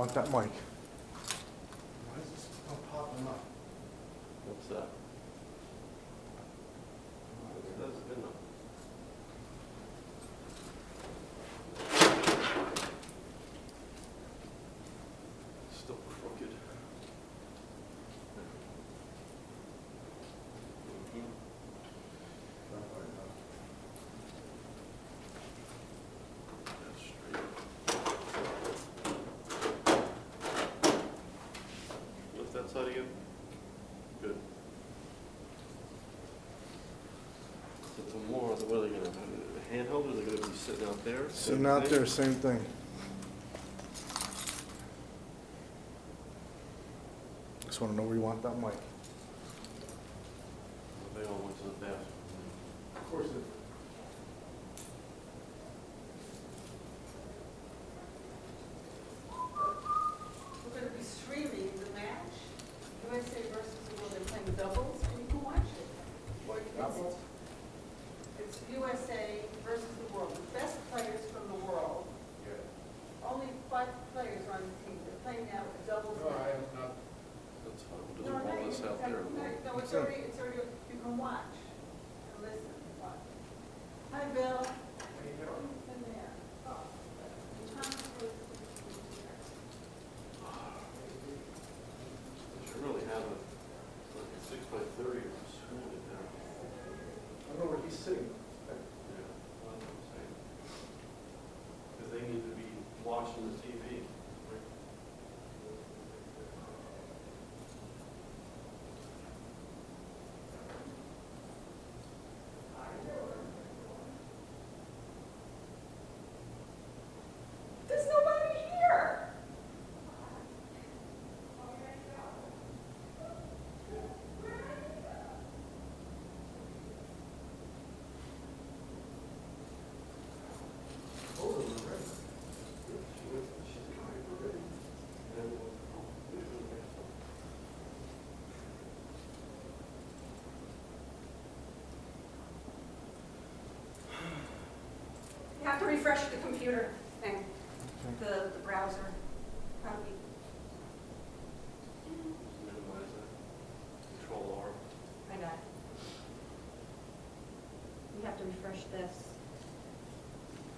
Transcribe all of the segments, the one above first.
want that mic. Why is this not popping up? What's that? That's good enough. Still crooked. That's straight. Lift that side again. Good. So the more, what are they gonna, handheld, or are they gonna be sitting out there? Sitting out there, same thing. Just want to know where you want that mic. They all went to the bathroom. Of course it. We're going to be streaming the match. USA versus the world. They're playing doubles, and you can watch it. Or it's USA versus the world. The best players from the world. Yeah. Only 5 players are on the team. They're playing now a doubles No, I match. am not. That's fine, we'll No, just roll this out there. no, it's already, you can watch and listen. Watch. Hi, Bill. How you doing? In there. Oh, They should really have a, like a 6x30 or school in there. I don't know where he's sitting. Yeah, that's what I'm saying. Because they need to be watching the TV. Right? there's nobody here. You have to refresh the computer thing, the browser. Probably. Minimize that. Control R. I got it. You have to refresh this.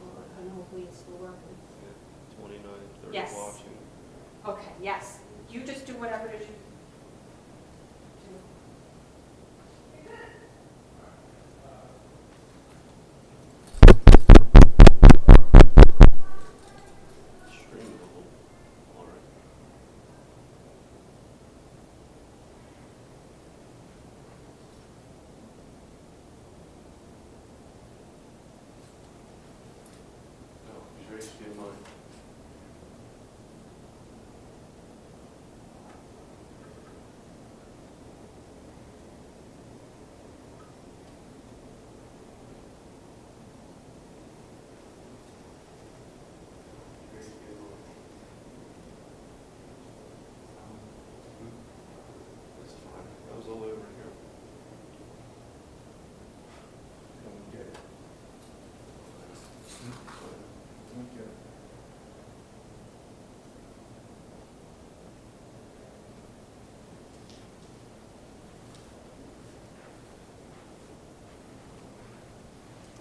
I don't know if it's still working. Yeah. 29, 30 Yes. watching. Okay, yes. You just do whatever it is you do. Streamable. All right. Oh, he's ready to get mine. Ready to get mine. That's fine. That was all over here. Come and get it. Okay.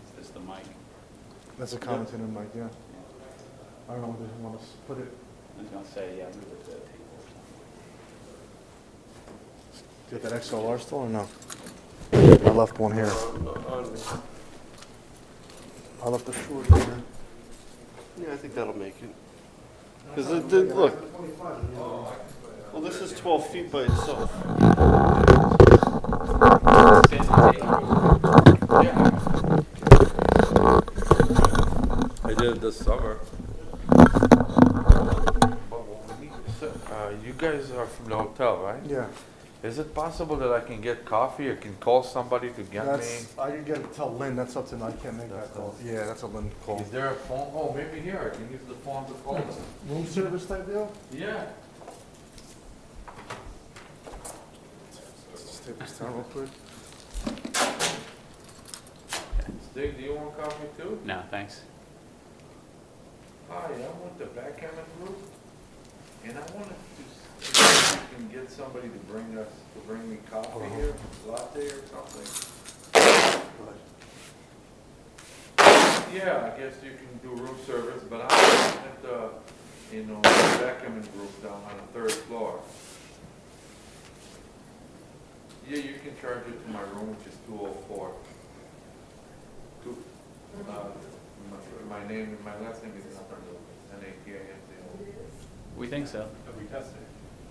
Is this the mic? That's a commentator mic, yeah. I don't know where they want to put it. I was gonna say, yeah, move it to the table or something. Do you have that XLR still or no? I left one here. I left the short here. Yeah, I think that'll make it. Because look, well, this is 12 feet by itself. I did it this summer. You guys are from the hotel, right? Yeah. Is it possible that I can get coffee or can call somebody to get me? That's, I can get it, tell Lynn, that's up to, I can't make that call. Yeah, that's a Lynn call. Is there a phone? Oh, maybe here, I can use the phone to call them. Room service type deal? Yeah. Let's take this down real quick. Steve, do you want coffee too? No, thanks. Hi, I'm with the backgammon group. And I wanted to see if you can get somebody to bring me coffee here, latte or something. Yeah, I guess you can do room service, but I'm at the, Beckham group down on the 3rd floor. Yeah, you can charge it to my room, which is 204. My name, my last name is N-A-T-A-N-Z-O. We think so. Have we tested?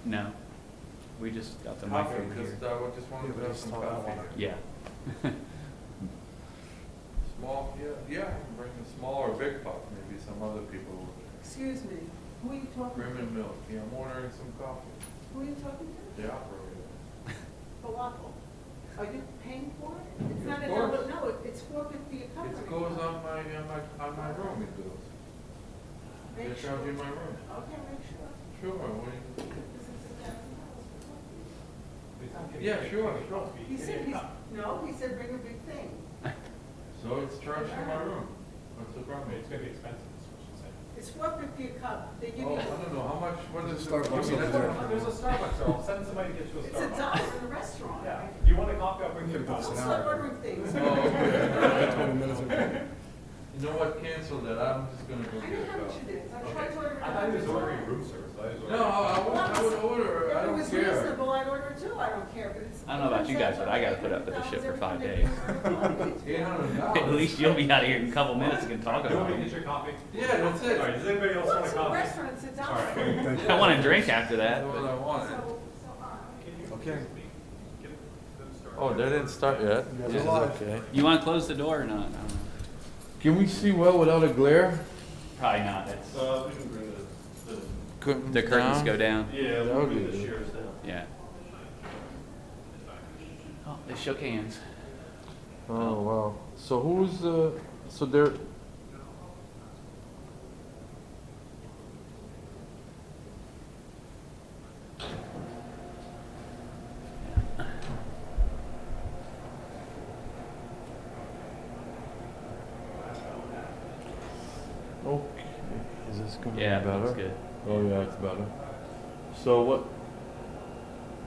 No. We just got the mic Coffee, over just, here. just wanted to have some coffee. Yeah. Small, yeah, I can bring a small or big cup, maybe some other people. Excuse me, who are you talking Cream to? and milk, yeah, I'm ordering some coffee. Who are you talking to? The operator. For what? Are you paying for it? It's Of not a course. double, no, it's $4.50 a cup. It goes on my room, it goes. They Make charge sure. you my room. Okay, make sure. Sure, what do you? This is $1,000 for coffee. Yeah, sure. He said, no, he said bring a big thing. So it's charged to my room. What's the problem? It's gonna be expensive, is what she said. It's $4.50 a cup. They give Oh, you, I don't know, how much, what is it? Starbucks Give me over that there. one. There's a Starbucks, so I'll send somebody to get you a it's Starbucks. $1 in a restaurant. Yeah, you want a coffee, I'll bring you a Could've coffee. put Don't start ordering things. Oh, okay. 20 minutes ago. You know what, cancel that, I'm just gonna go I get know a how much cup. it is. I tried to order it. I thought he was ordering room service. No, I would order, I If it don't was care. reasonable, I'd order it too. I don't care, but it's. I don't know about you guys, but I gotta put up with this shit for 5 days. $800. At least you'll be out of here in a couple minutes and can talk You want about me to it. get your coffee? Yeah, that's it. All right, does anybody else want a What's a coffee? restaurant? It's $1. All right. Thank you. I want a drink after that. That's what I wanted. Can you Okay. excuse me? Get them started. Oh, they didn't start yet? You guys are live. Okay. You want to close the door or not? I don't know. Can we see well without a glare? Probably not. It's, We can bring the curtains go down. Yeah, That would be good. chairs down. Yeah. Oh, they shook hands. Oh, wow. So who's, so they're, okay, is this gonna be Yeah, better? that's good. Oh, yeah, it's better. So what?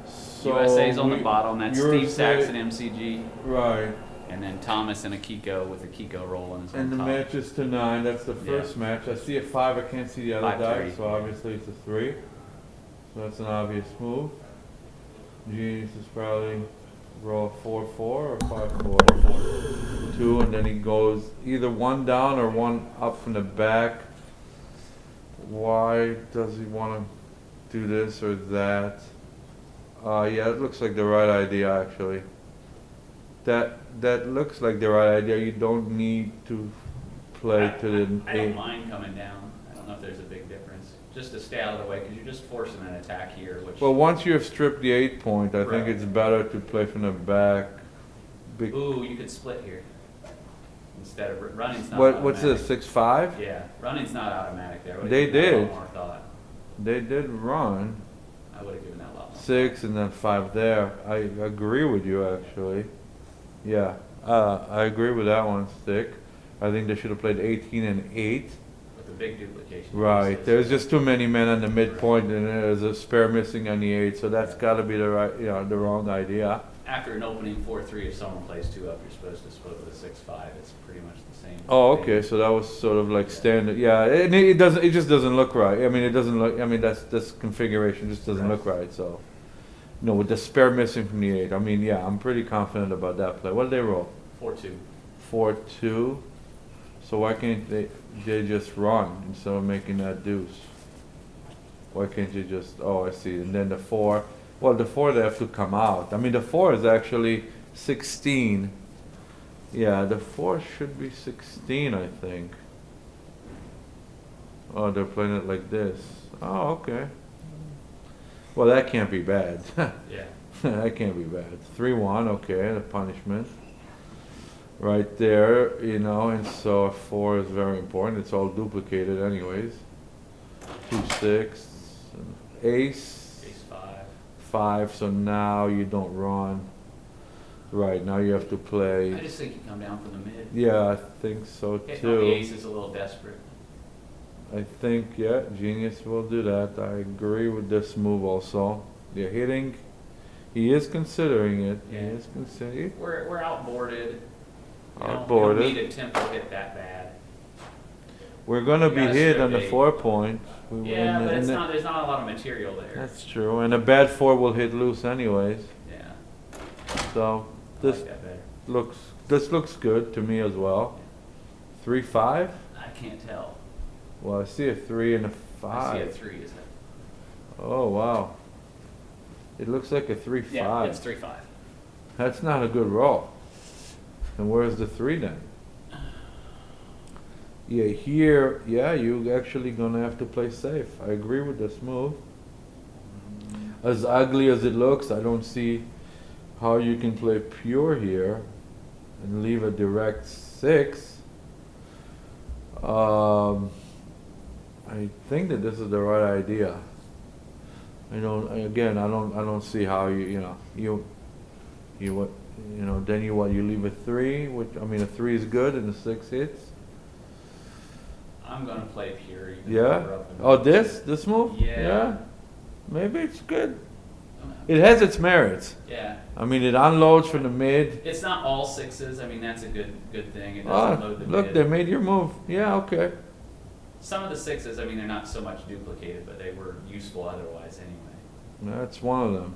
So USA's on the we- bottom. That's you're Steve Sachs saying- and MCG. Right, And then Thomas and Akiko with Akiko rolling is on and the top. match is to 9, that's the first match. I see a 5, I can't see the other 5-3. die, so obviously it's a 3. So that's an obvious move. Genius is probably roll 4-4 or 5-4. 2, and then he goes either 1 down or 1 up from the back. Why does he want to do this or that? Yeah, it looks like the right idea actually. That looks like the right idea. You don't need to play to the I don't 8. mind coming down. I don't know if there's a big difference. Just to stay out of the way, because you're just forcing an attack here, which. Well, once you have stripped the 8 point, I think Right. it's better to play from the back. Ooh, you could split here. Instead of running's not What's automatic. this, 6-5? Yeah, running's not automatic there. I would've They given that a lot did. more thought. They did run. I would have given that a lot more. 6 and then 5 there. I agree with you actually. Yeah, I agree with that one, Stick. I think they should have played 18 and 8. With the big duplication. Right, pieces. there's just too many men on the midpoint and there's a spare missing on the 8, so that's gotta be the right, the wrong idea. After an opening 4-3, if someone plays 2 up, you're supposed to split with a 6-5. It's pretty much the same. Oh, thing. okay, so that was sort of like standard, yeah, it just doesn't look right. I mean, it doesn't look, this configuration just doesn't look right, so. With the spare missing from the 8, I mean, yeah, I'm pretty confident about that play. What did they roll? 4-2. 4-2, so why can't they just run instead of making that deuce? Why can't you just, oh, I see, and then the 4, well, the 4 they have to come out. I mean, the 4 is actually 16. Yeah, the 4 should be 16, I think. Oh, they're playing it like this. Oh, okay. Well, that can't be bad. Yeah. That can't be bad. 3-1, okay, the punishment. Right there, and so a 4 is very important. It's all duplicated anyways. 2-6, ace, Ace 5. 5, so now you don't run. Right, now you have to I play. just think you come down from the mid. Yeah, I think so Hitting on the too. ace is a little desperate. I think, yeah, genius will do that. I agree with this move also. They're hitting. He is considering it. He Yeah. is considering. We're outboarded. We don't Outboarded. need a tempo hit that bad. We're gonna We be gotta hit strip on the eight. 4-point. Yeah, but it's not. There's not a lot of material there. That's true. And a bad 4 will hit loose anyways. Yeah. So I this like that better. looks good to me as well. 3-5. I can't tell. Well, I see a 3 and a I see a 5. 3, is it? Oh wow. It looks like a 3-5. Yeah, it's 3-5. That's not a good roll. And where's the 3 then? Yeah, here, yeah, you actually gonna have to play safe. I agree with this move. As ugly as it looks, I don't see how you can play pure here and leave a direct 6. I think that this is the right idea. I don't see how you leave a 3, which, I mean, a 3 is good and a 6 hits. I'm gonna play pure. Even though Yeah? we're up in Oh, the- this move? Yeah. Maybe it's good. It has its merits. Yeah. I mean, it unloads from the mid. It's not all 6s. I mean, that's a good thing. It Oh, doesn't load the look, mid. they made your move. Yeah, okay. Some of the 6s, I mean, they're not so much duplicated, but they were useful otherwise anyway. That's one of them.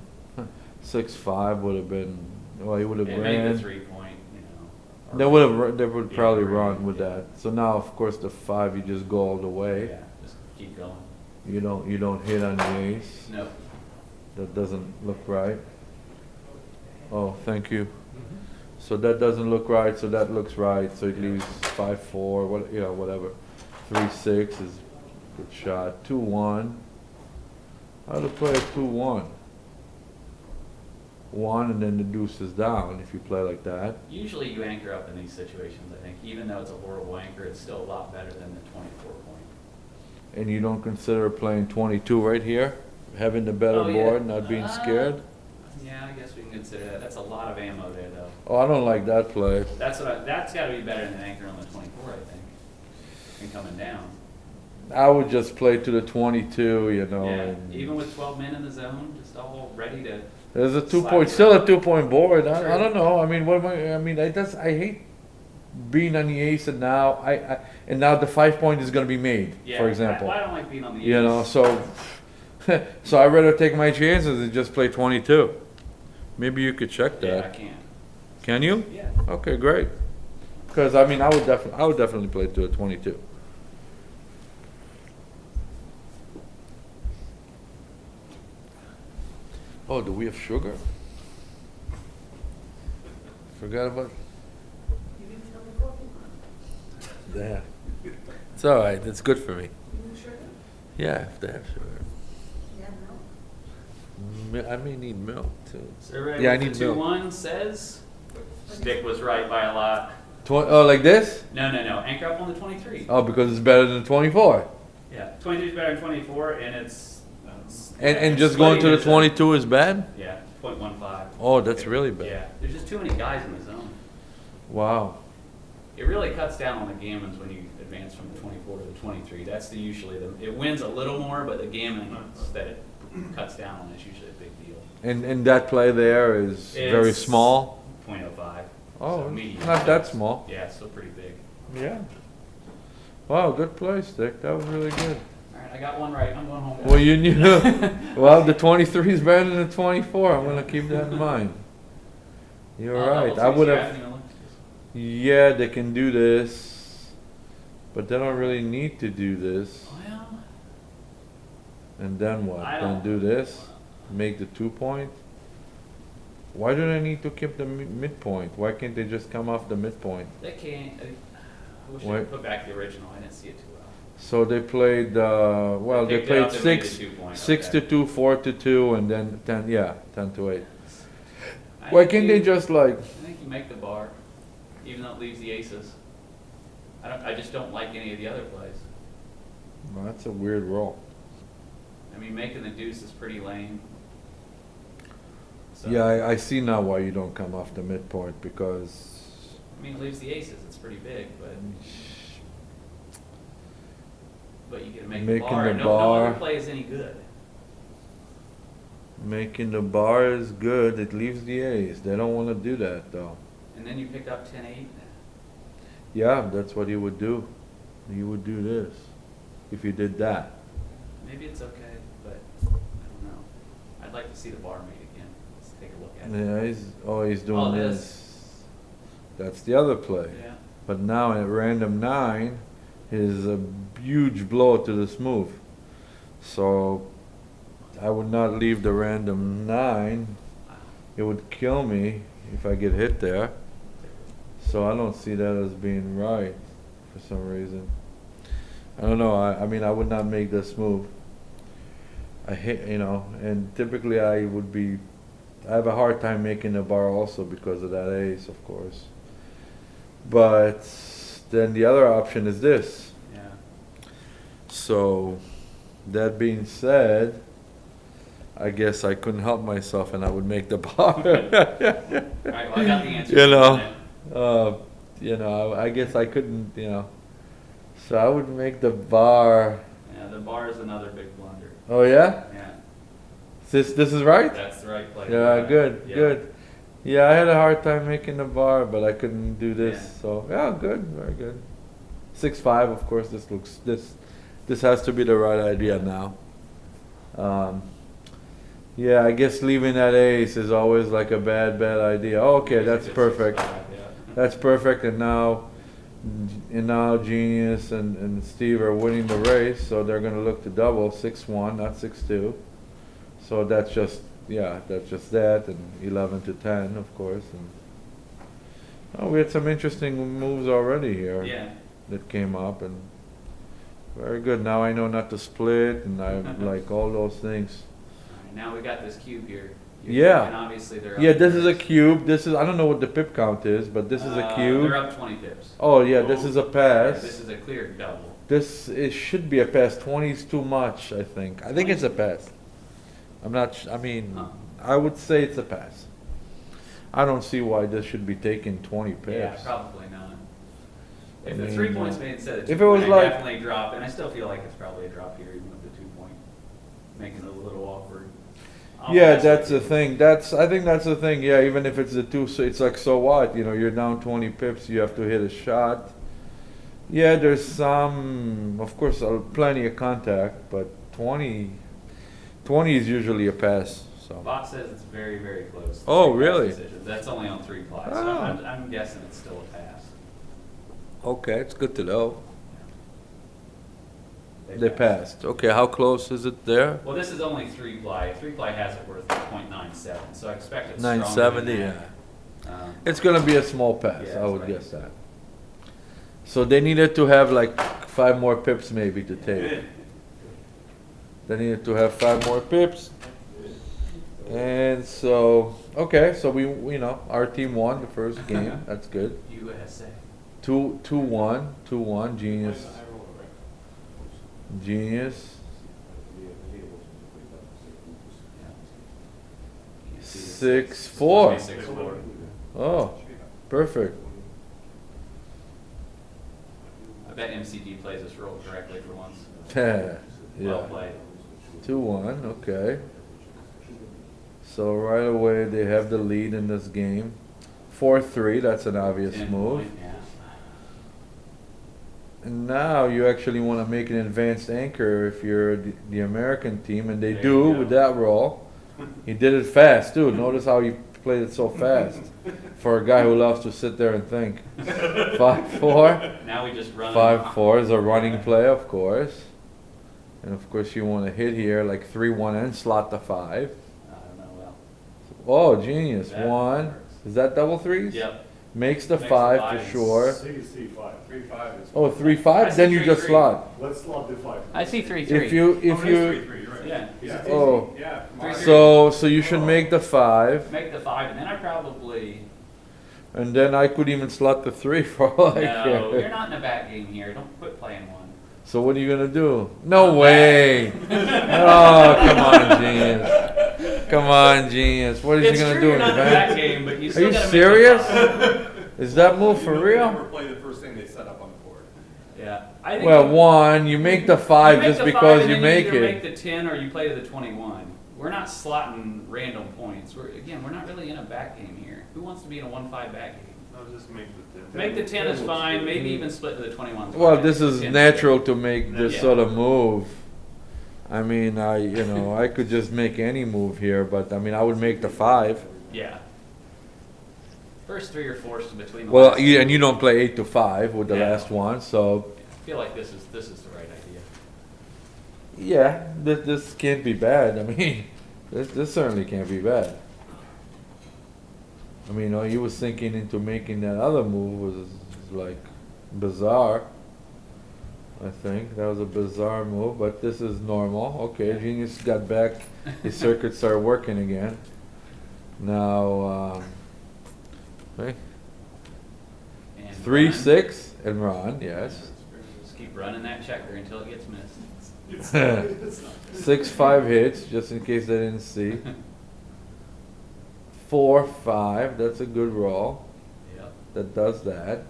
6-5 would have been, well, he would have And maybe the ran. 3-point, you know. They would Yeah, probably right, run with yeah. that. So now, of course, the 5, you just go all the way. Yeah, just keep going. You don't hit on the ace. No. That doesn't look right. Oh, thank you. So that doesn't look right, so that looks right, so it leaves 5-4, whatever. 3-6 is a good shot. 2-1. How to play a 2-1? 1 and then the deuce is down if you play like that. Usually you anchor up in these situations, I think. Even though it's a horrible anchor, it's still a lot better than the 24-point. And you don't consider playing 22 right here? Having the better Oh, yeah. board, not being scared? Yeah, I guess we can consider that. That's a lot of ammo there, though. Oh, I don't like that play. That's got to be better than anchor on the 24, I think. And coming down. I would just play to the 22, Yeah, and even with 12 men in the zone, just all ready to. there's a 2 slide point, it. still a 2-point board. I Sure. don't know. I mean, what am I mean, I hate being on the ace, and now and now the 5-point is going to be made, Yeah, for example. I don't like being on the You know, ace. so so I'd rather take my chances and just play 22. Maybe you could check Yeah, I that. can. Can you? Yeah. Okay, great. Because I mean, I would definitely play to a 22. Oh, do we have sugar? Forgot about. You didn't tell me coffee. Yeah. It's all right. It's good for me. You need sugar? Yeah, if they have sugar. Yeah, no. I may need milk too. So everybody Yeah, I with need the milk. 2-1 says Stick was right by a lot. Oh, like this? No. Anchor up on the 23. Oh, because it's better than 24. Yeah, 23 is better than 24, and it's. And just going to the 22 is bad? Yeah, 0.15. Oh, that's really bad. Yeah, there's just too many guys in the zone. Wow. It really cuts down on the gammons when you advance from the 24 to the 23. That's it wins a little more, but the gammons that it cuts down on is usually a big deal. And that play there is very It's small? 0.05. Oh, so medium. not that small. Yeah, still pretty big. Yeah. Wow, good play, Stick. That was really good. All right, I got one right. I'm going home. Well, you knew. Well, the 23 is better than the 24. I'm going to keep that in mind. You're right. I would have. Yeah, they can do this, but they don't really need to do this. Well, And then what? I Then don't- do this? Make the 2-point? Why do they need to keep the midpoint? Why can't they just come off the midpoint? they can't. I wish I Wait. could put back the original. I didn't see it too well. So they played, well, they picked it up played and made the 6, 2-point, 6 to okay. 2, 4 to 2, and then 10, yeah, 10 to 8. I Why think can't they you- just like, I think you make the bar, even though it leaves the aces. I just don't like any of the other plays. well, that's a weird roll. I mean, making the deuce is pretty lame. So, Yeah, I see now why you don't come off the midpoint, because, I mean, it leaves the aces. It's pretty big, but but you can make Making the bar. the No bar. other play is any good. Making the bar is good. It leaves the ace. They don't want to do that though. And then you picked up 10-8. Yeah, that's what he would do. He would do this if he did that. Maybe it's okay, but I don't know. I'd like to see the bar made again. Let's take a look at it. Yeah, he's doing Oh, this. That's the other play. Yeah. But now at random 9 is a huge blow to this move. So I would not leave the random 9. It would kill me if I get hit there. So I don't see that as being right for some reason. I don't know. I mean, I would not make this move. I hate, and typically I have a hard time making the bar also because of that ace, of course. But then the other option is this. Yeah. So that being said, I guess I couldn't help myself and I would make the bar. All right, well, I got the answer. I guess I couldn't, So I would make the bar. Yeah, the bar is another big blunder. Oh yeah? Yeah. This is right? That's the right play. Yeah, good, Yeah. good. Yeah, I had a hard time making the bar, but I couldn't do this. Yeah. So yeah, good, very good. 6-5, of course. This has to be the right idea now. Yeah, I guess leaving that ace is always like a bad idea. Oh, okay, that's perfect. 6-5, yeah. That's perfect. And now Genius and Steve are winning the race, so they're going to look to double 6-1, not 6-2. So that's just that, and 11-10, of course. And we had some interesting moves already here Yeah. that came up, and very good. Now I know not to split, and I like all those things. All right, now we got this cube here. Yeah. And obviously they're up. Yeah, this is a cube. I don't know what the pip count is, but this is a cube. They're up 20 pips. Oh yeah, this is a Yeah, pass. this is a clear double. It should be a pass. 20 is too much, I think. I think it's a pass. I'm not. I would say it's a pass. I don't see why this should be taking 20 pips. Yeah, probably not. If I the mean, 3 points made instead of 2 if it was point, like- I definitely drop, and I still feel like it's probably a drop here, even with the 2 point, making it a little awkward. Yeah, that's the thing. I think that's the thing. Yeah, even if it's the 2, so it's like, so what? You're down 20 pips. You have to hit a shot. Yeah, there's some, of course, plenty of contact, but 20 is usually a pass. So. Bot says it's very, very close. Oh, 3 pass really? decisions. That's only on 3 plies. So Oh. I'm guessing it's still a pass. Okay, it's good to know. Yeah. They passed. Okay, how close is it there? Well, this is only 3 ply. 3 ply has it worth 0.97, so I expect it's 970, stronger yeah. than that. It's gonna be a small pass. Yeah, I that's would what I guess that. So they needed to have like 5 more pips maybe to take. They needed to have 5 more pips. And so, okay, so our team won the first game. That's good. USA. 2-1, Genius. Genius. Yeah. 6-4. 6-4. Oh, perfect. I bet MCG plays this role correctly for once. Yeah. Well played. 2-1, okay. So right away they have the lead in this game. 4-3, that's an obvious 10 move. point, yeah. And now you actually want to make an advanced anchor if you're the American team, and they There do you go. with that roll. He did it fast too. Notice how he played it so fast for a guy who loves to sit there and think. 5-4. Now we just run. 5-4 is a running play, of course. And of course you want to hit here like 3-1 and slot the 5. I don't know. Oh, genius. That 1. works. Is that double threes? Yep. Makes the Makes the 5 five. for sure. C5. 3-5 is. Oh, 3-5? I Then see you just 3-3. slot. Let's slot the 5. I see 3-3. If you, Oh, it is 3-3, you're right. Yeah. Yeah. Oh. Yeah. 3-3. so you should make the 5, Make the 5, and then I probably. and then I could even slot the 3 for all I No, care. you're not in a back game here. Don't quit playing 1. So what are you gonna do? No way! Oh, come on, genius! Come on, genius! What is It's he gonna true do you're in the not in a back back? game, but you Are still you gotta serious? Make the 5. Is that move for You real? never play the first thing they set up on the board. Yeah. Yeah. I think Well, one, you make the 5 you make just the because 5 and you then make either it. make the 10 or you play to the 21. We're not slotting random points. We're not really in a back game here. Who wants to be in a 1-5 back game? I'll just make the 10. Make the 10 is fine. Maybe even split to the 21. Well, this is natural to make this Yeah. sort of move. I mean, I could just make any move here, but I mean, I would make the 5. Yeah. First 3 or 4 is between the Well, last and two. you don't play 8 to 5 with the Yeah. last one, so I feel like this is the right idea. yeah, this can't be bad. I mean, this certainly can't be bad. I mean, all you was thinking into making that other move was like bizarre. I think that was a bizarre move, but this is normal. Okay, Genius got back, his circuit started working again. Now, okay, And 3, run. 6, and run. Yes. Just keep running that checker until it gets missed. It's not, it's not. 6, 5 hits, just in case I didn't see. 4, 5. That's a good roll. Yep. That does that.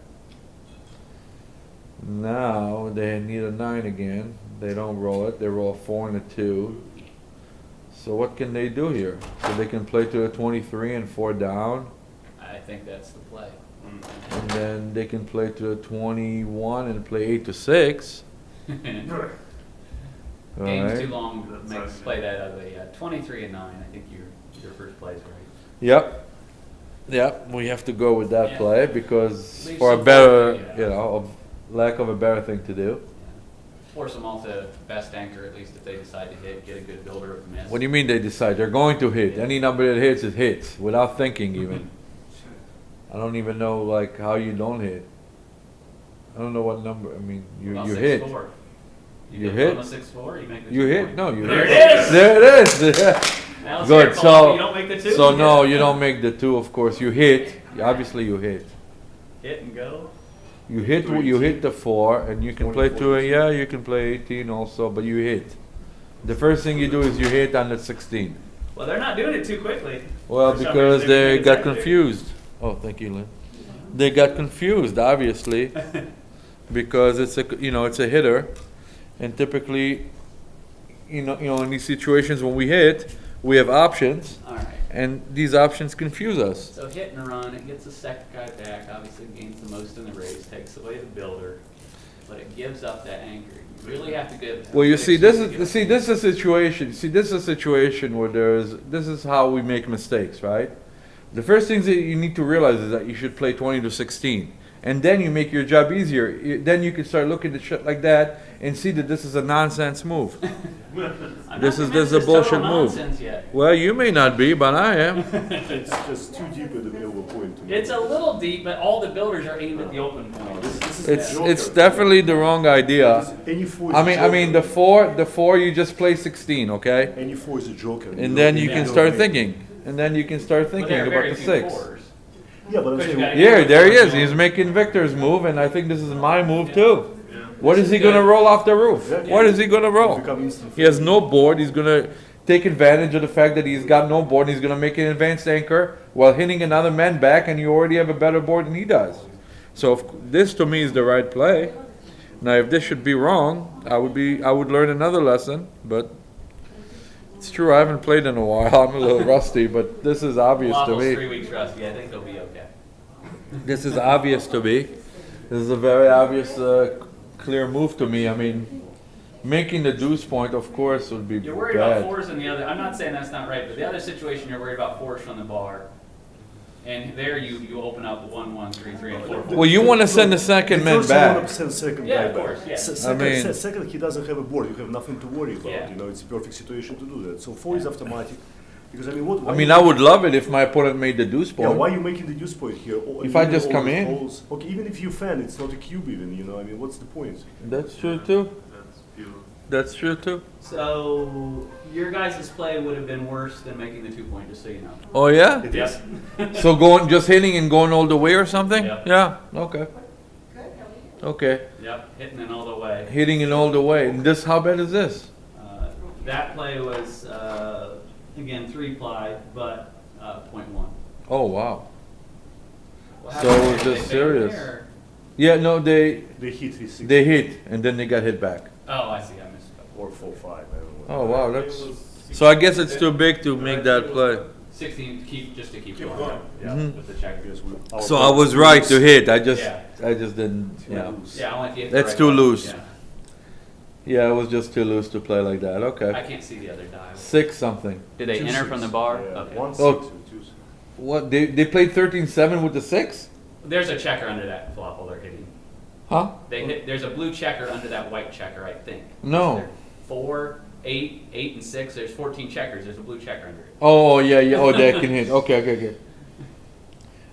Now they need a 9 again. They don't roll it. They roll a 4 and a 2. So what can they do here? So they can play to a 23 and 4 down, I think that's the play. and then they can play to a 21 and play 8 to 6. Game's Alright. too long That to sounds play good. that ugly. 23 and 9. I think your first play is right. Yep. Yep. We have to go with that Yeah. play because Leave for a some better, forward, yeah. lack of a better thing to do. Force them all to best anchor, at least if they decide to hit, get a good builder of miss. What do you mean they decide? They're going to hit. Any number that hits, it hits without thinking even. I don't even know like how you don't hit. I don't know what number. I mean, you About you 6-4. hit. You You get hit? on a 6-4, you make the You 2 hit? point. No, you There hit. it is! There it is. Yeah. Now it's Good, your fault. so- You don't make the 2? So no, you don't make the 2. Of course, you hit. Obviously, you hit. Hit and go. You hit. You hit the 4, and you can play to it. Yeah, you can play 18 also, but you hit. The first thing you do is you hit on the 16. Well, they're not doing it too quickly. Well, For some because reason, they they're got being confused. Oh, thank you, Lynn. They got confused, obviously, because it's a hitter, and typically, in these situations when we hit, we have options, All right. and these options confuse us. So hit and run, it gets the second guy back, obviously gains the most in the race, takes away the builder, but it gives up that anchor. You really have to give. Well, you see, this this is a situation. See, this is a situation where this is how we make mistakes, right? The first things that you need to realize is that you should play 20 to 16, and then you make your job easier. Then you can start looking at shit like that and see that this is a nonsense move. This is a bullshit move. Yet. Well, you may not be, but I am. It's just too deep at the middle point. To me. It's a little deep, but all the builders are aimed at the open point. This is It's Joker. it's definitely the wrong idea. Any 4 is I a mean joker. the four you just play 16, okay? Any 4 is a joker. And then you Yeah. can start thinking. And then you can start But thinking there are about very the few 6. fours. Yeah, but I'm But you saying. gotta- Yeah, there he is. He's making Victor's move, and I think this is my move too. What is he gonna roll off the roof? What is he gonna roll? Become instant He has no board. He's gonna take advantage of the fact that he's got no board. He's gonna make an advanced anchor while hitting another man back, and you already have a better board than he does. So this to me is the right play. Now, if this should be wrong, I would learn another lesson. But it's true, I haven't played in a while. I'm a little rusty, but this is obvious to Waffles me. 3 weeks rusty. I think they'll be okay. This is obvious to me. This is a very obvious, clear move to me. I mean, making the deuce point, of course, would be You're worried about bad. fours in the other. I'm not saying that's not right, but the other situation you're worried about fours from the bar, and there you open up 1, 1, 3, 3, and 4. Well, you want to send the second man First, I want back. to send second Yeah, guy of back. course, yeah. Second, I mean- second, he doesn't have a board. You have nothing to worry about. Yeah. You know, it's a perfect situation to do that. So 4 is automatic. Because I mean, what? I mean, I would love it if my opponent made the deuce Yeah, why point. are you making the deuce point here? If I just all come the in. holes- Okay, even if you fan, it's not a cube even. You know, I mean, what's the point? That's true too. That's true too. So your guys' play would have been worse than making the 2 point, just so you know. Oh yeah. It is. So just hitting and going all the way or something? Yep. Yeah. Okay. Good, how are you? Okay. Yep, hitting it all the way. Hitting it all the way. And this, how bad is this? That play was again 3 ply, but 0.1. Oh wow. Well, So how it was did they just fade serious. there? Yeah, no, they They hit 360. they hit and then they got hit back. Oh, I see, I missed it. Or 4-5, I don't know. Oh wow, that's. So I guess it's too big to make that play. 16, just to keep Keep going. going. Yeah, Mhm. with the checker. Because our So I was right to hit. I just didn't. Too Yeah. loose. Yeah, I want to hit. That's right too one. loose. Yeah. Yeah, it was just too loose to play like that. I Okay. can't see the other die. 6 something. Did they enter from the bar? Yeah, Okay. 1-6 Oh. or 2-6. What they played 13-7 with the 6? There's a checker under that flop while they're hitting. Huh? They hit. There's a blue checker under that white checker, I think. No. There- 4, 8, 8, and 6. There's 14 checkers. There's a blue checker under it. Oh yeah, yeah. Oh, they can hit. Okay.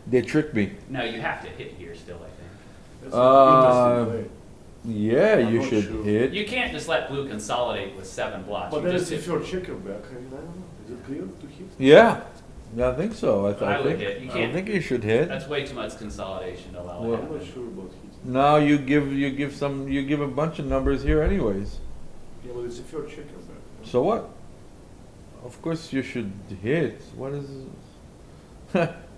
They tricked me. No, you have to hit here still, I think. That's an interesting play. Yeah, I'm you not should sure. hit. You can't just let blue consolidate with 7 blots. But You then just it's if hit. your checker back, I don't know. Is it clear to hit? Yeah, I think so. I I would think. hit. You I can't. think you should hit. That's way too much consolidation to allow Well- it. I'm not sure about hitting. Now you give a bunch of numbers here anyways. Yeah, but it's if your checker back. So what? Of course you should hit. What is?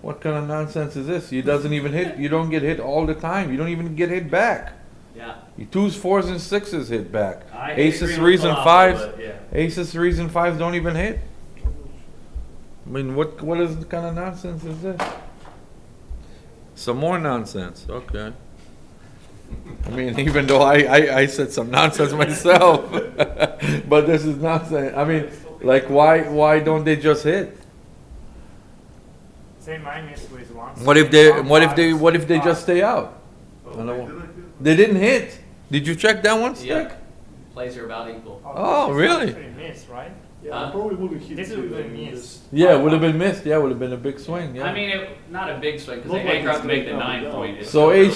What kind of nonsense is this? He doesn't even hit. You don't get hit all the time. You don't even get hit back. Yeah. You 2s, 4s, and 6s hit back. I agree Aces, with 3s, and Falafel, 5s. but yeah. Aces, 3s, and 5s don't even hit. I mean, what is the kind of nonsense is this? Some more nonsense. Okay. I mean, even though I said some nonsense myself, but this is nonsense. I mean, like, why don't they just hit? Same minus with one. What if they just stay out? I don't know. They didn't hit. Did you check that one stick? Yeah. Plays are about equal. Oh, really? Miss, right? Yeah, Huh? I probably wouldn't hit. This too, would be I mean, miss. just- Yeah, it would have been missed. Yeah, it would have been a big swing. Yeah. I mean, not a big swing because Not they like anchor up it's to make the going down, 9 point. It's So still really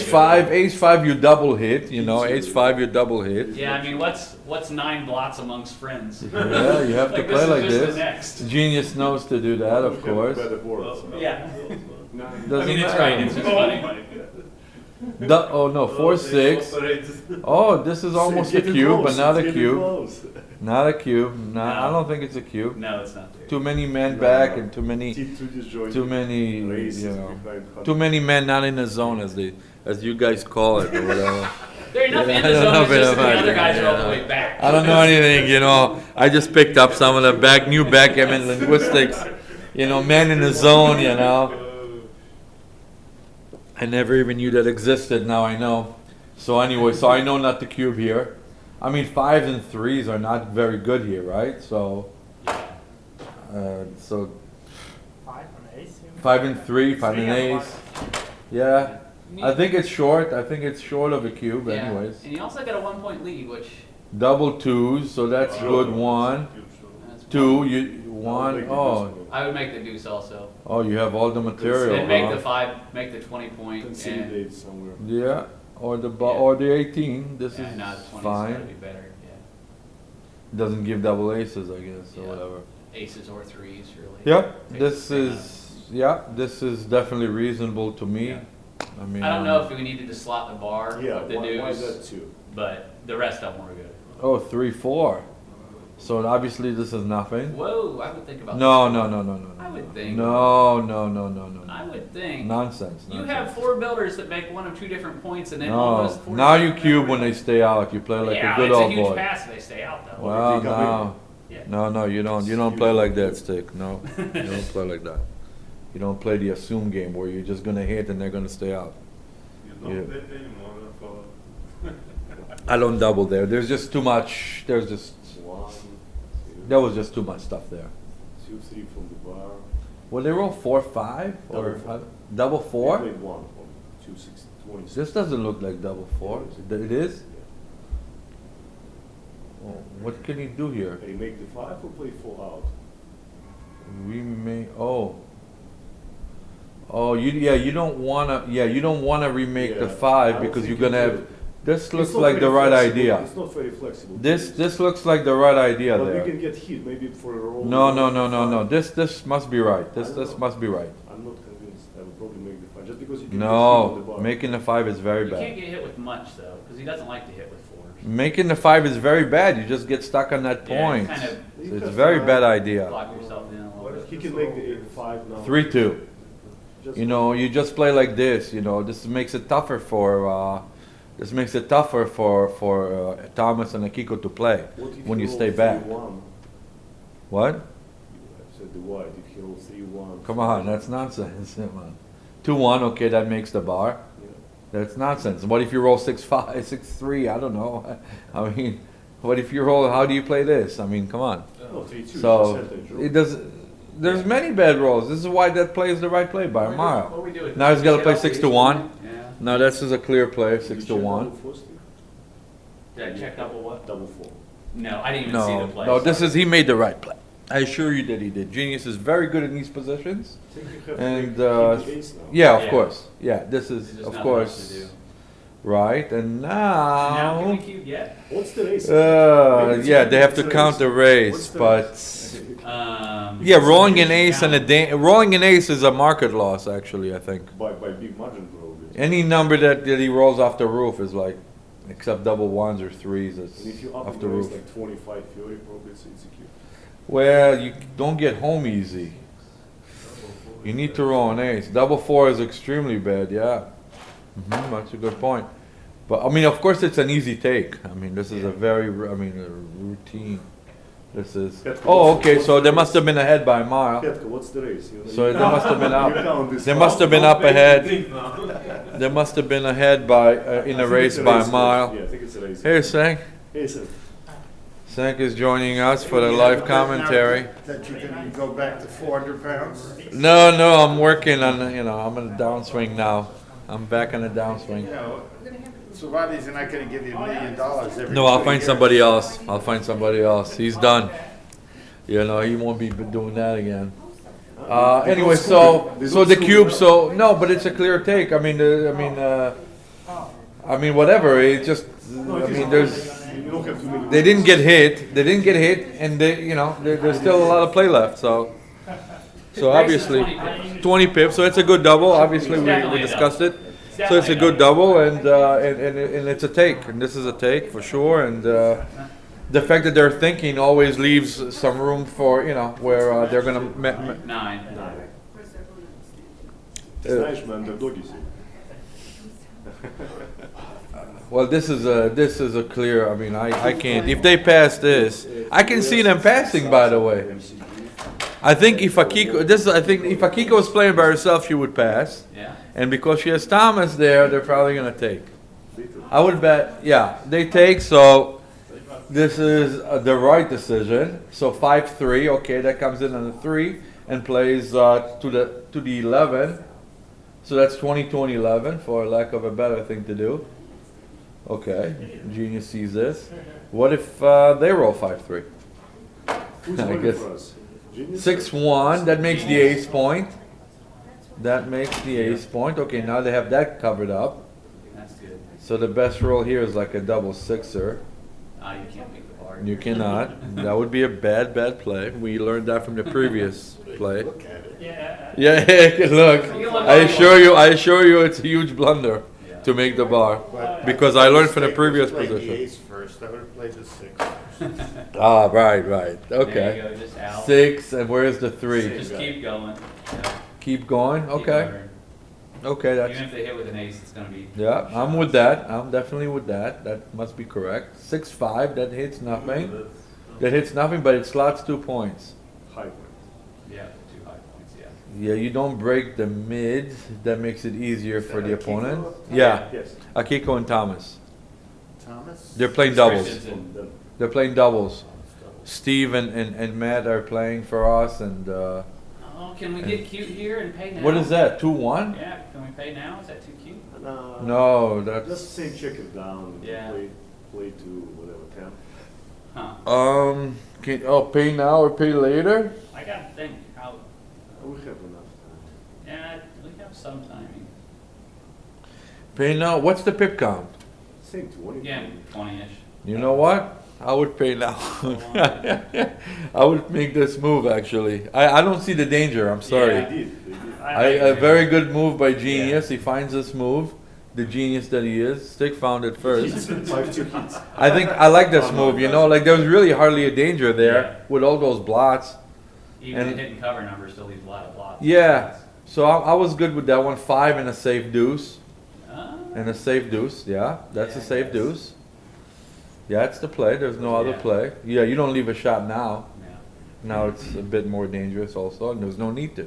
ace good. five, you double hit. You know, ace 5, you double hit. Yeah, I mean, what's 9 blots amongst friends? Yeah, you have to Like, play this like is just the this. next. Genius knows to do that, of have course. better boards. Yeah. Doesn't I mean, it's matter. right. It's just funny. Oh no, 4, 6. Oh, this is almost a Getting cube, close, but not a it's getting cube. close. Not a cube. No, I No. don't think it's a cube. No, it's not there. Too many men No, back no. and too many, Disjointed too many, races you know, behind hard. too many men not in the zone as you guys call it or whatever. They're enough Yeah, in I the don't zone. know It's just if that the I- other guys are all the yeah. way back. I don't know anything, you know. I just picked up some of the new backgammon linguistics. You know, men in the zone, you know. I never even knew that existed. Now I know. So anyway, so I know not to cube here. I mean, 5s and 3s are not very good here, right? So, so 5 on ace. 5 and 3, 5 and Three and ace. Yeah, I think it's short. I think it's short of a cube, Yeah. anyways. And you also got a 1 point lead, which Double 2s, so that's good. 1, that's 2, you I'll 1. make the Oh, decision. I would make the deuce also. oh, you have all the material. Then make huh? the 5, make the 20 point. And, Consolidate somewhere. Yeah, or the Yeah. or the 18. This yeah, is no, the 20's gotta fine. be better. Yeah. Doesn't give double aces, I guess, or Yeah. whatever. Aces or 3s, really. Yep, Takes this the same this is definitely reasonable to me. Yeah. I mean, I don't know if we needed to slot the bar Yeah, with the why deuce, that too? but the rest of them were good. Oh, 3, 4. So obviously this is nothing. Whoa, I would think about No, this. no, no, no, no, I no. would think. No, no, no, no, no. I would think. Nonsense. You nonsense. have 4 builders that make 1 of 2 different points, and then No, almost 4 now you different cube numbers. when they stay out. You play like Yeah, a good it's old a huge boy. pass if they stay out though. Well, If they come no. Yeah. No, you don't. You don't play like that, Stick. No, you don't play like that. You don't play the assume game where you're just gonna hit and they're gonna stay out. Yeah. I don't double there. There's just too much. There's just 1, 2, there was just too much stuff there. 2, 3 from the bar. Well, they roll 4, 5 or Double 4. double They 4. played 1 on 2, 6, 26. This doesn't look like double 4. It is. Yeah. Oh, what can he do here? They make the 5 or play 4 out. We may. Oh. Oh, you don't wanna remake the Yeah, 5 I don't because you're think gonna you have. do. This It's looks not like the very right flexible. idea. It's not very flexible. This looks like the right idea But there. we can get hit maybe for a roll. No. This must be right. This must be right. I'm not convinced. I would probably make the 5 just because you can get hit on the No, bar. making the 5 is very You can't bad. get hit with much though, because he doesn't like to hit with 4s. Making the 5 is very bad. You just get stuck on that Yeah, you point. kind of So it's a very bad idea. block yourself in a little bit. He can make the 5 now. 3-2. You know, you just play like this. You know, this makes it tougher for Thomas and Akiko to play What if when you roll stay back. 3-1? What? I said the white. If he rolls 3-1. Come on, that's nonsense. Come on. 2-1, okay, that makes the bar. Yeah. That's nonsense. What if you roll 6-5, 6-3? I don't know. I mean, what if you roll? How do you play this? I mean, come on. No, 3-2. So percentage roll. it does. There's many bad rolls. This is why that play is the right play by a mile. What we do with- Now he's got to play Set up 6-1. Yeah. No, this is a clear play, Did you check 6-1. double four, Steve? Did I check double what? Double 4. No, I didn't even see No, the play. no, this sorry. is he made the right play. I assure you that he did. Genius is very good in these positions. I think you have to And keep the ace now. yeah, of Yeah. course. Yeah, this There's is just of nothing else course to do. right. And Now, can we now, cube yet? What's the race? Maybe it's yeah, a- they have it's to a count the race, What's the but race? yeah, rolling an Count. ace and rolling an ace is a market loss. Actually, I think By big margin, probably. any number that he rolls off the roof is like, except double ones or threes, it's And if you up off the the race roof. like 25 Fury, probably it's insecure. Well, you don't get home easy. You need to roll an ace. Double four is extremely bad, yeah. That's a good point. But, I mean, of course it's an easy take. I mean, this is a very, a routine. This is, Petko, oh, what's- okay, what's so the they race? must have been ahead by a mile. Petko, what's the race? So they must have been You up. count this They far. must have been up ahead. They must have been ahead by, in I a think race it's by a race. mile. Yeah, I think it's a race. Hey, Sank. Hey, sir. Sank is joining us for the live commentary. That you can go back to 400 pounds? No, I'm working on, I'm in a downswing now. I'm back on a downswing. You know, Savati's not gonna give you $1 million every No, I'll 2 find years. somebody else. I'll find somebody else. He's done. You know, he won't be doing that again. Anyway, so the cube. So no, but it's a clear take. I mean, whatever. It just. I mean, there's. You don't have too many. They didn't get hit. They didn't get hit, and there's still a lot of play left. So obviously, 20 pips. So it's a good double. Obviously, we discussed it. So it's a good double, and it's a take, and this is a take for sure. And the fact that they're thinking always leaves some room for where they're gonna. 9. Знаешь, мы андердоги сегодня. Well, this is a clear. I mean, I can't. If they pass this, I can see them passing. By the way, I think if Akiko was playing by herself, she would pass. Yeah. And because she has Thomas there, they're probably gonna take. I would bet. Yeah, they take. So this is the right decision. So 5-3. Okay, that comes in on the 3 and plays to the 11. So that's 20-11 for lack of a better thing to do. Okay, Genius sees this. What if they roll 5-3? Who's I winning guess for us? Genius? 6-1. That makes the ace point. That makes the ace point. Okay, now they have that covered up. That's good. So the best roll here is like a double sixer. You can't make the bar. You cannot. That would be a bad play. We learned that from the previous play. Look at it. Yeah, look. I assure you, it's a huge blunder to make the bar But because I learned from the mistake previous was playing the position. ace first. I would have played the 6. Ah, right. There Okay. you go, just out. 6, and where's the 3? Just keep going. Yeah, Keep going. keep Okay. going. Okay, Even that's. if they hit with an ace, it's gonna be. Yeah, I'm with that. I'm definitely with that. That must be correct. 6-5. That hits nothing. That hits nothing, but it slots 2 points. High point. Yeah, 2 high points, yeah. Yeah, you don't break the mid. That makes it easier for the opponent. Yeah, Yes. Akiko and Thomas. Thomas? They're playing doubles. Kristensen. Then They're playing doubles. Steve and Matt are playing for us. And Oh, can we get cute here and pay now? what is that? 2-1? Yeah, can we pay now? Is that too cute? No, Just that's. say check it down. Yeah. Play to whatever 10. Huh. Pay now or pay later? I gotta think how, We have enough time. yeah, we have some timing. Pay now. What's the pip count? Same 20. Yeah, 20-ish. You know what? I would pay now. I would make this move actually. I don't see the danger. I'm sorry. Yeah. They did. They did. A very good move by Genius. He finds this move. The genius that he is. Stick found it first. 5-2 hits. I like this move, like there was really hardly a danger there Yeah. with all those blots. Even And- the hit and cover number still leaves a lot of blocks. Yeah. So I was good with that one. 5 and a safe deuce. Uh, And a safe deuce, yeah. That's Yeah, a safe I guess. deuce. Yeah, it's the play. There's no other Yeah. play. Yeah, you don't leave a shot now. yeah. Now it's a bit more dangerous also, and there's no need to.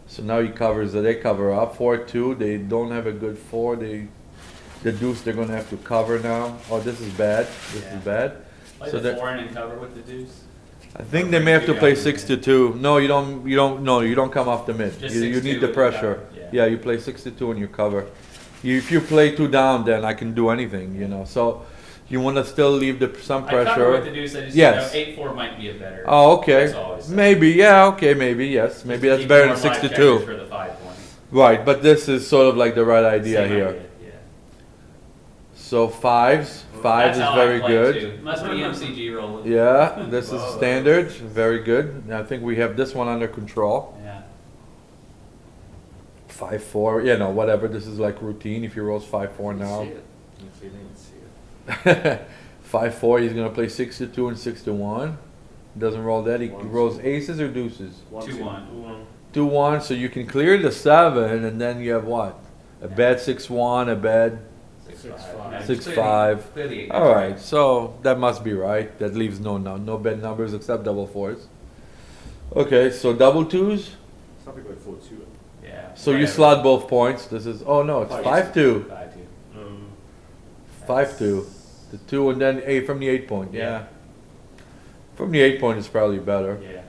So now he covers, they cover up. 4-2, they don't have a good 4. The deuce they're going to have to cover now. Oh, this is bad. This Yeah. is bad. Play So the that- 4 and cover with the deuce. I think they may have to play 6-2. No, you don't. No, you don't come off the mid. Just You 6-2 need the with the pressure. cover, Yeah, you play 6-2 and you cover. If you play 2 down, then I can do anything. You know. So you want to still leave some I cover with pressure. the deuce. I just Yes. 8-4 might be a better. Oh, okay. That's all I said. Maybe. Yeah. Okay. Maybe. Yes. Just Maybe to that's keep better more than live 6-2. checkers for the 5 points. Right. But this is sort of like the right idea Same here. idea, yeah. So fives. Fives That's is how I very play good. too. Must be MCG rolling. Yeah. This is standard. Very good. I think we have this one under control. Yeah. 5-4, you know, whatever. This is like routine. If he rolls 5-4 now, See it. If you didn't see it. 5-4, he's gonna play 6-2 and 6-1. Doesn't roll that. He rolls aces or deuces. 2-1. 2-1, so you can clear the 7, and then you have what? A bad 6-1, a bad 6-5. Yeah, 6-5. Clear the 8. All right, so that must be right. That leaves no bad numbers except double 4s. Okay, so double 2s. Something like 4-2. Yeah. So you whatever. slot both points. This is no, it's 5-2. 5-2. 5-2. The 2 and then 8 from the 8 point. Yeah. Yeah. From the 8 point is probably better, Yeah.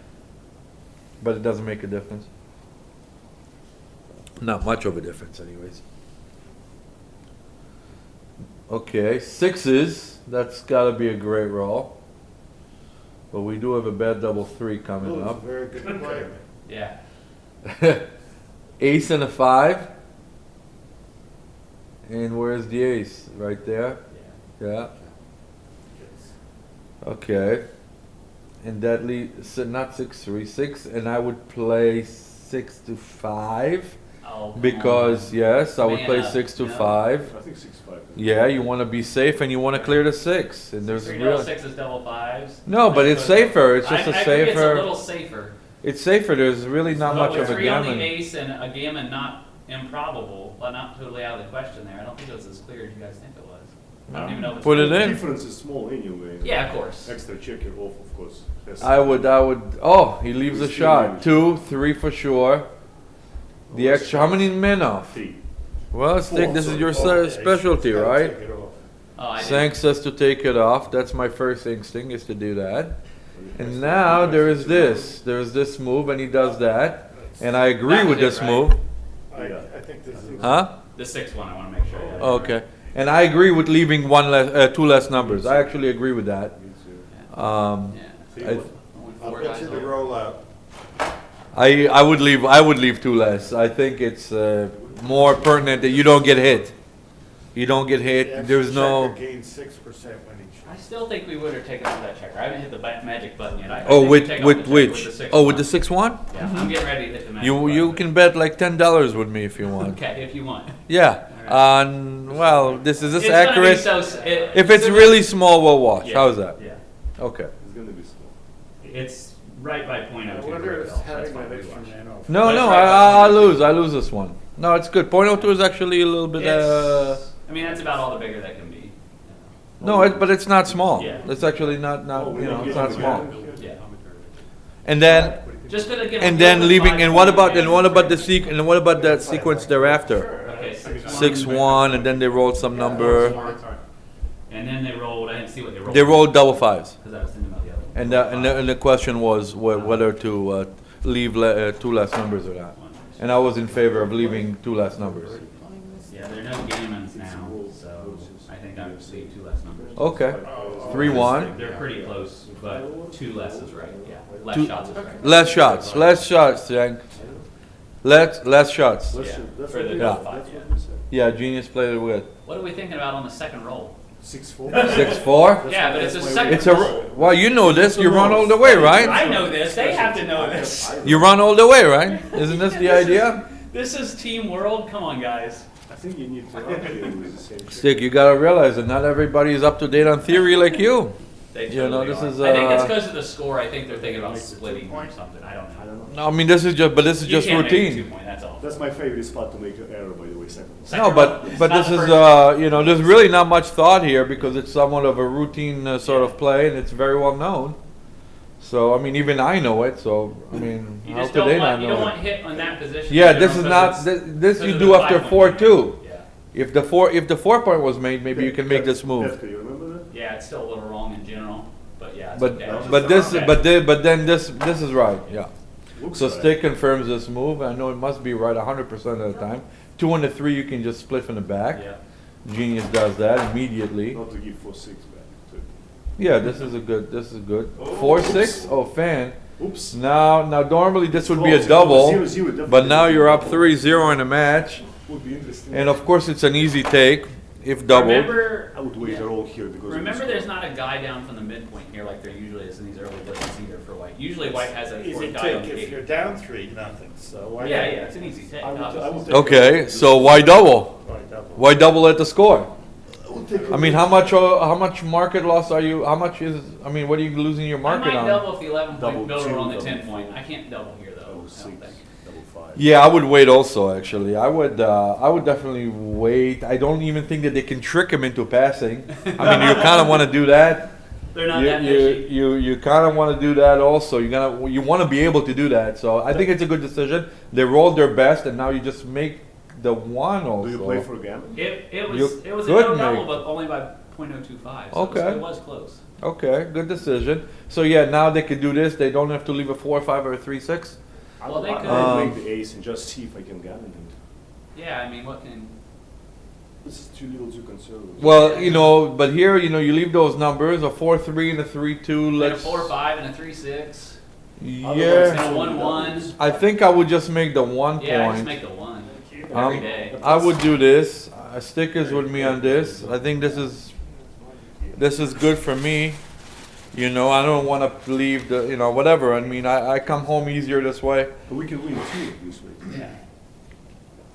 but it doesn't make a difference. Not much of a difference, anyways. Okay, 6s. That's got to be a great roll. But we do have a bad double 3 coming Oh, it's a up. very good player. Yeah. Ace and a 5. And where's the ace? Right there. Yeah. Yeah. Okay. And that leaves, so not 6-3, 6, and I would play 6-5 Oh, come because on. yes, I would Man play up, 6-5. I think 6-5. Yeah, you want to be safe and you want to clear the 6. And there's 3 double really 6 is double 5s. no, but it's safer. It's just I a agree safer. It's a little safer. It's safer. There's really not But much with of a 3 on the gammon. ace and a gammon not improbable, but not totally out of the question there. I don't think it was as clear as you guys think it was. I don't even know if it's Put it The in. difference is small anyway. Yeah, of course. Extra checker off, of course. Yes. I would. Oh, he leaves a Still shot. leaves. 2, 3 for sure. The extra. How many men off? 3. Well, Stick, this is your specialty, right? Oh, I didn't- Sank says to take it off. That's my first instinct, is to do that. And now there is this. There's this move, and he does that. And I agree That with was it, this right? move. I think this is. Huh? The 6-1, I want to make sure. Yeah. Okay. And I agree with leaving 2 less numbers. I actually agree with that. Me too. Yeah. I, Only I'll 4 bet guys you the left. rollout. I would leave 2 less. I think it's more pertinent that you don't get hit. You don't get The hit. extra There's no. checker gains 6% winning I chance. still think we would have taken off that checker. I haven't hit the magic button yet. I Oh, think we take off with the checker which? the 6-1. Oh, with the 6-1? Yeah, I'm getting ready to hit the magic You button. can bet like $10 with me if you want. Okay, if you want. Yeah. Well, is this It's accurate? Gonna be so, If it's really small, we'll watch. Yeah, How's that? Yeah. Okay. It's going to be small. It's right by point I oh two. wonder if That's having why that we extra watch. man off. No, That's no, right, I that's right. lose this one. No, it's good. .02 is actually a little bit. I mean, that's about all the bigger that can be. No, but it's not small. Yeah. It's actually not. Oh, we You know, don't it's get not it small. again. Yeah. And then, Just gonna give and a then little leaving. five And what about? point And what about the and what about that sequence thereafter? Okay, 6-1, and then they rolled some number. And then they rolled. I didn't see what they rolled. They rolled double 5s. Because I was thinking about the other one. And the question was whether to leave 2 less numbers or not. And I was in favor of leaving 2 less numbers. Yeah, there are no gammons now, so I think I would leave 2 less numbers. Okay. 3-1. They're pretty close, but 2 less is right. Yeah, less Two- shots is right. Less shots. Less shots, Yang. Less shots. That's Yeah, that's for what the we- double that's five, what we said. Yeah, Genius played it with. What are we thinking about on the second roll? 6-4. 6-4. Yeah, but it's a That's why second. It's a. Well, you know this. You run all the way, right? I know this. They have to know this. You run all the way, right? Isn't this the idea? This is Team World. Come on, guys. I think you need to run here with the same check. Stick, you gotta realize that not everybody is up to date on theory like you. They You know, totally this are. is, I think it's uh, because of the score. I think they're thinking about splitting or something. I don't know. No, I mean, this is You just can't make a routine. 2-point, that's all. That's my favorite spot to make an error, by the way, second. No, but Not this the is, first. you know, there's really not much thought here because it's somewhat of a routine sort of play and it's very well known. So, I mean, even I know it, so, I mean, You how just could don't they want, not you know don't it? want hit on that position. Yeah, in this general, is not, 'cause this because you of do the after 5-point 4-2. Yeah. If the 4 point was made, maybe you can make this move. Defka, you remember that? Yeah, it's still a little wrong in general, but yeah, it's But, okay. but then this is right, yeah. Looks So right. stick confirms this move. I know it must be right 100% of the time. 2 and a 3 you can just split from the back. Yeah. Genius does that immediately. Not to give 4-6 back. Yeah, this is good. 4-6, oh fan. Oops. Now normally this would be a Close. double, 0-0, definitely. but now you're up 3-0 in a match. Would be interesting. And of course it's an easy take if doubled. Remember, I would wait a roll here because. remember there's not a guy down from the midpoint here like there usually is in these early distance either for white. Usually white has a Easy fourth guy on take the if you're gate. down 3-0, so why? Yeah, not? yeah, it's an easy take. I would obviously. take Okay, so why double? Right, double. Why double at the score? I would take a I mean, roll. how much market loss are you? How much is? I mean, what are you losing your I market might on? double if the 11 Double point builder two, on the double 10 three. point. I can't double here though. Double I 6, don't think. double 5. Yeah, I would wait also. Actually, I would definitely wait. I don't even think that they can trick him into passing. I mean, you kind of want to do that. They're not that fishy. You kind of want to do that also. You want to be able to do that. So I think it's a good decision. They rolled their best, and now you just make the one also. Do you play for gammon? It You was a could no double, make- but only by .025. So Okay. it was close. Okay, good decision. So yeah, now they can do this. They don't have to leave a 4-5 or a 3-6. Well, they I could. would make the ace and just see if I can gammon him. Yeah, I mean, what can? This is too little too conservative. Well, but here, you leave those numbers, a 4-3 and a 3-2. And a Let's 4-5 and a 3-6 yeah. and a 1-1. I think I would just make the 1 Yeah, just point. make the one Um, every day. I would do this. Stickers with me on this. I think this is good for me. I don't want to leave the, whatever. I mean, I come home easier this way. But we can win too this way. Yeah.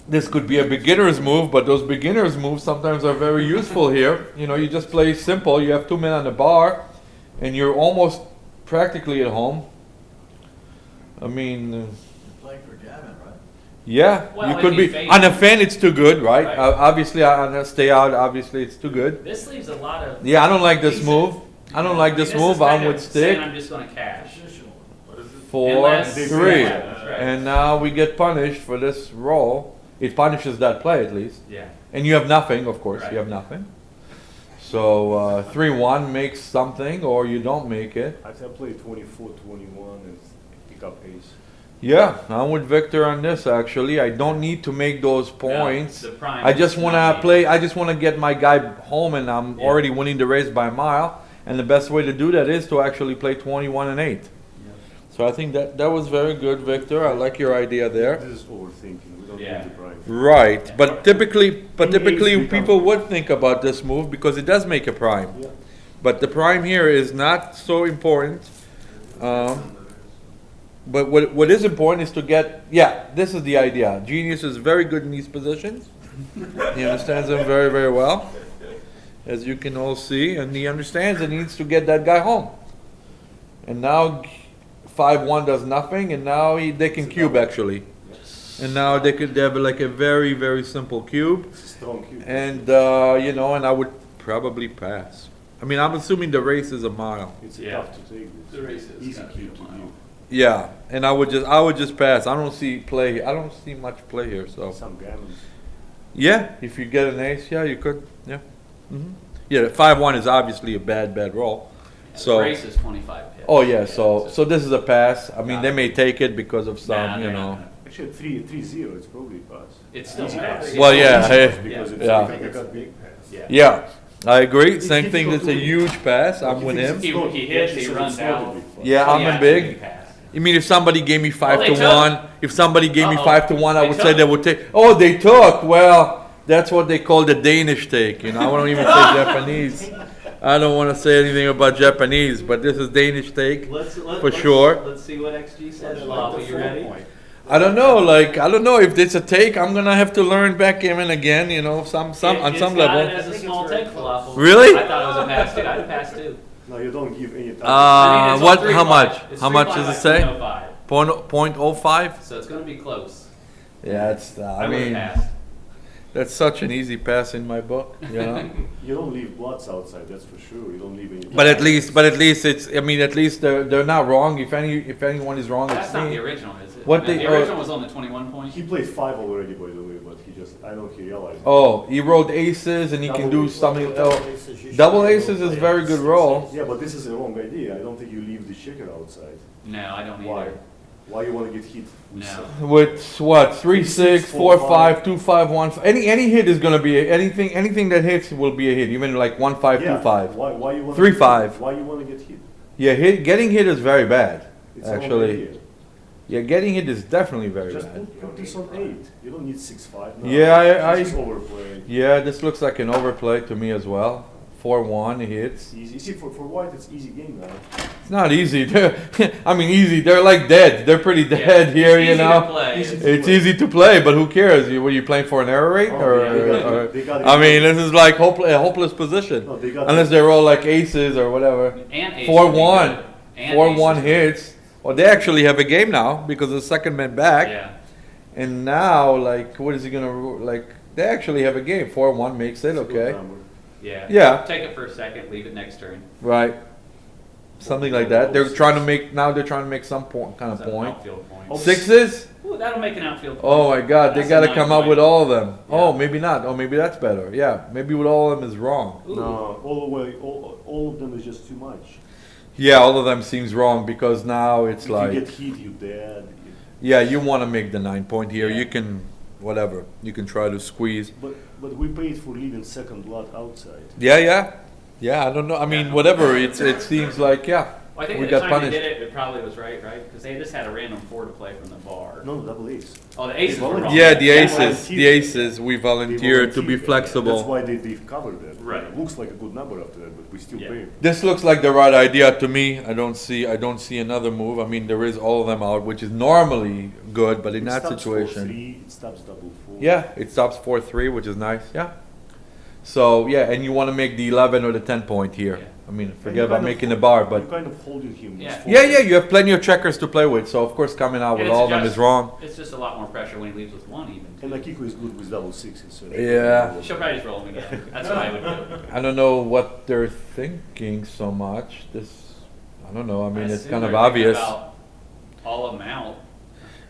This could be a beginner's move, but those beginner's moves sometimes are very useful here. You just play simple. You have 2 men on the bar, and you're almost practically at home. I mean, Playing for gammon, right? yeah, Well, you if could you be fade- on a fan. It's too good, right? Right. Obviously, on a stay out. Obviously, it's too good. This leaves a lot of. Yeah, I don't like this decent- move. I don't like this is move. kind I would of stick saying I'm just going to cash. 4, Unless- 3, Yeah, that's right. and now we get punished for this roll. It punishes that play at least, Yeah. and you have nothing. Of course, Right. you have nothing. So 3-1 makes something, or you don't make it. I play 24-21 and pick up ace. Yeah, I'm with Victor on this. Actually, I don't need to make those No, points. the prime I just is want not to needed. play. I just want to get my guy home, and I'm Yeah. already winning the race by a mile. And the best way to do that is to actually play 21 and 8. So I think that was very good, Victor. I like your idea there. This is overthinking. We don't Yeah. need the prime. Right, but typically become- people would think about this move because it does make a prime. Yeah. But the prime here is not so important. But what is important is to get, this is the idea. Genius is very good in these positions. He understands them very, very well, as you can all see, and he understands and needs to get that guy home. And now 5-1 does nothing, and now they can cube actually. And now they have like a very, very simple cube. It's a strong cube. And, and I would probably pass. I mean, I'm assuming the race is a mile. It's Yeah. tough to take this. The race is Easy gotta be cube a to mile. give. Yeah, and I would just pass. I don't see play. I don't see much play here. So Some gammons. yeah, if you get an ace, yeah, you could. Yeah, yeah. 5-1 is obviously a bad roll. So race is 25 pips. oh yeah, so this is a pass. I mean, Nah. they may take it because of Nah, some, they're you not know. gonna- Actually, 3-0, it's probably a pass. It's still Easy pass. pass. Well, yeah, Easy hey, pass because it's yeah. I think it's a big pass. Yeah. Yeah, I agree. Same It's thing. difficult It's a to- huge pass. I'm with him. He hits, he runs out. Yeah, Oh, I'm yeah, a big. it's a pass. You mean if somebody gave me 5 they to took. 1? If somebody gave me Uh-oh. 5 to 1, I They would say took. they would take. Oh, they took. Well, that's what they call the Danish take. I don't even say Japanese. I don't want to say anything about Japanese, but this is Danish take for sure. Let's see what XG says. Lava, you ready? I don't know. I don't know if it's a take. I'm gonna have to learn backgammon again. On some It's level. got it as a small take, Falafel. Really? I thought it was a pass too. I'd pass too. No, you don't give any time. I mean, it's What? on three How wide. much? It's How three much wide does by it say? 0.05. 0.05? So it's going to be close. Yeah, it's. I I would mean, have passed. that's such an easy pass in my book. You know. You don't leave blots outside, that's for sure. You don't leave any. But at least it's. I mean, at least they're not wrong. If anyone is wrong, That's it's not me. the original, is it? What No, they- the original was on the 21 point. He played 5 already, by the way, but I know he realized. Oh, he rolled aces and he can do something. Double aces is very good roll. Yeah, but this is a wrong idea. I don't think you leave the checker outside. No, I don't Why? either. Why you want to get hit? No. With what? 3, 6, 4, 5, 2, 5, 1. Any hit is gonna be anything that hits will be a hit. Even like 1, 5, 2, 5. Why you want 3, 5. Why you want to get hit? Yeah, getting hit is very bad. It's a wrong Actually, idea. yeah, getting hit is definitely very Just bad. put this on 8. You don't need 6-5. No, Yeah, this is overplay. Yeah, this looks like an overplay to me as well. 4-1 hits. Easy. You see, for white, it's easy game now. It's not easy. I mean, easy. They're like dead. They're pretty Yeah, dead it's here, easy you to know. play. It's easy to play, but who cares? Were you playing for an error rate, Oh, or they got it. I mean, this is like a hopeless position. No, they got Unless they roll like aces or whatever. And ace 4-1. would be good. And 4-1 aces. hits. Well, they actually have a game now because the second man back. Yeah. And now, like, what is he gonna like? They actually have a game. 4-1 makes it It's a good okay. number. Yeah. Yeah. Take it for a second, leave it next turn. Right. Something like that. They're trying to make some kind Is of that an point. outfield point? Sixes? Ooh, that'll make an outfield point. Oh my God! They That's got a to come 9 up with point. all of them. Yeah. Oh, maybe not. Oh, maybe that's better. Yeah, maybe with all of them is wrong. Ooh. No, all of them is just too much. Yeah, all of them seems wrong because now it's If like, you get hit, you dead. yeah, you want to make the 9 point here. Yeah. You can, whatever. You can try to squeeze. But we paid for leaving second blood outside. Yeah. I don't know. I mean, Yeah. whatever. It seems like Well, I think we at the got time punished. they did it probably was right? Because they just had a random 4 to play from the bar. No, double ace. Oh, the aces were wrong. Yeah, the Yeah. aces. The aces. We volunteered to be That's flexible. why they covered that. Right. It looks like a good number after that, but we still Yeah. pay. This looks like the right idea to me. I don't see another move. I mean, there is all of them out, which is normally good, but in It that stops situation, 4-3, it stops double 4. yeah, it stops 4-3, which is nice. Yeah. So yeah, and you want to make the 11 or the 10 point here. Yeah. I mean, And forget you about kind of making the bar, You're but kind of holding him. Yeah. yeah, you have plenty of checkers to play with. So of course, coming out And with it's all of them just- is wrong. It's just a lot more pressure when he leaves with 1 even. And Akiko is good with double 6s. So Yeah. She'll probably just roll him again. That's what I would do. I don't know what they're thinking so much. I don't know. I mean, it's assume kind of they're thinking obvious. about all of them out.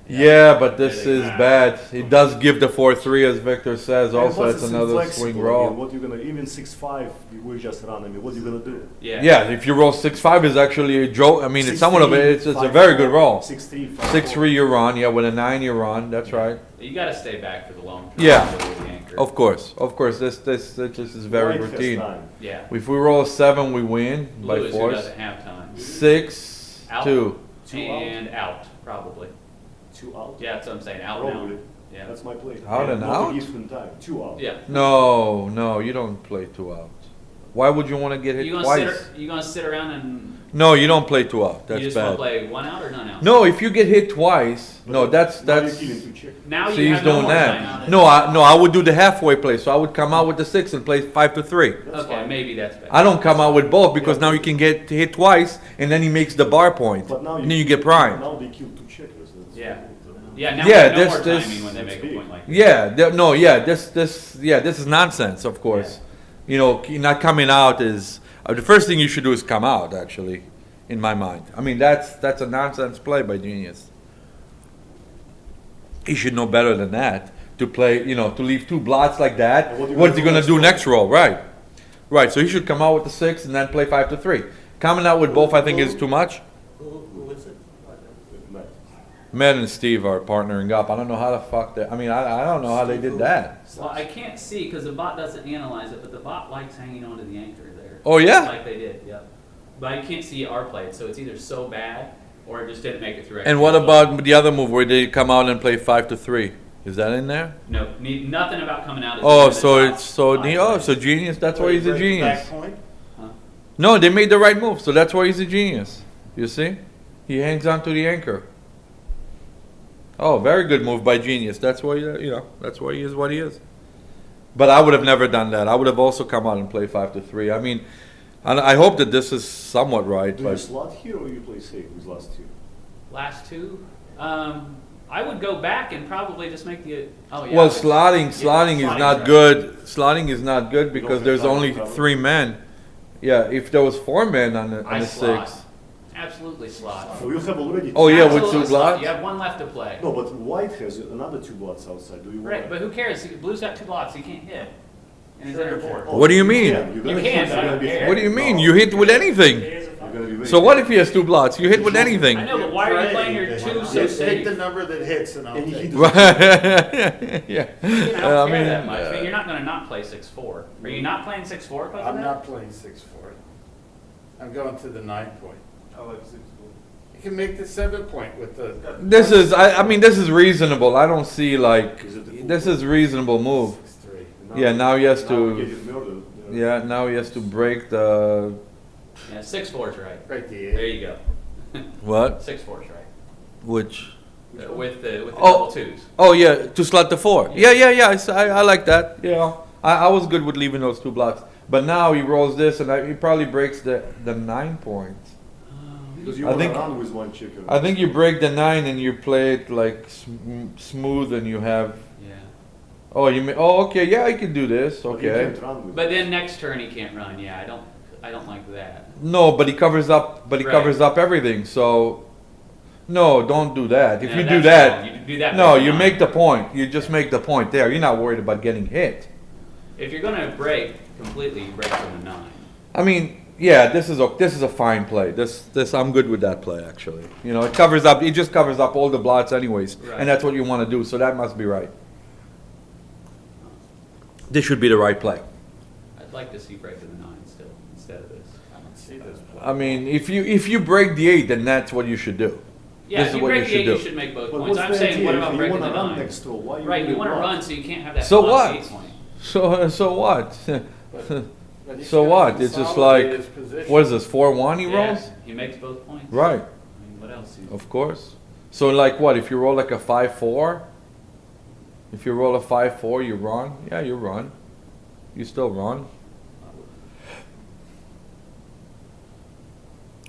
Yeah, but this Yeah, is they- bad. It does give the 4-3, as Victor says. And Also, plus it's it's another inflexible. swing I mean, roll. what you gonna even 6-5? We just run. I mean, what you gonna do? Yeah. Yeah, if you roll 6-5 is actually a joke. I mean, it's somewhat of a, it's a very good roll. 6-3, 6-3 you're on. Yeah, with a 9 you're on. That's right. You got to stay back for the long term. Yeah. with the anchor. Of course. This is very routine. Yeah. If we roll a 7, we win by Blue is who force. doesn't have time. 6, Out. 2. And out, probably. 2 out. Yeah, that's what I'm saying. Out now. Probably. Yeah. That's my play. Out and not out? Eastern time. 2 out. Yeah. No, you don't play 2 out. Why would you want to get hit You gonna twice? you gonna sit around and No, you don't play 2 out. you That's just want to bad. play 1 out or none out? No, if you get hit twice, But no, that's now you're killing 2 check. Now so you he's have no doing more time that. out. No, I would do the halfway play. So I would come out with the 6 and play 5-3. That's Okay, fine. maybe that's better. I don't come out with both because Yeah. now you can get hit twice and then he makes the bar point. But now And then you get primed. Now they kill 2 checkers. That's Yeah. good. Yeah, now Yeah, we have no this- more this- timing when they make a That's point like that. Yeah, this is nonsense, of course. You know, not coming out is the first thing you should do is come out. Actually, in my mind, I mean that's a nonsense play by Genius. He should know better than that to play. You know, to leave 2 blots like that. And what do you What's he gonna gonna do do next next roll? Right. So he should come out with the 6 and then play 5-3. Coming out with both, I think, is too much. Who is it? Nice. Matt and Steve are partnering up. I don't know how the fuck they. I mean, I don't know how they did that. Well, I can't see because the bot doesn't analyze it, but the bot likes hanging onto the anchor there. Oh, yeah? Like they did, yep. But I can't see our play, so it's either so bad or it just didn't make it through. And what about the other move where they come out and play 5-3? Is that in there? No, nothing about coming out. Is Oh, better so than it's so bot's the play. so genius. That's why he's a Back genius. point? Huh? No, they made the right move, so that's why he's a genius. You see, he hangs on to the anchor. Oh, very good move by genius. That's why that's why he is what he is. But I would have never done that. I would have also come out and played 5-3. I mean, And I hope that this is somewhat right, Do you but slot here or you play safe with last two? Last two, I would go back and probably just make the, oh yeah. well, but- slotting is slotting's not right. good. Slotting is not good don't because have there's time to only cover. 3 men. Yeah, if there was 4 men on I the slot. 6. Absolutely slot. So you have already. Oh, yeah, with Absolutely 2 slot. blots? You have one left to play. No, but white has another 2 blots outside. Do you want? Right, but who cares? Blue's got 2 blots, he can't hit. And he's under 4. What do you mean? You can, but I don't care. What do you mean? You hit with anything. So what if he has 2 blots? You hit with anything. I know, but why are you playing your 2 so Just take the safe? number that hits and I'll And take he it. Yeah. I don't I care mean, that much. I mean, you're not gonna not play 6-4. Are you not playing 6-4 because of I'm that? not playing 6-4. I'm going to the 9 point. I like 6-4. You can make the 7 point with the. This is, I mean, this is reasonable. I don't see like, Is it the full this is reasonable move. 6-3. Yeah, now he has Now to- we get it murdered. Yeah, now he has to break the, Yeah, 6-4's right. Right, the There 8. you go. what? 6-4's right. Which? With the Oh. double 2s. Oh yeah, to slot the 4. Yeah, I like that. Yeah, I was good with leaving those 2 blocks. But now he rolls this and he probably breaks the 9 points. Because you I want to think- run with 1 checker. I think you break the 9 and you play it like smooth and you have, Yeah. oh okay, yeah, I can do this, But you okay. can't run with But then next turn he can't run. Yeah, I don't like that. No, but he covers up, Right. covers up everything, so, no, don't do that. If Yeah, you do that's that, wrong. You do that. no, by you nine. make the point, you just make the point there, you're not worried about getting hit. If you're gonna break completely, you break from the 9. I mean, yeah, this is a fine play. This I'm good with that play actually. You know, it just covers up all the blots anyways, Right. and that's what you want to do. So that must be right. This should be the right play. I'd like to see break to the 9 still instead of this. I don't see this play. I mean, if you break the 8, then that's what you should do. Yeah, This if is you what break you the should 8, you do. should make both But points. what's I'm the saying, idea? what If about you breaking wanna the run 9? next door, why you Right, you want to block? run so you can't have that So plus what? 8 point. So what? But he's So gonna what? It's just consolidate like, his position. what is this? 4-1 he Yeah, rolls? he makes both points. Right. I mean, what else? Of course. So like what? If you roll like a 5-4, if you roll a 5-4, you run. Yeah, you run. You still run.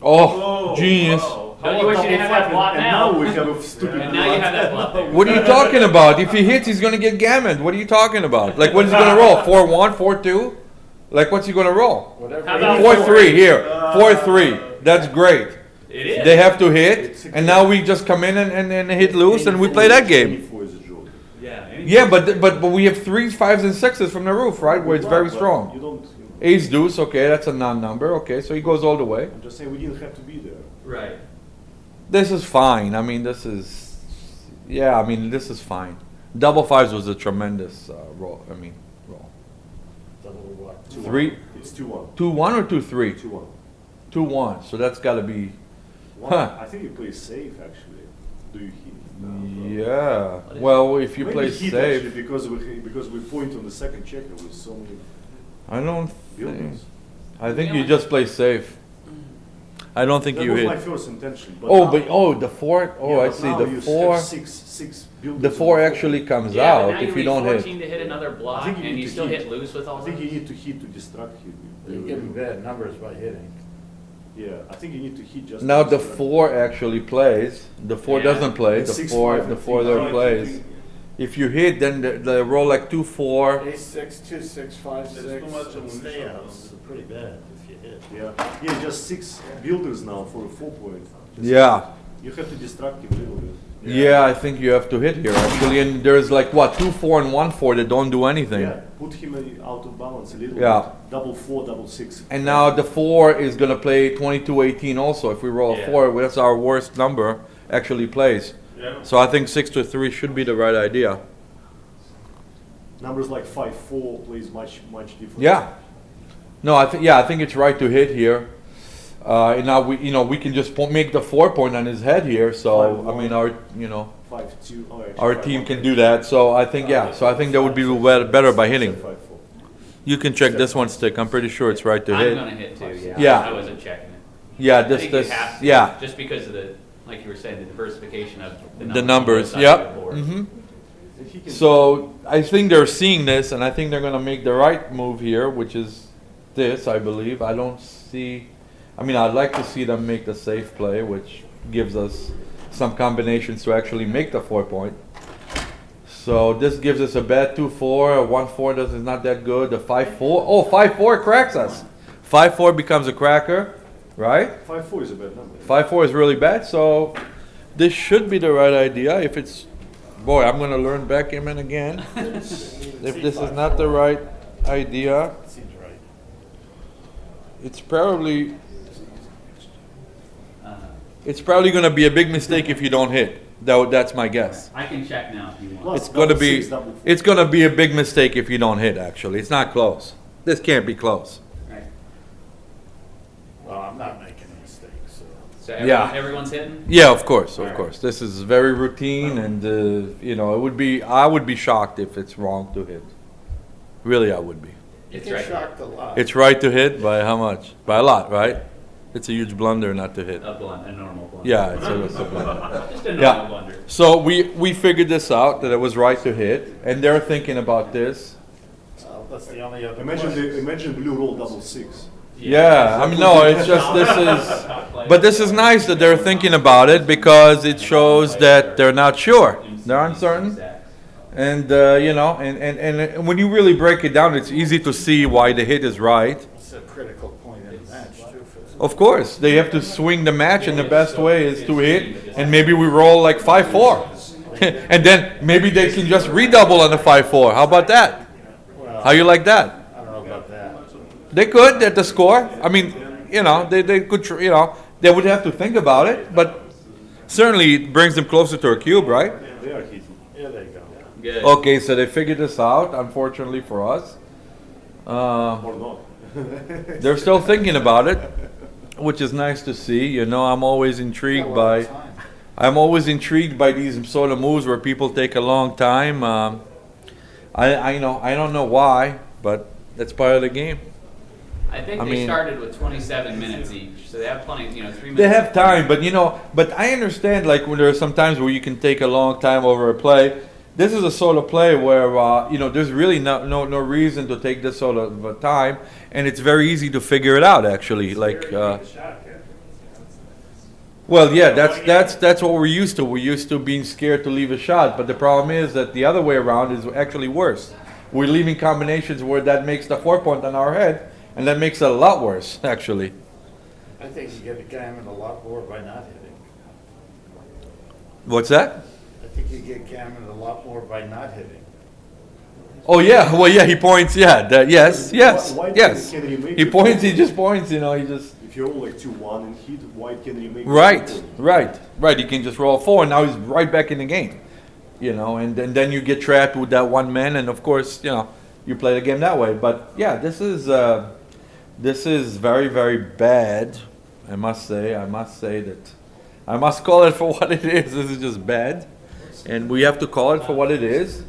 Oh, genius! Don't you wish you didn't have that blot And now? now we have a stupid And now you have that blot there. What are you talking about? If he hits, he's gonna get gammoned. What are you talking about? Like, what is he gonna roll? 4-1, 4-2? Like, what's he gonna roll? Whatever. How about 4-3 here. 4-3. That's great. It is. They have to hit, and now we just come in and hit loose, and we play that game. 24 is a joke. Yeah. Yeah, but we have 3s, 5s, and 6s from the roof, right? Where it's very But strong. You don't. Ace deuce, okay, that's a non-number. Okay, so he goes all the way. I'm just saying we didn't have to be there. Right. This is fine. I mean, this is, yeah. I mean, this is fine. Double 5s was a tremendous roll. I mean, roll. Double what? 3, It's 2-1. 2-1 or 2-3? 2-1. 2-1. So that's got to be. Well, I think you play safe actually. Do you hit? Yeah. Well, if you Maybe play hit safe, actually because we point on the second checker with so many I don't think. buildings. I think you just play safe. I don't think That you was my hit. first intention. But Oh, now- but the 4. Oh, yeah, I but see. now The you have 4. six buildings The on 4 the actually comes Yeah, but out now if you need don't 14 hit. to hit another block, I think you and need you to still hit. hit loose with all I think those. you need to hit to distract him. You're getting bad numbers by hitting. Yeah, I think you need to hit just. Now to the distract 4 actually plays. The 4 Yeah. doesn't play. And The 6, 4, 5, the and 4 3. there plays. If you hit, then they roll like 2-4. Ace 6, 2, 6, 5, 6. There's too much of stay-outs, pretty bad if you hit. Yeah, just 6 builders now for a 4 point. Yeah. You have to distract him a little bit. Yeah, I think you have to hit here actually, and there's like what 2-4 and 1-4 that don't do anything. Yeah, put him out of balance a little Yeah. bit. Double 4, double 6. And now the 4 is gonna play 22-18 also. If we roll a Yeah. 4, that's our worst number. Actually plays. So I think 6-3 should be the right idea. Numbers like 5-4 plays much different. Yeah. No, I think it's right to hit here. And now we can just make the 4 point on his head here. So I mean 5-2. Oh, actually, our 5-1. team can do that. So I think that would be better by hitting. 5-4. You can check this one stick. I'm pretty sure it's right to I'm hit. gonna hit too. Yeah. Yeah. I wasn't checking it. Yeah, I this think you have to, yeah. Just because of the, like you were saying, the diversification of The numbers. on both sides Yep. of the board. Mhm. If he can- So I think they're seeing this, and I think they're gonna make the right move here, which is this. I believe. I don't see. I mean, I'd like to see them make the safe play, which gives us some combinations to actually make the 4-point. So this gives us a bad 2-4, a 1-4 is not that good, a 5-4. Oh, 5-4 cracks us. 5-4 becomes a cracker, right? 5-4 is a bad number. 5-4 is really bad, so this should be the right idea. If it's, boy, I'm gonna learn backgammon again. If this is not the right idea, Seems right. it's probably going to be a big mistake if you don't hit. That's my guess. I can check now if you want. Plus It's going to double be six, double four. it's going to be a big mistake if you don't hit. Actually, it's not close. This can't be close. Right. Well, I'm not making a mistake, so. So Yeah. everyone's hitting? Yeah, of course, of Alright. course. This is very routine, and you know, I would be shocked if it's wrong to hit. Really, I would be. You It's get right. shocked a lot. It's right to hit by how much? By a lot, right? It's a huge blunder not to hit. A normal blunder. Yeah, it's a blunder. Just a normal Yeah. blunder. So we figured this out, that it was right to hit, and they're thinking about this. Well, that's the only other Imagine blue roll double six. Yeah, I mean, no, it's just, this is, but this is nice that they're thinking about it, because it shows that they're not sure, they're uncertain. And, you know, and when you really break it down, it's easy to see why the hit is right. It's a critical point in the match, too. For them. Of course, they have to swing the match, and the best way is to hit, and maybe we roll like 5-4. And then maybe they can just redouble on the 5-4. How about that? How you like that? I don't know about that. They could at the score. I mean, you know, they could, you know, they would have to think about it, but certainly it brings them closer to a cube, right? They are hitting. Here they go. Good. Okay, so they figured this out, unfortunately for us. Or not. They're still thinking about it, which is nice to see. You know, I'm always intrigued by these sort of moves where people take a long time. I don't know why, but that's part of the game. I think I they mean- started with 27 minutes each, so they have plenty, 3 minutes. They have time, but you know, but I understand, like, when there are some times where you can take a long time over a play. This is a sort of play where you know, there's really no reason to take this sort of time, and it's very easy to figure it out, actually. Like, well, yeah, that's what we're used to. We're used to being scared to leave a shot, but the problem is that the other way around is actually worse. We're leaving combinations where that makes the 4-point on our head, and that makes it a lot worse, actually. I think you get a gammon a lot more by not hitting. What's that? I think you get gammon a lot more by not hitting. Oh yeah, well yeah, he points. Yeah, yes. Why can he make He it? points. He just points. You know, he just. If you roll like 2-1 and hit, why can he make Right, it? right. He can just roll 4, and now he's right back in the game. You know, and then you get trapped with that one man, and of course, you know, you play the game that way. But yeah, this is very, very bad. I must say that I must call it for what it is. This is just bad, and we have to call it for what it is.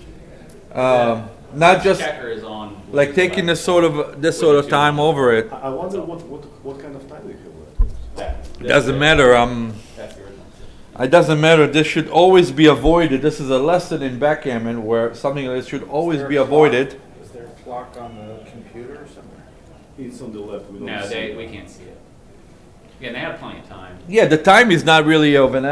Not just Checker is on. like taking this sort of time over it. I wonder what kind of time they have left. Doesn't matter. That's the original. It doesn't matter. This should always be avoided. This is a lesson in backgammon where something like this should always be avoided. Is there a clock on the computer or something? It's on the left. We don't No, see we can't see it. Again, they have plenty of time. Yeah, the time is not really of an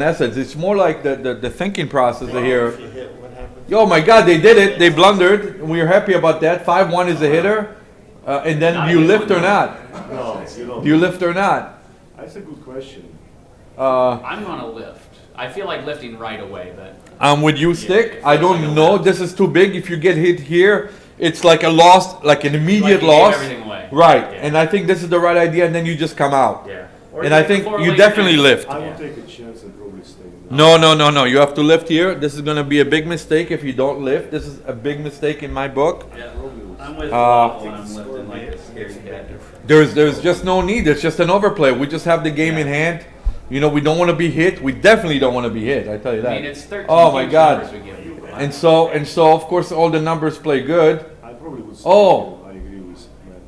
essence. It's more like the thinking process here. If you hit, what happens? Oh my God, they did it. They blundered. We are happy about that. 5-1 is a hitter. And then Not do you even lift or one. not? No, you don't. Do you lift or not? That's a good question. I'm gonna lift. I feel like lifting right away, but I'm with you, Stick. I don't know. This is too big. If you get hit here, it's like a loss, like an immediate like you loss. gave everything away. Right. Yeah. And I think this is the right idea, and then you just come out. Yeah. Or And I even think before you late definitely game. lift. I Yeah. will take a chance and probably stay. No. You have to lift here. This is going to be a big mistake if you don't lift. This is a big mistake in my book. Yeah. I'm with Waffle and I'm lifting like a scared cat. There's just no need. It's just an overplay. We just have the game in hand. You know, we don't want to be hit. We definitely don't want to be hit. I tell you that. I mean, it's 13 Oh my huge God. numbers we give you. And so of course all the numbers play good. I probably would. Oh. I agree with Matt.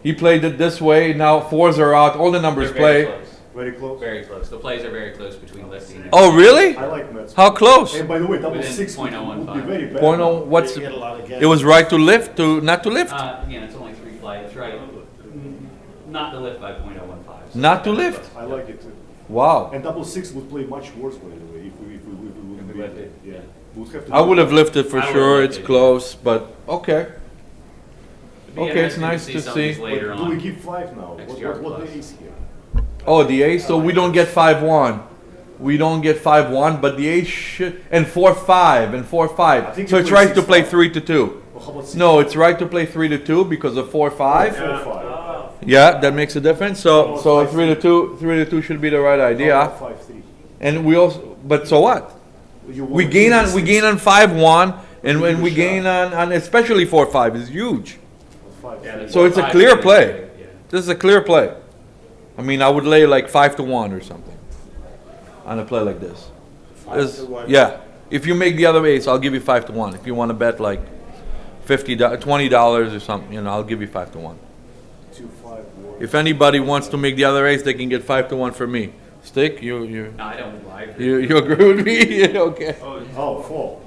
He played it this way. Now 4s are out. All the numbers They're very play. close. Very close. Very close. The plays are very close between lifting and Oh really? I like Matt's. How close? And by the way, double Within 6 would 0.015. be very bad. Point oh, what's You get a lot of it was right to lift to not to lift? Again, it's only 3 flights, right? Not to lift by .015. So Not to lift? I like it too. Wow. And double six would play much worse, by the way, if we wouldn't be lifted, yeah. yeah. We would have to I do would have that. lifted for I would've sure. lifted, It's close, but okay. It'd be Okay, it's interesting nice to some of see. these later But do we on. keep 5 now? XGR What plus. the ace here? Oh, the ace. So we don't get 5-1. We don't get 5-1, but the ace should and 4-5 and I 4-5. think So you it's play right to play 6-5. 3-2. Or how about 6? No, it's right to play 3-2 because of 4-5. 4-5. Yeah, that makes a difference. So Oh, so 5-3. 3-2 should be the right idea. 5-3. And we also, but so what? You We want gain to on use we the gain six. on 5-1, and You when give we a gain shot. on especially 4-5 is huge. 5-3. Yeah, the So it's a 4-5 clear is play. big, yeah. This is a clear play. I mean, I would lay like 5-1 or something on a play like this. This- 5-1. yeah. If you make the other ace, I'll give you 5-1. If you want to bet like $20 or something, you know, I'll give you 5-1. 2-5 war. If anybody wants to make the other ace, they can get 5-1 for me. Stick, you No, I don't like you agree with me? Yeah, okay. Oh, 4.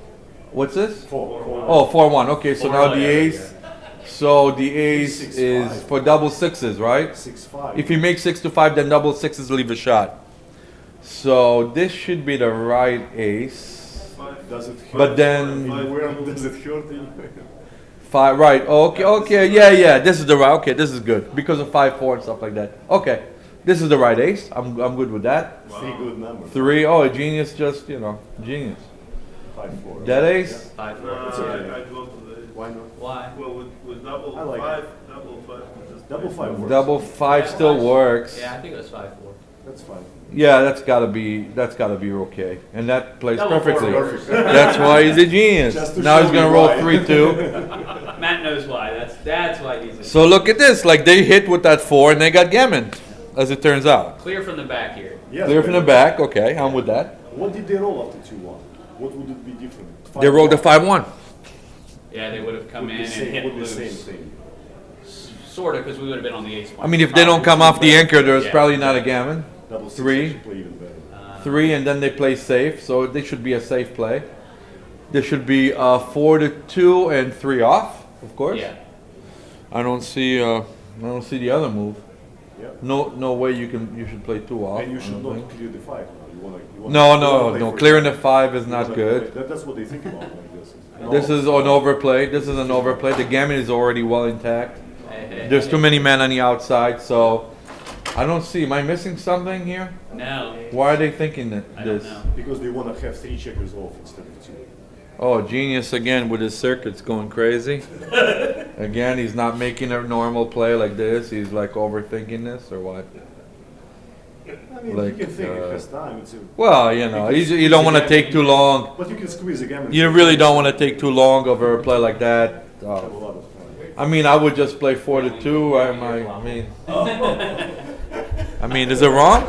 What's this? 4. Oh, 4-1. Okay, so now the Yeah, ace. So the ace 6-5. is for double sixes, right? 6-5. If you make 6-5, then double sixes leave a shot. So this should be the right ace. Does it hurt? But then Where does it hurt anyway? 5, right? Okay, okay, yeah. This is the right. Okay, this is good because of 5-4 and stuff like that. Okay, this is the right ace. I'm good with that. 3 good numbers. 3. Oh, a genius, just genius. 5-4. Dead ace. 5-4. It's okay. I'd go to the, Why not? Why? well, with double I like 5, double 5. Just Double 5 works. Double 5 Yeah, still why? works. Yeah, I think it was 5-4. That's fine. Yeah, that's gotta be okay, and that plays Double perfectly. four works. That's why he's a genius. Just to Now show he's gonna you roll why. 3-2. Matt knows why. That's why he's So look at this, like they hit with that 4 and they got gammon, as it turns out. clear from the back here. Yes, Clear from the but back, okay, I'm with that. What did they roll after 2-1? What would it be different? They rolled a 5-1? 5-1. Yeah, they would have come Would in be and same- hit would be loose. same thing. Sort of, because we would have been on the ace. I mean, if they don't come off the anchor, there's Yeah. probably not a gammon. Double 6 3. should play even better. 3, and then they play safe, so they should be a safe play. There should be 4-2 and 3 off, of course. Yeah. I don't see the other move. Yeah. No way you should play 2 off. And you I should don't not think. clear the 5 now. You wanna No. play Clearing for the 5 is you not wanna good. play- That's what they think about like this. This is an overplay. This is an overplay. The gammon is already well intact. There's too many men on the outside, so I don't see. Am I missing something here? No. Why are they thinking that I don't this? know. Because they want to have 3 checkers off instead of 2. Oh, genius again with his circuits going crazy. Again, he's not making a normal play like this. He's like overthinking this or what? I mean, Like, you can think it has time. It's a, Well, you know, you don't want to take too long. but you can squeeze a gammon. You really don't want to take too long over a play like that. Have a lot of time. I mean, I would just play 4-2. I mean, is it wrong?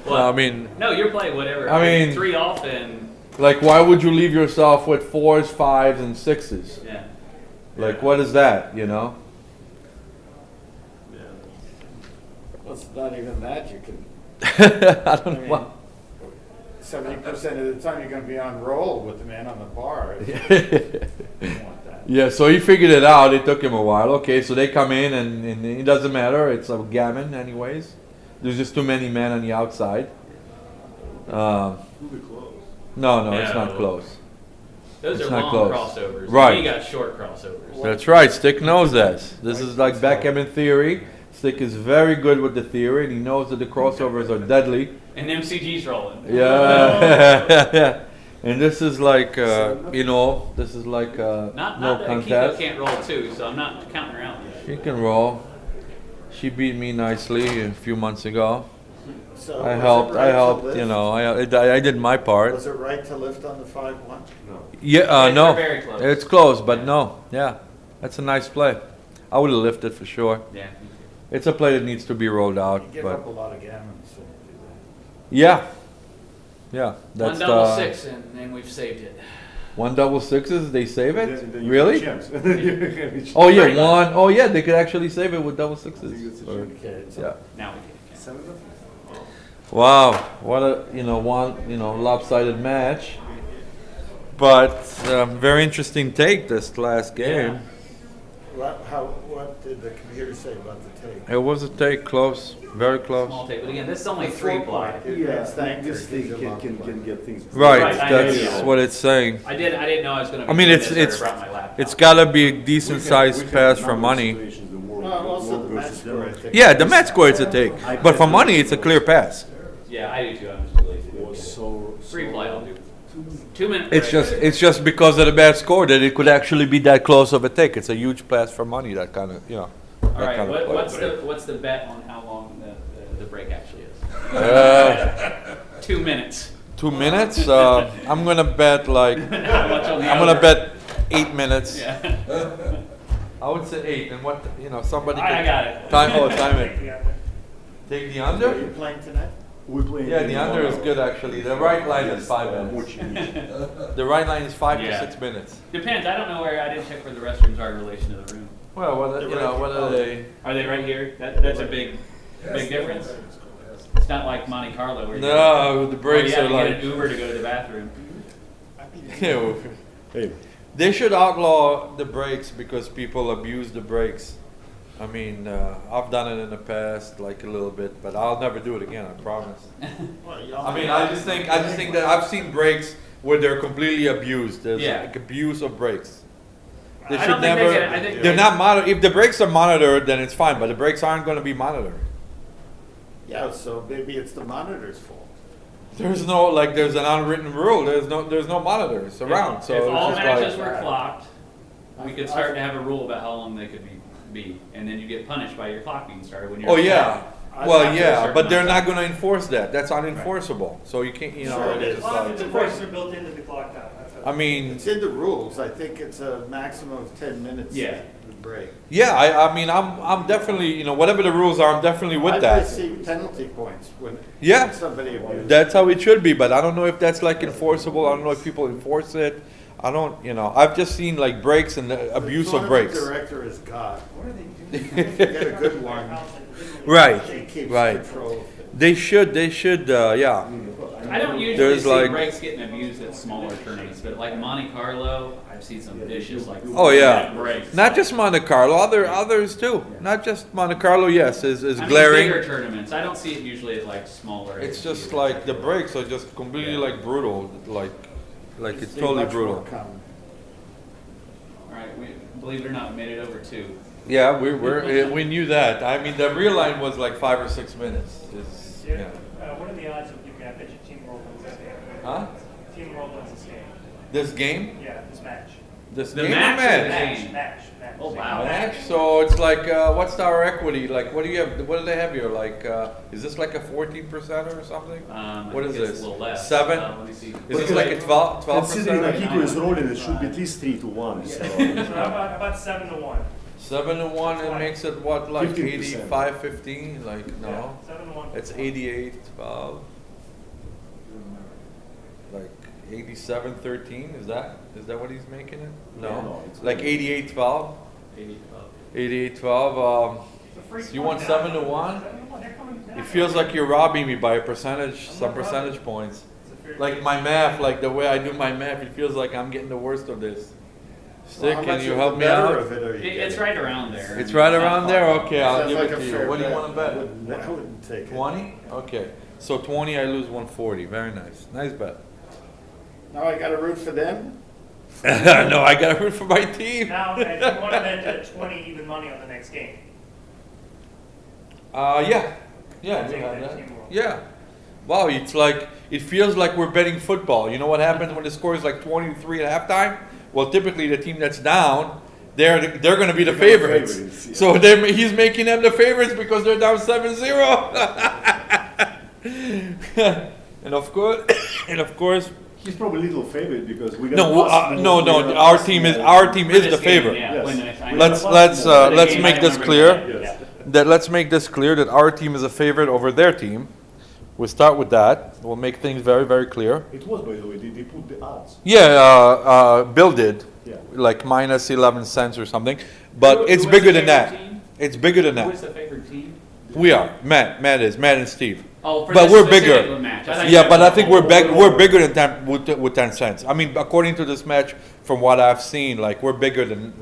What? No, I mean, No, you're playing whatever. I mean- 3 off and like, why would you leave yourself with 4s, 5s, and 6s? yeah. Like, what is that? You know? Well, it's not even that, you can, I I don't mean, know. 70% of the time you're gonna be on roll with the man on the bar. You don't want that. Yeah, so he figured it out. It took him a while. Okay, so they come in, and it doesn't matter. It's a gammon, anyways. There's just too many men on the outside. Really close. No, it's No. not close. Those It's are not long close. crossovers. Right. We got short crossovers. That's right. Stick knows this. This is like backgammon theory. Stick is very good with the theory, and he knows that the crossovers are deadly. And MCG's rolling. Yeah. And this is like, this is like Not no that Akiko contest. can't roll too, so I'm not counting her out yet. She can roll. She beat me nicely a few months ago. So I was it helped. right to I lift? did my part. Was it right to lift on the 5-1? No. Yeah. They're No. very close. It's close, but no. Yeah. That's a nice play. I would have lifted for sure. Yeah. It's a play that needs to be rolled You out, give but up a lot of gammons when you do that. yeah. Yeah. One That's double the 6 and we've saved it. 1 double 6s. They save Then- it. then you Really? have a chance. You have a chance. Oh yeah, Pretty much. 1. Oh yeah, they could actually save it with double 6s. I think that's a Or- chance. Okay, so yeah. Now we can. 7 of them? Wow, what a lopsided match. But very interesting take this last game. What did the computer say about the take? It was a take close, very close. Small take, but again, this is only The 3 four-ply. ply. Yeah, Thank this you. thing can get things. Right, Right, I that's know. what it's saying. I didn't know I was gonna be I mean, doing it's- this, or I it's- brought my laptop. It's gotta be a decent sized pass for money. Also the match score, I think. Yeah, the match score is a take, but for money, it's a clear pass. Yeah, I do too, I'm just too lazy to do it. So 3 ply I'll do. 2 minutes. It's just because of the bad score that it could actually be that close of a take. It's a huge pass for money, that kind of, you know. All that right, kind of play. what's the bet on how long the break actually is? 2 minutes. 2 minutes? I'm gonna bet like, How much on the I'm gonna over? bet 8 minutes. Yeah. I would say 8, and what, you know, somebody I could got it. time it. Take the Are you under? playing tonight? we're playing. Yeah, the under is good actually. The right line is 5 minutes. The right line is 5 to Yeah. 6 minutes. Depends, I don't know where, I didn't check where the restrooms are in relation to the room. Well, what, you know, what are they? Are they right here? That's a big difference. It's not like Monte Carlo where you No, the breaks you are have to get like. an Uber to go to the bathroom. Hey, They should outlaw the breaks because people abuse the breaks. I mean, I've done it in the past, like a little bit, but I'll never do it again. I promise. I mean, I just think that I've seen breaks where they're completely abused. There's Yeah. like abuse of breaks. They I should don't think never. they can- I think they're not monitored. If the breaks are monitored, then it's fine. But the breaks aren't going to be monitored. Yeah, so maybe it's the monitor's fault. There's no like. There's an unwritten rule. There's no monitors around. So If it's all just matches like. were clocked, we could start to have a rule about how long they could be, and then you get punished by your clock being started when you're. Oh yeah. Well, After a yeah, certain but they're amount not going to enforce that. That's unenforceable. So you can't, you know. Sure it it's is. just like- The breaks are built into the clock now. I mean, It's in the rules. I think it's a maximum of 10 minutes. Yeah. To break. yeah, I mean, I'm definitely, you know, whatever the rules are, I'm definitely with I've that. received penalty points when Yeah. somebody abuses. That's how it should be, but I don't know if that's like enforceable. I don't know if people enforce it. I don't, you know, I've just seen like breaks and the abuse of breaks. The director is God. If you get a good one, Right, he keeps right. control of it. They should, yeah. I don't usually There's see like- breaks getting abused at smaller tournaments, but like Monte Carlo, I've seen some vicious like. Oh yeah. breaks. Not just Monte Carlo, others too. Not just Monte Carlo, yes, is I mean, glaring. bigger tournaments. I don't see it usually at like smaller. It's just like the breaks are just completely like brutal, like it's See totally much more brutal. coming. All right, we believe it or not, we made it over 2. Yeah, we knew that. I mean, the real line was like 5 or 6 minutes. Yeah. What are the odds of you can bet your Team World wins this game? Huh? Team World wins this game. This game? Yeah, this match. This The game match or or the match? game? Match. Oh, wow. Match. So it's like, what's our equity? Like, what do you have? What do they have here? Like, is this like a 14% or something? I What think is it's this? A little less. 7? Let me see. Is this like a 12%? considering Akiko is rolling, it should be at least 3-1. So So. about 7-1. 7 to 1, it makes it what, like 15%. 85, 15? Like, no. 7-1. It's 88, 12. Like 87, 13? Is that what he's making it? No. it's Like 88, 12? 88, 12. You want 7 to 1? It feels like you're robbing me by some percentage points. Like my math, like the way I do my math, it feels like I'm getting the worst of this. Stick, How can much you of help the me better out? of it are you It's getting? right around there. It's right not around far there? off. Okay, I'll Sounds give like it a to you. fair What do you bet. want to bet? I wouldn't take it. 20? Okay. So 20, I lose 140. Very nice. Nice bet. Now I gotta root for them? No, I got to root for my team. Now, if you want to bet 20 even money on the next game. Yeah. Yeah, I'll you take have that that. Team World. Yeah. Wow, it's like, it feels like we're betting football. You know what happens when the score is like 23 at halftime? Well, typically the team that's down, they're going to be the favorites. Yeah. So he's making them the favorites because they're down 7-0. And of course, He's probably a little favorite because we got. no, our team is the favorite. Yeah, Yes. when I- Let's For the let's game, make I this remember clear. that, Yes. yeah. Let's make this clear that our team is a favorite over their team. We'll start with that. We'll make things very, very clear. It was, by the way, they put the odds. Yeah, Bill did, Yeah. like minus 11 cents or something. But Who- it's who was bigger the than that. favorite team? It's bigger than Who that. is the favorite team? We are. Matt and Steve. Oh, for But this we're specific bigger. match. I thought you Yeah, meant but I for think the whole- we're bigger than 10 with 10 cents. I mean, according to this match, from what I've seen, like we're bigger than.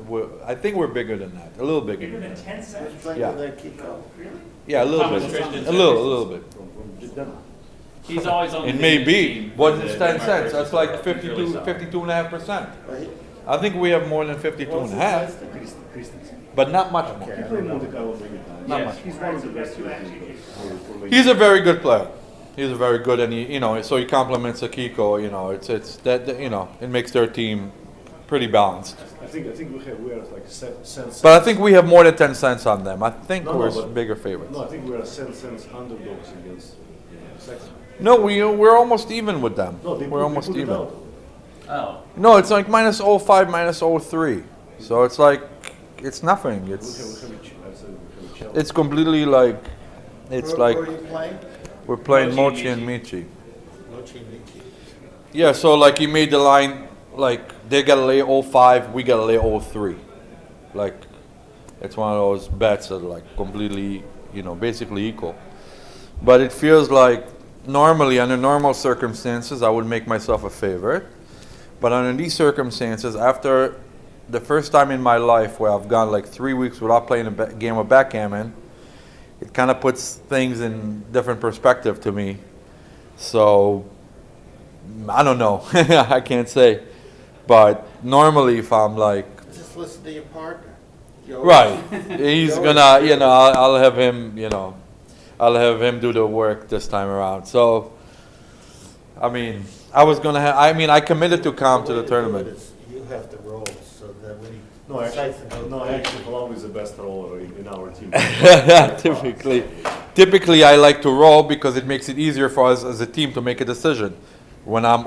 I think we're bigger than that. A little bigger. Bigger Than than that. 10 cents? Playing Yeah. with that Kiko. Really? Yeah, a little Thomas bit. Christensen. A little bit. He's always on the It may Danish be. team What for is the 10 Denmark cents? versus That's the like world. He's really solid. 52.5%. Right? I think we have more than 52 and a half, but not much more. He played Monte Carlo many times. Not Yeah. much. He's one of the best players. He's a very good player. He's a very good, and so he complements Akiko. It's that you know, it makes their team pretty balanced. I think we are like cents. But I think we have more than 10 cents on them. I think No, we're but- bigger favorites. No, I think we are cents underdogs against Saxon. No, we're almost even with them. No, they We're almost put it even. out. Oh, No, it's like minus 0.5, minus 0.3. So it's like it's nothing. We have a challenge. It's completely like it's like Who are you playing? we're playing Mochi Mochi and and Michi. Mochi Michi. Yeah, so like he made the line like they gotta lay 0.5, we gotta lay 0.3. Like it's one of those bets that are like completely, basically equal. But it feels like normally under normal circumstances I would make myself a favorite. But under these circumstances, after the first time in my life where I've gone like 3 weeks without playing a game of backgammon, it kind of puts things in different perspective to me. So I don't know. I can't say. But normally if I'm like, Just listen to your partner. You right, always- he's you gonna, always- I'll have him, I'll have him do the work this time around. So, I mean, I committed to come to the way do it tournament. is You have to roll so that when he. No, siphons out the actually, Palau is the best roller in our team. Typically, I like to roll because it makes it easier for us as a team to make a decision. When I'm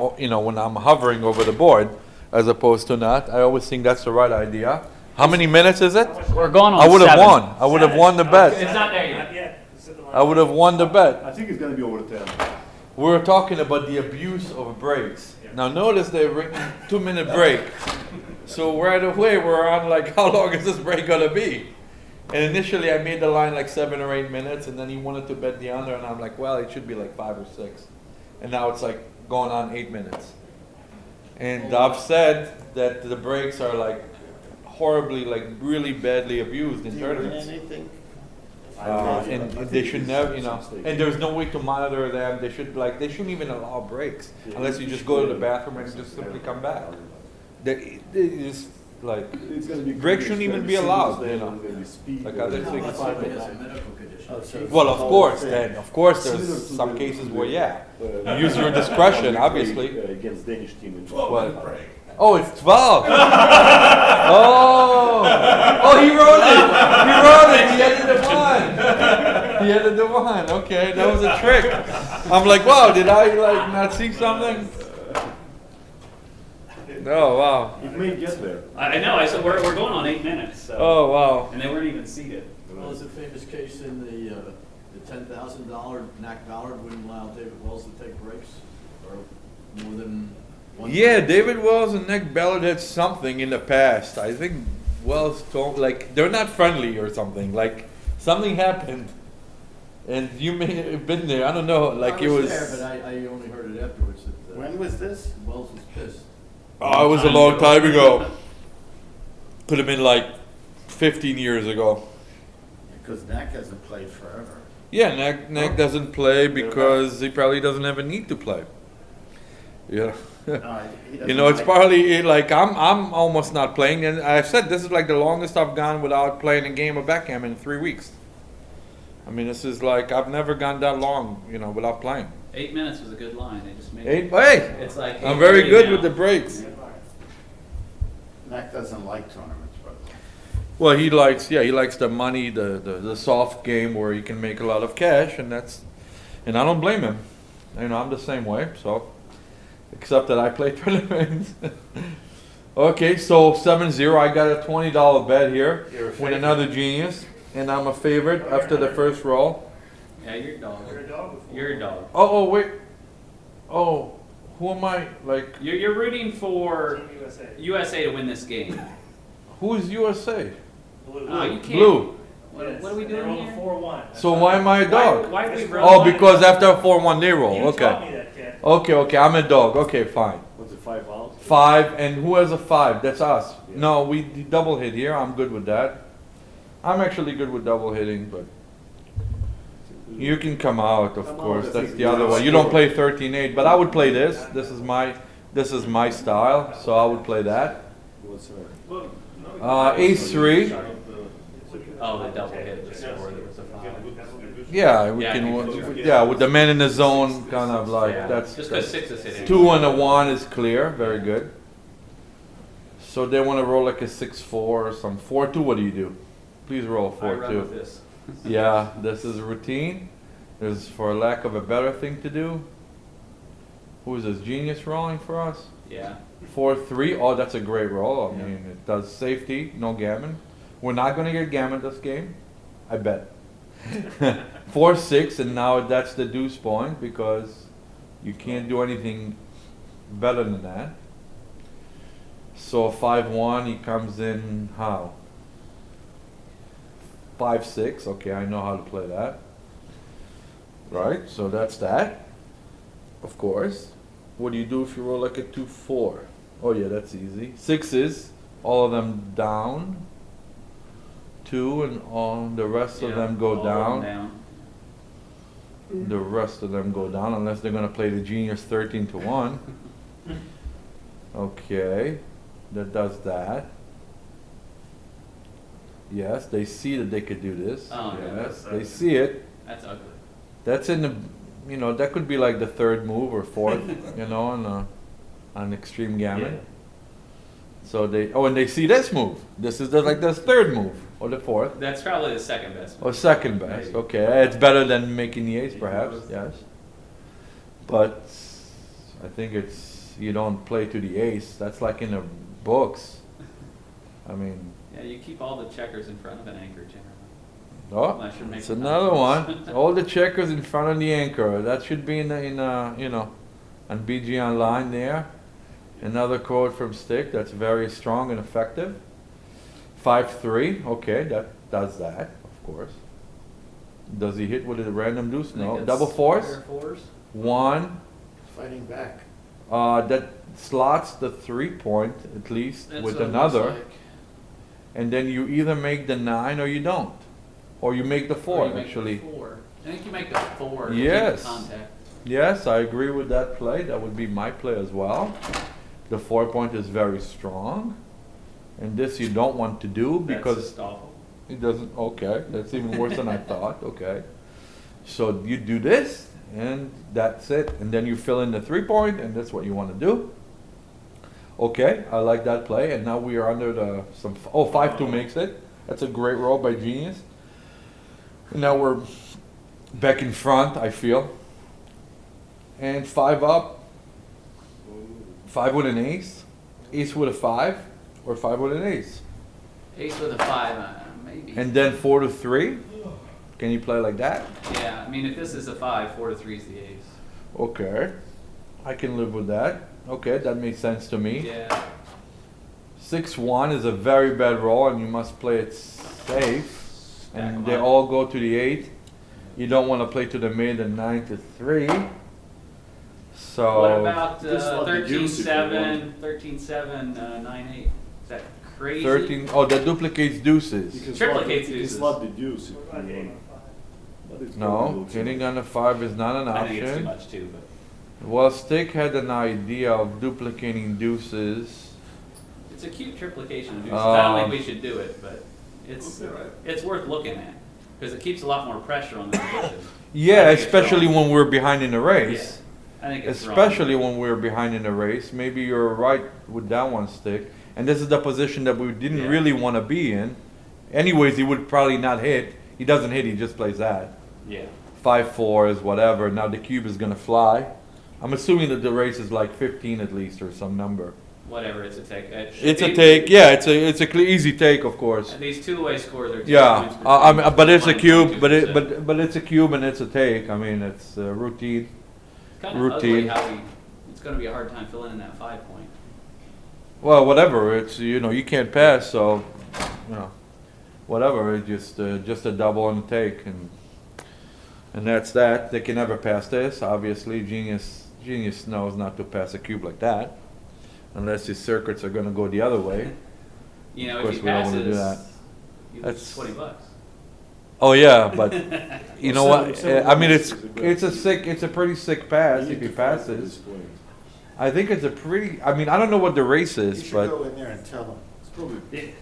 hovering over the board, as opposed to not, I always think that's the right idea. How many minutes is it? we're going on I would have 7. won. I would have won the bet. It's not there yet. Not yet. It's at the line. I would have won the bet. I think it's gonna be over 10. We were talking about the abuse of breaks. Now notice they've written 2-minute break. So right away we're on like, how long is this break gonna be? And initially I made the line like 7 or 8 minutes, and then he wanted to bet the under, and I'm like, well, it should be like 5 or 6. And now it's like going on 8 minutes. And I've said that the breaks are like horribly, like really badly abused in Do you win tournaments. anything? And they should never, and there's no way to monitor them. They shouldn't even allow breaks unless you just go to the bathroom and just simply come back. They just like It's gonna be breaks shouldn't even be allowed, like other things. Oh, so Well, of the whole course, thing. then of course Similar there's to some the- cases to where the, use your discretion, obviously. Against Danish team. What? Oh, it's 12. Oh, he wrote it. He wrote it. He added the 1. He added the 1. Okay, that was a trick. I'm like, wow, did I like not see something? Oh, wow. It may get there. I know. I said we're going on 8 minutes. So. Oh, wow. And they weren't even seated. Well, there's a famous case in the $10,000 Knack Ballard wouldn't allow David Wells to take breaks or more than one. Yeah, David Wells and Nick Ballard had something in the past. I think Wells told, like, they're not friendly or something. Like, something happened. And you may have been there. I don't know. Like, I it was. there, but I only heard it afterwards that When was this? Wells was pissed. Oh, it was a long time ago. Could have been like 15 years ago. Because Knack hasn't played forever. Yeah, Nick doesn't play because he probably doesn't have a need to play. Yeah. No, he doesn't It's like- partly like I'm almost not playing, and I said this is like the longest I've gone without playing a game of backgammon in 3 weeks. I mean, this is like I've never gone that long, without playing. 8 minutes was a good line. They just made 8. it. Hey, It's like I'm very 8:30 good now. with the breaks. Knack doesn't like tournaments, but Well, he likes the money, the soft game where you can make a lot of cash, and I don't blame him. I'm the same way. So, except that I play tournaments. Okay, so 7-0. I got a $20 bet here You're a with favorite. another genius, and I'm a favorite after the first roll. Yeah, you're a dog. You're a dog before. You're a dog. Oh wait. Oh, who am I? Like, You're rooting for Team USA. USA to win this game. who is USA? Blue. Oh, you can't. Blue. What Yes, are we and they doing rolled here? a 4-1. So why am I a dog? Why we roll Oh, one because and- after a 4-1 they roll. You taught me Okay. that, kid. Okay, I'm a dog. Okay, fine. What's it, 5 out? 5, and who has a 5? That's us. Yeah. No, we double hit here. I'm good with that. I'm actually good with double hitting, but you can come out, of Come out, course. I That's think the other we way. You don't score. play 13-8, but I would play this. This is my style, so I would play that. What's her? Ace 3. Oh, the double hit, the score, there was a 5. Yeah, we Yeah, can. you can do it. Yeah, with the man in the zone, kind of like Yeah, that's. just because 6 is hitting. 2 and a 1 is clear. Very good. So they want to roll like a 6-4 or some 4-2. What do you do? Please roll a I run with 4-2. this. Yeah, this is routine. There's, for lack of a better thing to do. Who is this? Genius rolling for us? Yeah. 4-3. Oh, that's a great roll. I Yeah. mean, it does safety, no gammon. We're not going to get gammon this game. I bet. 4-6, and now that's the deuce point because you can't do anything better than that. So 5-1, he comes in how? 5-6. Okay, I know how to play that. Right, so that's that. Of course. What do you do if you roll like a 2-4? Oh yeah, that's easy. 6s, all of them down. 2 and all the rest of Yeah, them go all down. down. The rest of them go down unless they're gonna play the genius 13-1. Okay, that does that. Yes, they see that they could do this. Oh, yeah, Yes, that's they see it. That's ugly. That's in the, you know, that could be like the 3rd move or 4th, you know, on extreme gammon. Yeah. So they, oh, and they see this move. This is like the 3rd move or the 4th. That's probably the second best. Or 2nd best. Maybe. Okay, it's better than making the ace, perhaps. Yes, but I think it's you don't play to the ace. That's like in the books. I mean, Yeah, you keep all the checkers in front of an anchor generally. oh, Unless you're it's making another numbers. one. All the checkers in front of the anchor. That should be in you know, on BG Online there. Another quote from Stick that's very strong and effective. 5-3. Okay, that does that, of course. Does he hit with a random deuce? I think No. it's Double fours. pair of fours. 1. Fighting back. That slots the 3-point at least That's with what it looks another, like. and then you either make the 9 or you don't, or you make the 4 Or you make the actually. 4. I think you make the 4. to keep Yes. the contact. Yes, I agree with that play. That would be my play as well. The 4-point is very strong, and this you don't want to do That's because just awful. it doesn't. Okay, that's even worse than I thought. Okay, so you do this, and that's it, and then you fill in the 3-point, and that's what you want to do. Okay, I like that play, and now we are under the some. Oh, 5-2 makes it. That's a great roll by Genius. And now we're back in front, I feel. And 5 up. 5 with an ace. Ace with a 5, or 5 with an ace. Ace with a 5, maybe. And then 4-3. Can you play like that? Yeah, I mean, if this is a 5, 4-3 is the ace. Okay, I can live with that. Okay, that makes sense to me. Yeah. 6-1 is a very bad roll, and you must play it safe. Stack 'em And they up. all go to the 8. You don't want to play to the mid and 9-3. So What about Just love the deuce if you 13-7, 13-7, 9-8? Is that crazy? 13. Oh, that duplicates deuces. You can Triplicates slot, you can deuces. slot the deuce if you want. But it's No, probably hitting on a 5 is not an I think it's too option. much too, but Well, Stick had an idea of duplicating deuces. it's a cute triplication of deuces. I don't think we should do it, but it's Okay, right. it's worth looking at because it keeps a lot more pressure on the position. Yeah, I think it's especially wrong. when we're behind in the race. I think it's Especially wrong. when we're behind in the race. Maybe you're right with that one, Stick. And this is the position that we didn't Yeah. really want to be in. Anyways, he would probably not hit. He doesn't hit, he just plays that. Yeah. 5-4 is whatever. Now the cube is going to fly. I'm assuming that the race is like 15 at least or some number. Whatever, it's a take. It should It's a be- take. Yeah, it's a easy take, of course. And these two-way scores are 2 Yeah, points per I team, mean, but it's a 1 and cube. 22%. But it's a cube and it's a take. I mean, it's routine. Kind of routine. ugly how it's going to be a hard time filling in that 5 point. Well, whatever. It's you know you can't pass, so you know whatever, just a double and a take, and that's that. They can never pass this. Obviously, Genius knows not to pass a cube like that, unless his circuits are going to go the other way. You know, Of course, if he we don't wanna do passes, that. you That's- lose $20. Oh yeah, but you know Well, what? seven I mean, points it's is a good- it's a pretty sick pass You if need he to fight for passes. this point. I think it's a pretty. I mean, I don't know what the race You is, should but go in there and tell them. It's probably.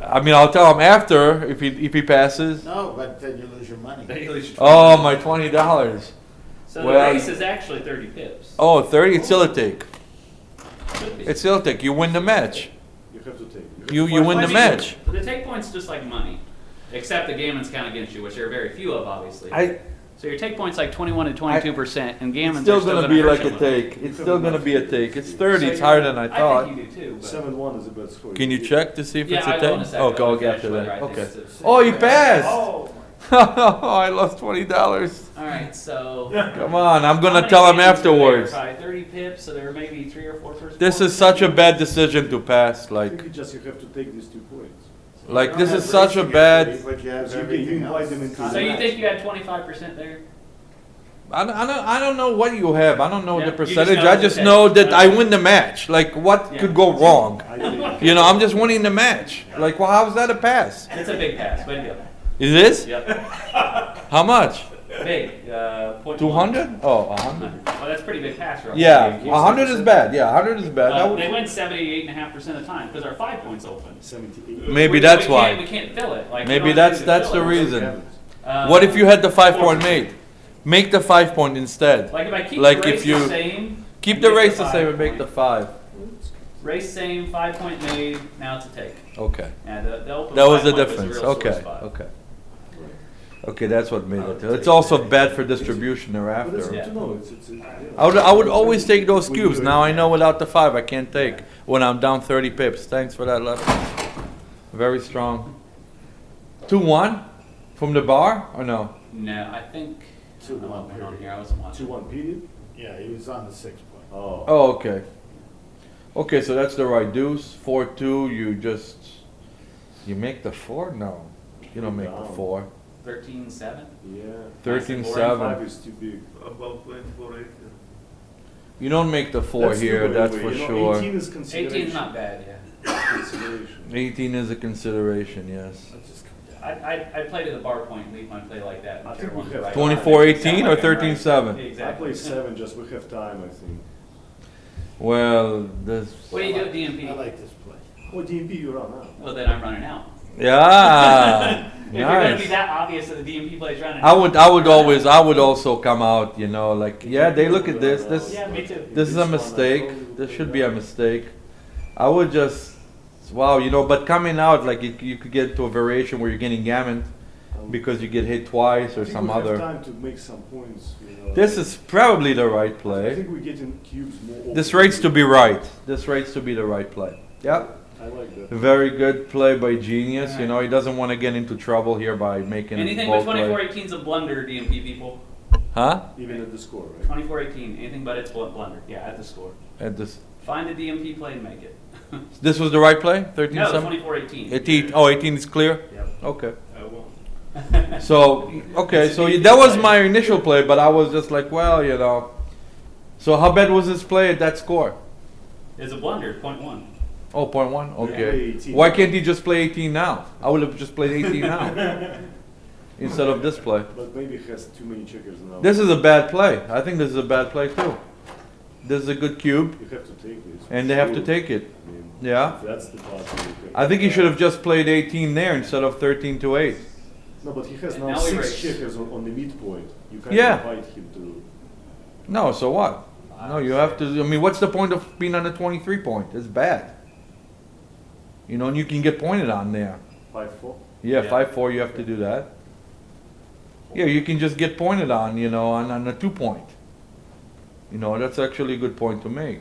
I mean, I'll tell him after if he passes. No, but then you lose your money. Oh, my $20. So Well, the race is actually 30 pips. Oh, 30. It's still a take. Should be. It's still a take. You win the match. You have to take. You have to win fight the for match. The take point's just like money, except the gammon's count against you, which there are very few of, obviously. So your take point's like 21 to 22%, and It's gammons still are still gonna be hurt like you a little. take. It's still gonna be a take. It's 30. It's higher than I thought. I think you do too. But 7-1 is a bad score. Can you check to see if yeah, it's I a will in a take? second. Oh, go I'll get finish to whether that. I think Okay. it's a- Oh, you passed. Oh, I lost $20. All right, so Come on, I'm how gonna many tell him games were there? afterwards. Probably 30 pips, so there were maybe 3 or 4 first. This points. is such a bad decision to pass. I Like think you have to take these 2 points. this You is don't have such a racing bad. equity, but you have So you everything invite else. them into So you think you had 25% there? I don't know what you have. I don't know Yeah, the you just percentage. know I it's just okay. know that I Okay. win the match. Like what Yeah. could go wrong? I think. You know, I'm just winning the match. Like, well, how's that a pass? It's a big pass. Way to go. Is this? Yep. How much? Big. 0.1. 200? Oh, 100. Well, that's a pretty big pass for Yeah, 100 is bad. Yeah, 100 is bad. I would- They win 78.5% of the time because our 5 points open. 78. Maybe We that's can't- why. We can't fill it. Like, we Maybe don't have to that's fill the it. reason. What if you had the 5-point made? Make the 5-point instead. Like if I keep Like the race if you the same. keep and the make race the same and 5 make the point. 5. Race same, 5-point made. Now it's a take. Okay. And the open That was the 5-point difference. a real sore Okay. spot. Okay. Okay, that's what made it. It's also bad for distribution But it's thereafter. good to know. It's I would always take those cubes. Now I know without the 5 I can't take when I'm down 30 pips. Thanks for that lesson. Very strong. 2-1 from the bar or no? No, I think. I don't know what went on here. I wasn't watching. 2-1 period. Yeah, he was on the 6-point. Oh. Oh, okay. Okay, so that's the right deuce. 4-2. You make the 4? No, you don't make the 4. 13-7. Yeah. 13-7. 5 is too big. You don't make the 4 That's the here. way, That's you for know, sure. 18 is consideration. 18 is not bad, yeah. Consideration. 18 is a consideration. Yes. I'd play to the bar point, leave my play like that. I whichever think we one's have right. 24-18 or Sound like I'm right. 13-7? I Exactly. play 7 just we have time, I think. Well, this. What do you do at DMP? I like this play. Oh, DMP, you run out. Well, then I'm running out. Yeah. If you're gonna be Nice. that obvious that the DMP plays running I would also come out, you know, like, yeah, they look at this. Yeah, me too. This is a mistake. This should be a mistake. I would just, wow, you know, but coming out, like, you could get to a variation where you're getting gammoned because you get hit twice or I think some we have other. time to make some points. You know. This is probably the right I play. think we're getting cubes more. This often. rates to be right. This rates to be the right play. Yep. I like that. Very good play by Genius. You know, he doesn't want to get into trouble here by making Anything a but ball play. 24-18 is a blunder, DMP people. Huh? Even at the score, right? 24-18, anything but it's blunder. Yeah, at the score. At this. Find a DMP play and make it. This was the right play? 13 No, something? 24-18. 18 is clear? Yep. Okay. I won't. So, okay, so that was my initial play, but I was just like, well, you know. So how bad was this play at that score? It's a blunder, 0.1. Oh, 0.1? Okay. play 18. Why can't he just play 18 now? I would have just played 18 now instead of this play. But maybe he has too many checkers now. This is a bad play. I think this is a bad play too. This is a good cube, You have to take this. and they have to Sure. take it. I mean, Yeah. if that's the part. I think he should have just played 18 there instead of 13-8. No, but he has And now now we 6 raise. checkers on the midpoint. You can't Yeah. invite him to. No, so what? No, you have to. I mean, what's the point of being on the 23 point? It's bad. You know, and you can get pointed on there. 5-4. Yeah, Yeah. 5-4. You have to do that. Yeah, you can just get pointed on. You know, on a 2 point. You know, that's actually a good point to make.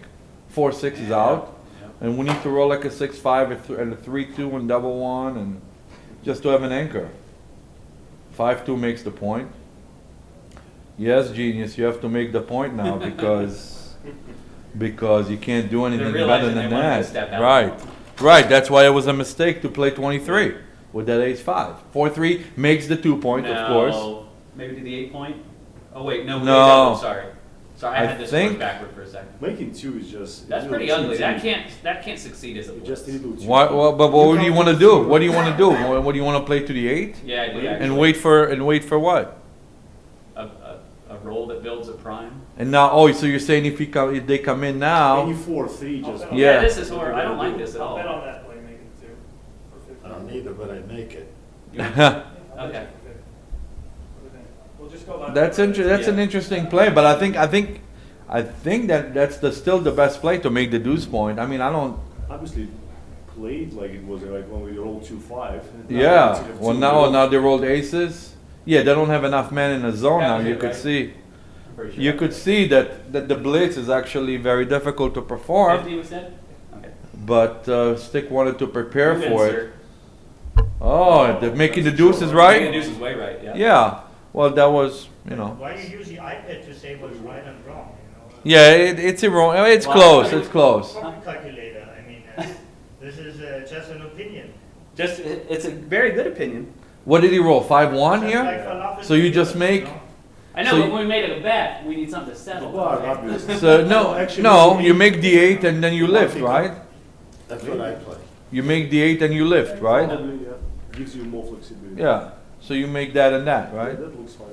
4-6 is out, and we need to roll like a 6-5 and a 3-2 and double one, and just to have an anchor. 5-2 makes the point. Yes, Genius, you have to make the point now because you can't do anything better realizing than they wanted to that. step out. Right, right. That's why it was a mistake to play 23. with that ace-5. 4-3 makes the 2-point, of course. No, maybe to the 8-point? Oh, wait, no, No. Sorry. Sorry, I I had this think- worked backward for a second. Making 2 is just. That's you know, pretty it's ugly. That easy. can't succeed as a You just blitz. need to. What, but what do you want to do? What do you want to do? What do you want to play to the 8? Yeah, I do And actually. And wait for what? A roll that builds a prime. And now, oh, so you're saying if they come in now? Any 4-3 just. Oh, Yeah. This is horrible. I don't like this at I'll all. bet on that play, make it 2. For I 50. don't either, but I make it. Okay. We'll just go by. That's That's an Yeah. interesting play, but I think that's still the best play to make the deuce point. I mean, I don't. Obviously played like it was like when we rolled 2-5. Yeah. Well, now they rolled aces. Yeah, they don't have enough men in the zone That now. was You it, could right? see. I'm pretty sure You that could was it. see that the blitz is actually very difficult to perform. 50 was said? Okay. But Stick wanted to prepare Move in, for it. sir. Oh, the making the that's deuce true. is Making right. the deuce is way right, yeah. Yeah. Well, that was, you know. Why you use the iPad to say what's right and wrong, Yeah, it's wrong. It's Wow. close. It's close. Profit calculator, I mean, this is just an opinion. It's a very good opinion. What did he roll? 5-1 Just here. like falafel So you just fingers, make. you know? I know, So but you- when we made it a bet, we need something to settle. Well, obviously. So no, Actually, no. we- You make the 8 and then you lift, right? That's what I play. You make the 8 and you lift, right? Probably, yeah. Gives you more flexibility. Yeah. So you make that and that, Yeah, right? that looks fine.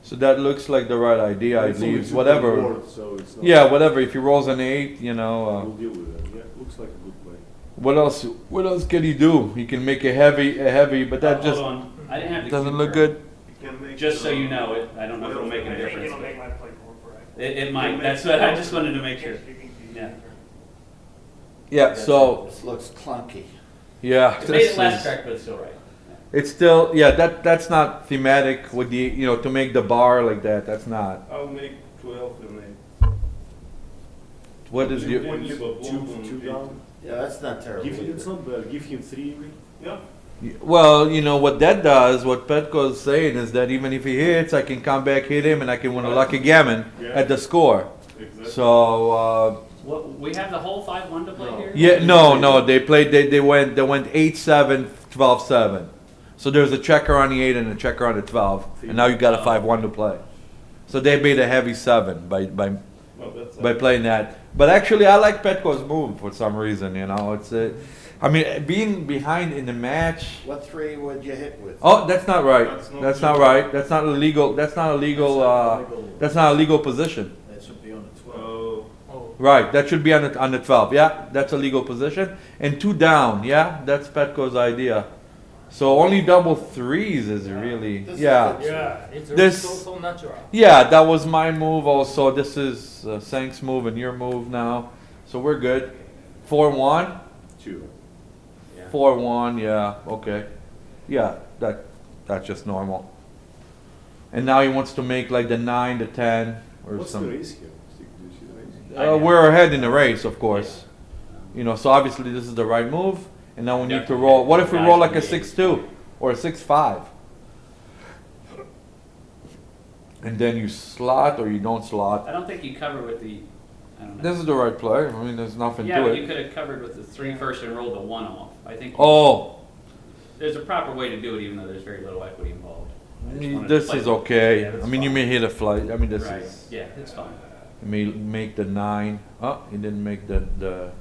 So that looks like the right idea. I It's only leave 2 whatever. per board, so it's not. Yeah, whatever. If he rolls an 8, you know. We'll deal with that. Yeah, looks like a good play. What else? What else can he do? He can make a heavy, but that just Hold on. I didn't have the doesn't cue look card. good. Just so you know, I don't know if it'll make I a think difference. it'll make my play more correct. It might. That's what I just wanted to make sure. Yeah. Yeah. So This looks clunky. yeah, It made this it less is- correct, but it's still right. it's still that's not thematic with the to make the bar like that. That's not. I'll make 12 and What is your? When you two down. Yeah, that's not terrible. It's not bad. Give him 3. Yeah. Well, you know what that does. What Petko is saying is that even if he hits, I can come back, hit him, and I can win a lucky gammon at the score. Exactly. So What, we have the whole 5-1 to play here? yeah, no, they played. They went 8-7, 12-7. So there's a checker on the 8 and a checker on the 12, and now you got a 5-1 to play. So they made a heavy 7 by Well, that's playing that. But actually, I like Petko's move for some reason. You know, it's I mean, being behind in the match. What 3 would you hit with? Oh, that's not right. That's not That's not legal. right. That's not illegal. That's not a legal. That's not a legal position. That should be on the 12. Right. That should be on the 12. Yeah, that's a legal position. And 2 down. Yeah, that's Petko's idea. So only double 3s is really. This is Yeah. good. Yeah, it's This- so natural. Yeah, that was my move also. This is Sank's move and your move now. So we're good. 4-1. 2. 4-1, yeah, okay. Yeah, that's just normal. And now he wants to make like the 9, the 10, or What's the some. race here? Do you see the race? We're ahead in the race, of course. You know, so obviously this is the right move. And now we need to roll. What if we roll like a 6-2 or a 6-5? And then you slot or you don't slot. I don't think you cover with the, I don't know. This is the right play. I mean, there's nothing Yeah, to but you it. could have covered with the 3 first and rolled the 1 off. I think Oh, there's a proper way to do it, even though there's very little equity involved. I just wanted to this play is the- okay. Yeah, that's I mean, you fine. may hit a flight. I mean, this Right. is. Yeah, it's fine. You may make the 9. Oh, he didn't make the. It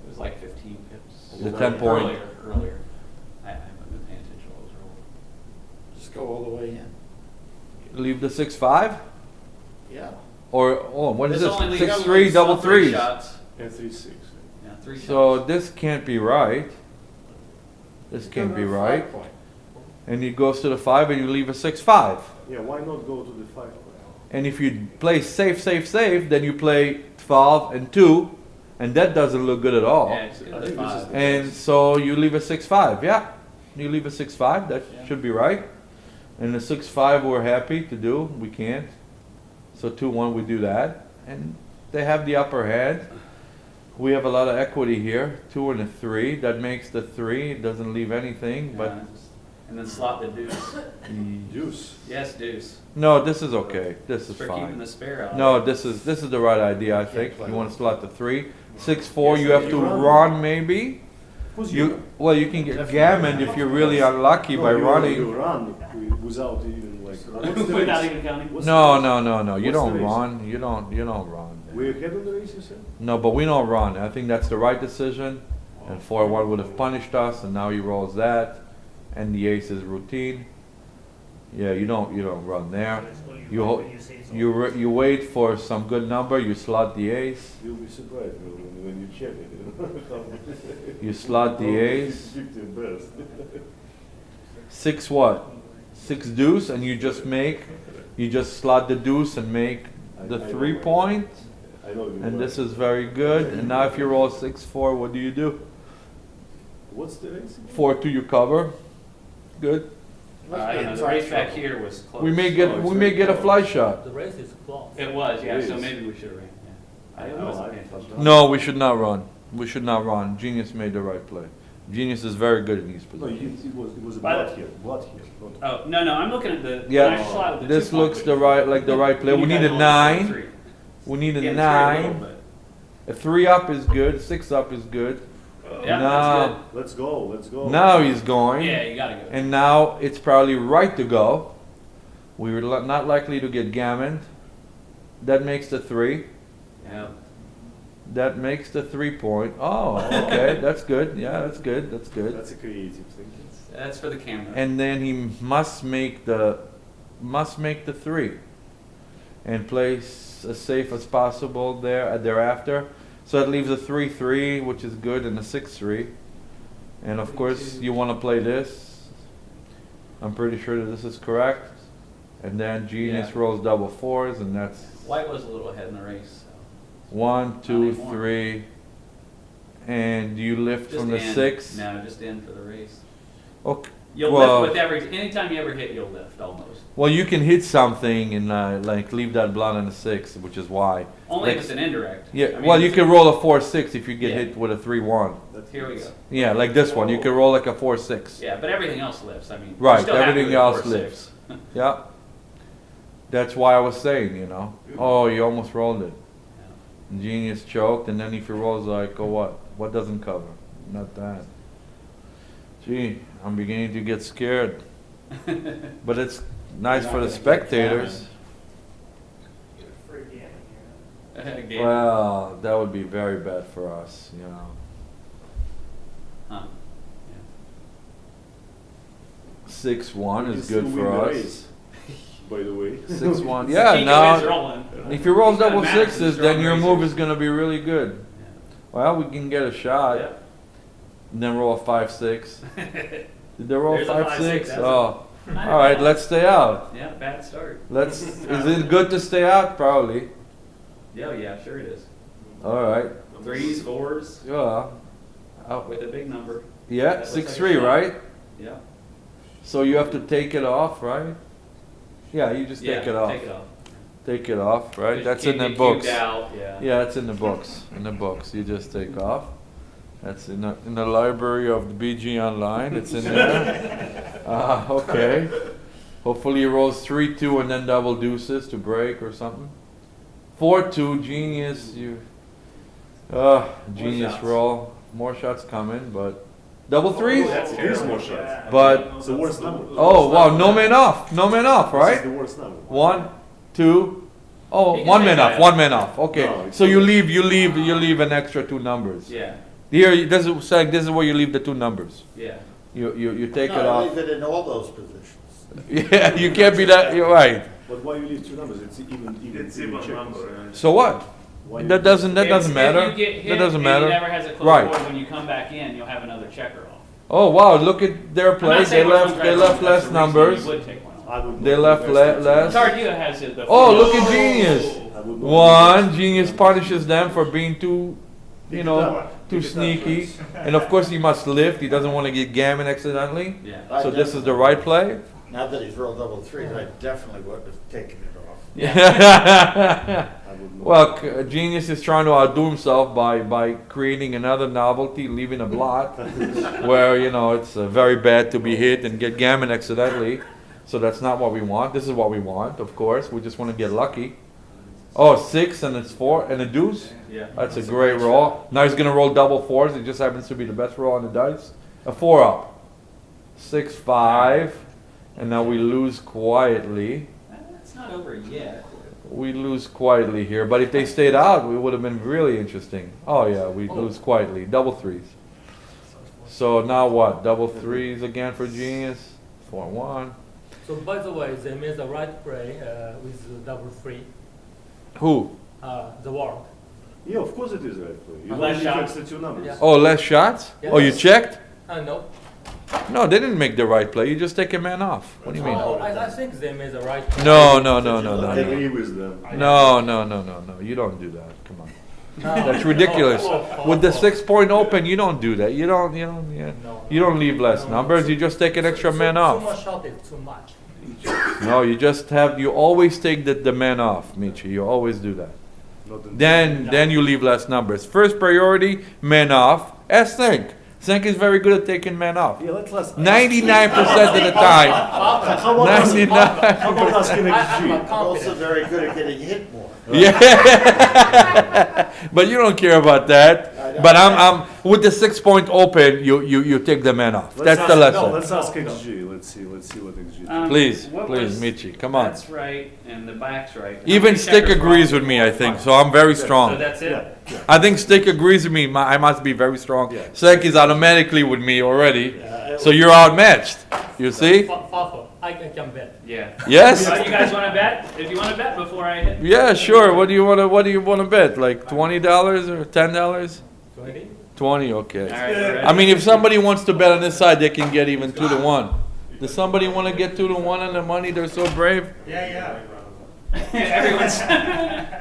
was like 15 pips. The 10 point. Earlier. I haven't been paying attention to what was rolled. Just go all the way in. Leave the 6-5? Yeah. Or, oh, what is This this? only leaves 6-3, double three threes. shots. And 3-6. Yeah, 3 shots. So this can't be right. This can't be Go to the right. 5 point. And he goes to the 5 and you leave a 6-5. Yeah, why not go to the 5? And if you play safe, then you play 12 and 2. And that doesn't look good at all. Yeah, it's good I at think this is 5. the- And so you leave a 6-5, yeah. You leave a 6-5, that Yeah. should be right. And the 6-5 we're happy to do, we can't. So 2-1 we do that. And they have the upper hand. We have a lot of equity here, 2 and a 3. That makes the 3, it doesn't leave anything, but And then slot the deuce. Deuce. Yes, deuce. no, this is okay. This is For keeping fine. the spare out. No, this is the right idea, I think. play You want with to slot the 3. 6-4, Yes, you have you to run. run maybe. Who's Well, you can get gammon if you're really unlucky by running. You run without even like. What's the Without race? even counting? What's the No, race? no, no, no. You What's don't the race? run. You don't run. We're ahead of the race, you said? No, but we don't run. I think that's the right decision. And 4-1 would have punished us, and now he rolls that, and the ace is routine. Yeah, you don't run there. You wait for some good number. You slot the ace. You'll be surprised when you check it. You slot the ace. Pick the best. 6 what? 6 deuce, and you just slot the deuce and make the I 3 know. point. I know you. And this is very good. And now if you roll 6-4, what do? What's the race? 4-2, you cover. Good. You know, the race back here was close. We may get a fly shot. The race is close. It was, yeah, It so is. maybe we should have ran, yeah. I wasn't paying attention. No, we should not run. We should not run. Genius made the right play. Genius is very good in these No, positions. it was a By blood the- here. Blood here. Not Oh, no, I'm looking at the Yeah, nice slot with the this 2 point, looks which the is- right play. We You need guys a only 9. 3. We need Yeah, a 3 a 9. little A 3 up is good. 6 up is good. bit. Yeah, Now, Let's go. Let's go. now he's that's going. good. Yeah, you gotta go. And now it's probably right to go. We were not likely to get gammoned. That makes the 3. Yeah. That makes the 3 point. Oh, okay, that's good. Yeah, that's good. That's good. That's a creative thinking. That's for the camera. And then he must make the 3 and play as safe as possible thereafter. So that leaves a 3-3, which is good, and a 6-3. And of course, you want to play this. I'm pretty sure that this is correct. And then Genius Yeah. rolls double 4s, and that's White was a little ahead in the race, so. 1, 2, anymore. 3. And you lift Just from the in. 6. No, just in for the race. Okay. You'll Well- lift with anytime you ever hit, you'll lift, almost. Well, you can hit something and like leave that blunt on a 6, which is why. Only Like- if it's an indirect. Yeah, I mean, well, you it's- can roll a 4-6 if you get Yeah. hit with a 3-1. Here we go. Yeah, like this one. You can roll like a 4-6. Yeah, but everything else lifts, I mean. you're Right, still happy everything with a else 4-6. lifts. Yeah. That's why I was saying, Oh, you almost rolled it. Genius choked, and then if he rolls like, oh, what doesn't cover? Not that. Gee, I'm beginning to get scared. But it's nice You're for not the gonna get spectators. Get a free gammon here. Game. Well, that would be very bad for us, Huh. 6-1 You is still good win for the us. race, by the way. 6-1. Akiko Yeah, is now rolling. if you roll He's got double Madison 6s, strong then your move racers. is going to be really good. Well, we can get a shot. Yeah. And then roll a 5-6. Did they roll There's a 5-6? 5-6, that's Oh. it. All right, let's stay out. Yeah, bad start. Is it good to stay out? Probably. Yeah, sure it is. All right. 3s, 4s, Yeah. with a big number. Yeah, That looks like a 6-3, shot. right? Yeah. So you have to take it off, right? Yeah, you just take it off. Take it off. Take it off, right? Just That's keep in the it cubed books. out, yeah. Yeah, it's in the books. In the books, you just take off. That's in the library of the BG Online. It's in there. Okay. Hopefully he rolls 3-2 and then double deuces to break or something. 4-2, genius. Genius shots. roll. More shots coming, but double threes. that's It is more terrible. shots. But It's the worst number. oh wow, no man off, no man off, This is right? the worst number. 1, 2. Oh, You can 1 make man that off, up. 1 man off. Okay, No, it's so you not. leave an extra 2 numbers. Yeah, Here, this is where you leave the 2 numbers. yeah. You take it No, off. leave it in all those positions. Yeah, you can't be that. You're right. But why you leave 2 numbers? It's even checkers. So what? Why you That doesn't If matter. you get hit That doesn't and matter. he never has a close Right. board, when you come back in, you'll have another checker off. Oh wow! Look at their I'm play. not They saying which left. one's They right, left that's less the reason numbers. You would take one off. I would They not left invest in less. Tardia has it. The Oh, look at Genius. I would not One, invest. Genius punishes them for being too, Pick it up. too Pick it up sneaky. first. And of course he must lift. He doesn't want to get gammon accidentally. Yeah. So this is the right play. Now that he's rolled double threes, I definitely would have taken it off. I would not. Well, Genius is trying to outdo himself by creating another novelty, leaving a blot, where it's very bad to be hit and get gammon accidentally. So that's not what we want. This is what we want, of course. We just want to get lucky. Oh, 6 and it's 4 and a deuce? Yeah. That's a great roll. Now he's gonna roll double 4s. It just happens to be the best roll on the dice. A 4 up. 6, 5. And now we lose quietly. It's not over yet. We lose quietly here. But if they stayed out, we would have been really interesting. Oh yeah, we lose quietly. Double 3s. So now what? Double 3s again for Genius. 4-1. So by the way, they made the right play with the double 3. Who? The world. Yeah, of course it is right play. You Less only shots. fix the two numbers. Yeah. Oh, less shots? Yes. Oh, you checked? No. No, they didn't make the right play. You just take a man off. What do you mean? Oh, I think they made the right play. No. I agree with them. No. You don't do that. Come on. That's ridiculous. With the 6-point open, you don't do that. You don't leave less numbers. You just take an extra man Too off. much shot is too much. No, you always take the man off, Michi. You always do that. Then you leave less numbers. First priority, man off. Senk. Senk is very good at taking men off. Yeah, let's 99% of the time. How about asking I'm also very good at getting hit more. Yeah. But you don't care about that. But I'm with the 6-point open, you take the man off. That's the lesson. No, let's ask XG. Let's see what XG. Please, What please, was- Michi, come on. That's right, and the back's right. How Even many Stick checkers agrees wrong? with me, I think. So I'm very So strong. that's it? Yeah. I think Stick agrees with me. I must be very strong. Yeah. Senk is automatically with me already. So you're outmatched. You see? Fafo, I can bet. Yeah. Yes? So you guys want to bet? If you want to bet before I hit. Yeah, sure. What do you want to bet? Like $20 or $10? 20? 20, okay. All right, we're ready. I mean, if somebody wants to bet on this side, they can get even 2-1. Does somebody want to get 2-1 on the money? They're so brave. Yeah. Everyone's.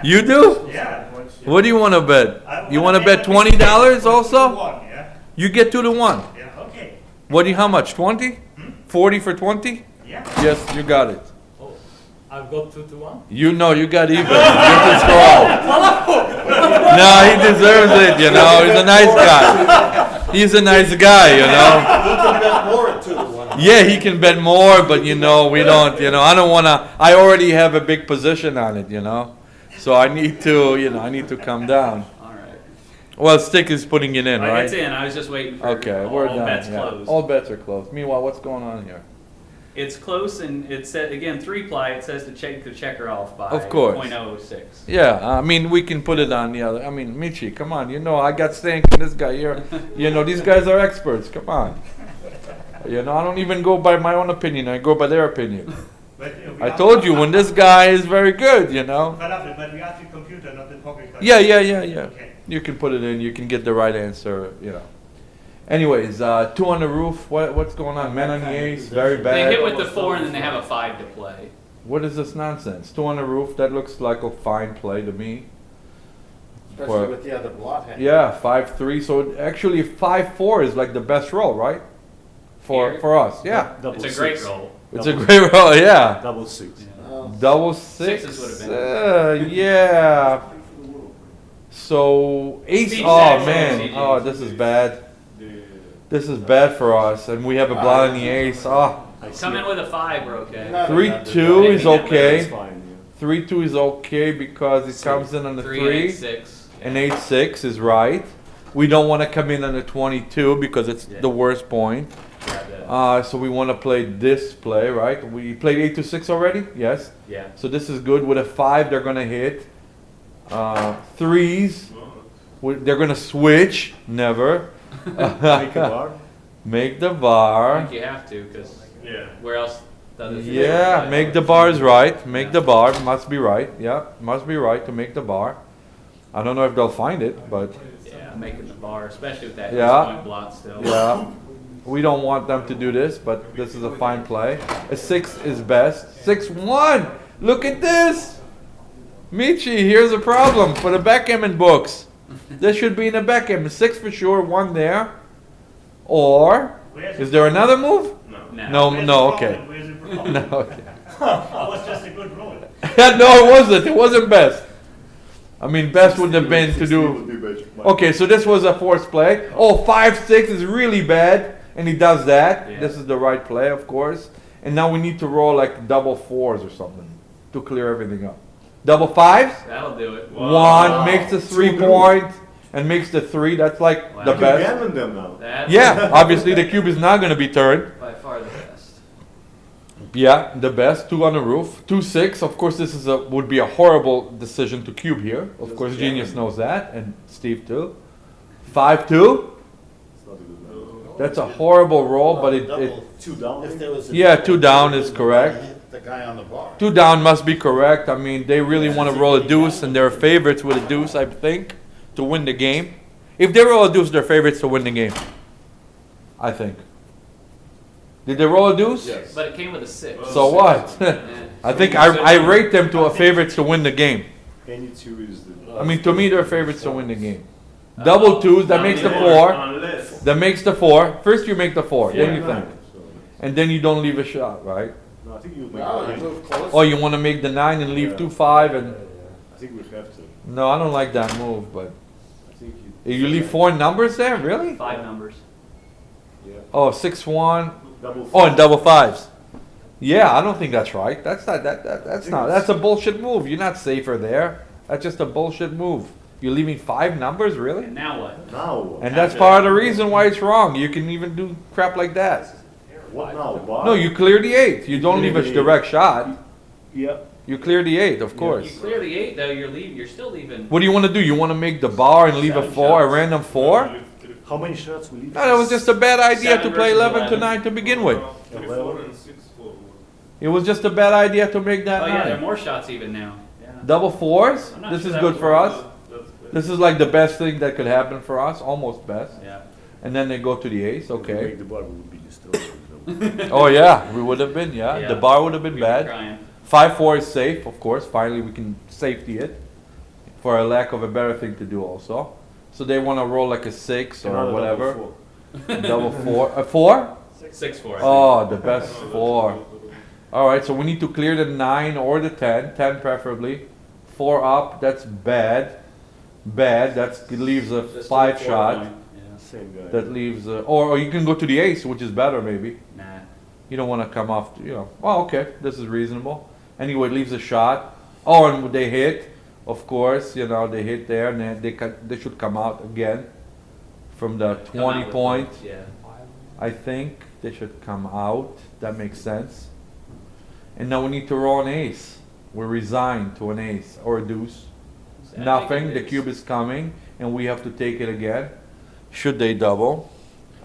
You do? Yeah. What do you want to bet? I You wanna want to bet bet $20 also? One, yeah. You get 2-1. Yeah. Okay. How much? 20? 40 for 20? Yeah. Yes, you got it. Oh, I've got 2-1. You know, you got even. You're too strong. No, he deserves it, you know. He's a nice guy. He's a nice guy, you know. You can bet more at 2-1. Yeah, he can bet more, but we don't, I don't want to, I already have a big position on it, So I need to come down. All right. Well, Stick is putting it in, Right, right? it's in. I was just waiting for Okay, all we're done. bets yeah. closed. All bets are closed. Meanwhile, what's going on here? It's close, and it said again 3-ply. It says to check the checker off by Of course. .06. Yeah, I mean, we can put it on the other. I mean, Michi, come on. I got Stank and this guy here. These guys are experts. Come on. I don't even go by my own opinion. I go by their opinion. But, we I have told to- you, when this guy is very good, Falafel, but we have the computer, not the pocket. Yeah. Okay. You can put it in. You can get the right answer, Anyways, 2 on the roof. What's going on? Man on the ace. Very They hit bad. with the 4, and then they have a 5 to play. What is this nonsense? 2 on the roof. That looks like a fine play to me. Especially with the other blot hand. Yeah, 5-3. So actually 5-4 is like the best roll, right? Here? For us, yeah. Double It's a great six. roll. It's a great roll, yeah. Double 6. Double 6. Sixes would have been. Yeah. So ace. Speed Oh six, man. MCG. Oh, this is bad. This is bad for us, and we have a blot on the ace. Oh, Come in with a 5, we're okay. 3-2 is Maybe okay. That's fine. 3-2 is okay because it comes in on the 3, 3, 8, 6. and 8-6 is right. We don't want to come in on the 22 because it's Yeah. the worst point. So we want to play this play, right? We played 8-6 already. Yes. Yeah. So this is good. With a 5, they're gonna hit. 3s, they're gonna switch. Never. Make a bar. Make the I bar. think you have to, because Yeah. where else does it? Yeah, make the bars right. Make the bar. Must be right. Yeah, must be right to make the bar. I don't know if they'll find it, but Yeah, making the bar, especially with that Yeah. point blot still. yeah. We don't want them to do this, but this is a fine play. A 6 is best. 6-1. Look at this. Michi, here's a problem for the backgammon books. This should be in the backgammon. 6 for sure, 1 there. Or, is there another move? No, Where's no, the okay. problem? Where's the problem? No, okay. That was just a good roll. No, it wasn't. It wasn't best. I mean, best would have been to do. Okay, so this was a forced play. Oh, 5-6 is really bad, and he does that. Yeah. This is the right play, of course. And now we need to roll like double 4s or something to clear everything up. Double fives? That'll do it. One makes the 3 Two point and makes the 3. That's like Wow. the You best. Gammon them now. That's Yeah, obviously the cube is not going to be turned. by far the best. Yeah, the best. 2 on the roof. 2-6. Of course, this is would be a horrible decision to cube here. Of That's course, jamming. Genius knows that, and Steve too. 5-2. It's not a good number. That's a horrible roll, but it Double. Two down. If there was a Yeah, double, 2 down it is would've correct. hit the guy on the bar. 2 down must be correct. I mean, they really want to roll a deuce, and they're favorites with a deuce, I think, to win the game. If they roll a deuce, they're favorites to win the game. I think. Did they roll a deuce? Yes. But it came with a 6. So what? I think I rate them to a favorites to win the game. Any two is the. I mean, to me, they're favorites to win the game. Double twos, that makes the 4. Unless. That makes the 4. First, you make the 4, then you Yeah. think. And then you don't leave a shot, right? No, I think you make No, you nine. move close. Oh, you want to make the 9 and leave Yeah. 2-5 and. I think we have to. No, I don't like that move, but. I think You leave 4 numbers there? Really? 5 numbers. Yeah. Oh, 6-1. Double. Oh, and double fives. Yeah, I don't think that's right. That's not that's a bullshit move. You're not safer there. That's just a bullshit move. You're leaving 5 numbers, really? And now what? Now. And that's part of the reason why it's wrong. You can even do crap like that. What now? Bar? No, you clear the 8. You don't leave a direct shot. Yeah. You clear the 8, of You course. clear the 8 though, you're still leaving. What do you want to do? You want to make the bar and leave a 4, a random 4? How many shots we leave? No, that was just a bad idea to 7 play versus 11 to 11. 9 to begin with. 3-4 and 6-4. It was just a bad idea to make that Oh yeah, there are 9. more shots even now. Yeah. Double 4s? I'm not This sure is that good was for wrong. us. This is like the best thing that could happen for us, almost best. Yeah. And then they go to the ace, If we okay. make the bar, we would be destroyed. Oh yeah, we would have been, yeah. Yeah. The bar would have been We'd be bad. crying. 5-4 is safe, of course. Finally, we can safety it for a lack of a better thing to do also. So they want to roll like a 6 or Another whatever. double four. Double 4. A 4? 6-4. Oh, the best 4. All right, so we need to clear the 9 or the 10. 10 preferably. 4 up, that's bad. Bad, that leaves a Just 5 a 4 shot. point. Same guy. That leaves, or you can go to the ace, which is better maybe. Yeah. Nah. You don't want to come off, well, okay, this is reasonable. Anyway, it leaves a shot. Oh, and they hit, of course, they hit there, and then they should come out again from the Come out 20 with point. points, Yeah. I think they should come out. That makes sense. And now we need to roll an ace. We're resigned to an ace or a deuce. So I Nothing, think the it's- cube is coming, and we have to take it again. Should they double?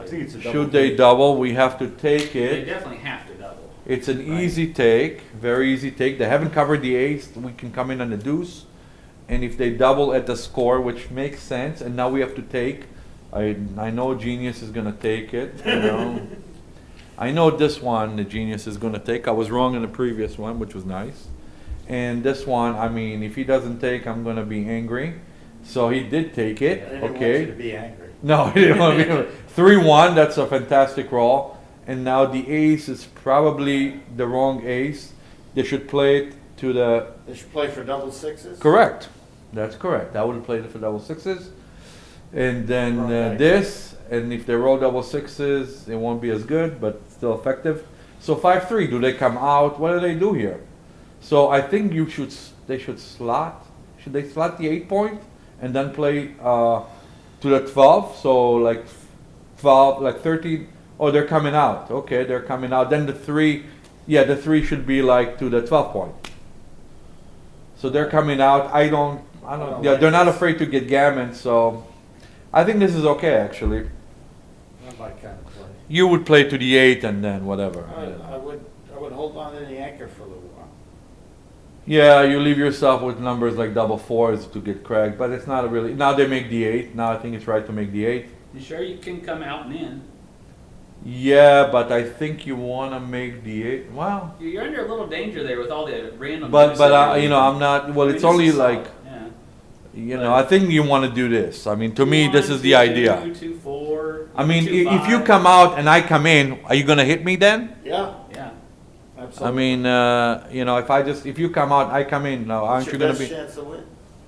I think it's a double. Should they double, we have to take They it. definitely have to double. It's an Right. easy take, very easy take. They haven't covered the ace, we can come in on the deuce. And if they double at the score, which makes sense, and now we have to take, I know Genius is gonna take it, I know this one, the Genius is gonna take. I was wrong in the previous one, which was nice. And this one, I mean, if he doesn't take, I'm gonna be angry. So he did take it, I didn't want okay. you to be angry. No, he didn't want to be 3-1, that's a fantastic roll. And now the ace is probably the wrong ace. They should play it to the They should play for double sixes? correct. That's correct. I would have played it for double 6s. And then Wrong guy. this, and if they roll double 6s, it won't be as good, but still effective. So 5-3, do they come out? What do they do here? So I think they should slot. Should they slot the 8 point and then play to the 12? So like 12, like 13. Oh, they're coming out. Okay, they're coming out. Then the 3, yeah, the 3 should be like to the 12 point. So they're coming out. I don't yeah, they're not afraid to get gammon, so I think this is okay actually. Not my kind of play. You would play to the 8 and then whatever. I would hold on to the anchor for a little while. Yeah, you leave yourself with numbers like double 4s to get cracked, but it's not really. Now they make the 8. Now I think it's right to make the 8. You sure you can come out and in? Yeah, but I think you want to make the 8. Wow. You're under a little danger there with all the random. But deuces you're I'm not. Well, I mean, it's this only is like solid, I think you want to do this. I mean, to me, this is the 2-1, idea. 2-2, 2-4. I mean, if you 2-5. come out and I come in, are you gonna hit me then? Yeah, Yeah. absolutely. I mean, if you come out, I come in. Now, What's your best chance to win?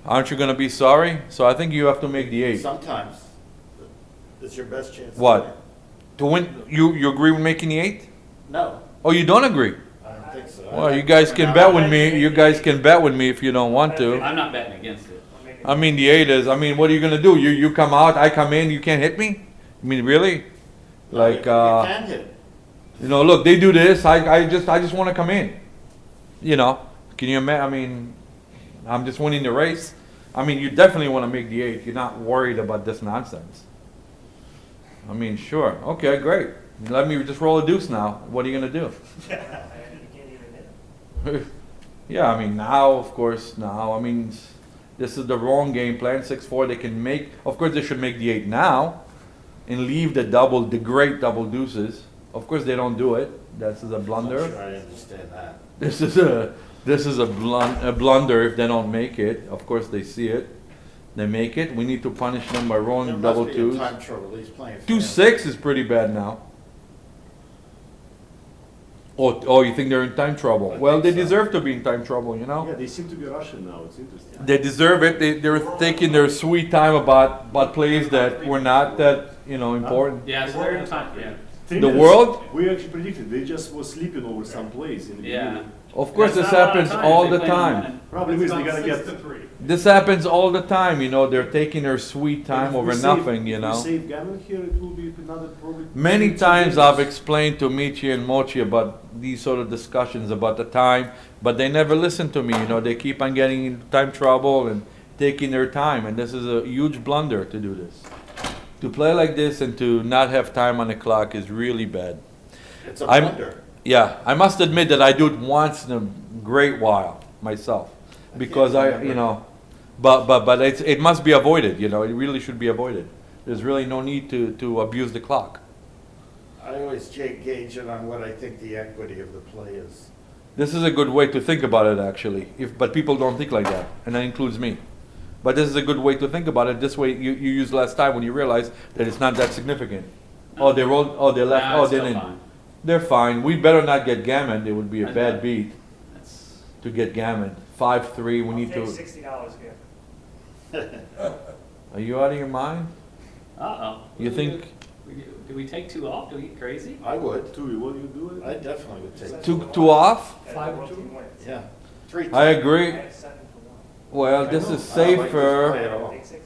aren't you gonna be sorry? So I think you have to make the 8 Sometimes. It's your best chance What? to win. to win. You agree with making the 8? No, Oh, you don't agree? I don't think so. Well, you guys can bet with me. You guys can bet with me if you don't want to. I'm not betting against it. I mean, the 8 is. I mean, what are you gonna do? You come out, I come in. You can't hit me. I mean, really? Like, You can hit. you know, look, they do this. I just want to come in. You know, can you imagine? I mean, I'm just winning the race. I mean, you definitely want to make the 8. You're not worried about this nonsense. I mean, sure. Okay, great. Let me just roll a deuce now. What are you gonna do? You can't even hit it. Yeah, I mean, now, of course, now, I mean, this is the wrong game plan. 6-4, they can make, of course, they should make the 8 now and leave the great double deuces. Of course, they don't do it. This is a blunder. I'm sure I understand that. This is a blunder if they don't make it. Of course, they see it. They make it. We need to punish them by There rolling must double be a twos. time trouble. He's playing. 2-6 is pretty bad now. Oh, you think they're in time trouble? I Well, they think so. deserve to be in time trouble, you know? Yeah, they seem to be Russian now. It's interesting. They deserve it. They're taking their sweet time about plays that were not that, you know, important. Yeah, so they're in time. Yeah. Thing The is, world? We actually predicted. They just were sleeping over some plays in the Yeah. beginning. Of course, That's this not a lot of happens time all if the they play time. them. Problem is they gotta get. This happens all the time, you know. They're taking their sweet time If over we save- nothing, you if know. we save gammon here, it will be another probably. Many 2 times games. I've explained to Michi and Mochi about these sort of discussions about the time, but they never listen to me, you know. They keep on getting into time trouble and taking their time, and this is a huge blunder to do this. To play like this and to not have time on the clock is really bad. It's a I'm- blunder. Yeah, I must admit that I do it once in a great while myself, because you know, but it must be avoided. You know, it really should be avoided. There's really no need to abuse the clock. I always gauge it on what I think the equity of the play is. This is a good way to think about it, actually. But people don't think like that, and that includes me. But this is a good way to think about it. This way, you use less time when you realize that it's not that significant. Oh, they rolled. Oh, they left. Nah, Oh, it's they still didn't. fine. They're fine. We better not get gammon. It would be a That's bad bad. beat That's, to get gammon. 5-3. We I'll need take to. $60 gift. Are you out of your mind? uh-oh. You think Do we take 2 off? Do we get crazy? I would. Tui, what do you do? I definitely would take. two off? And the 5 world or 2? team wins. Yeah. 3. I agree. I had 7 for 1. Well, this is I like this safer. play at all. Take 60.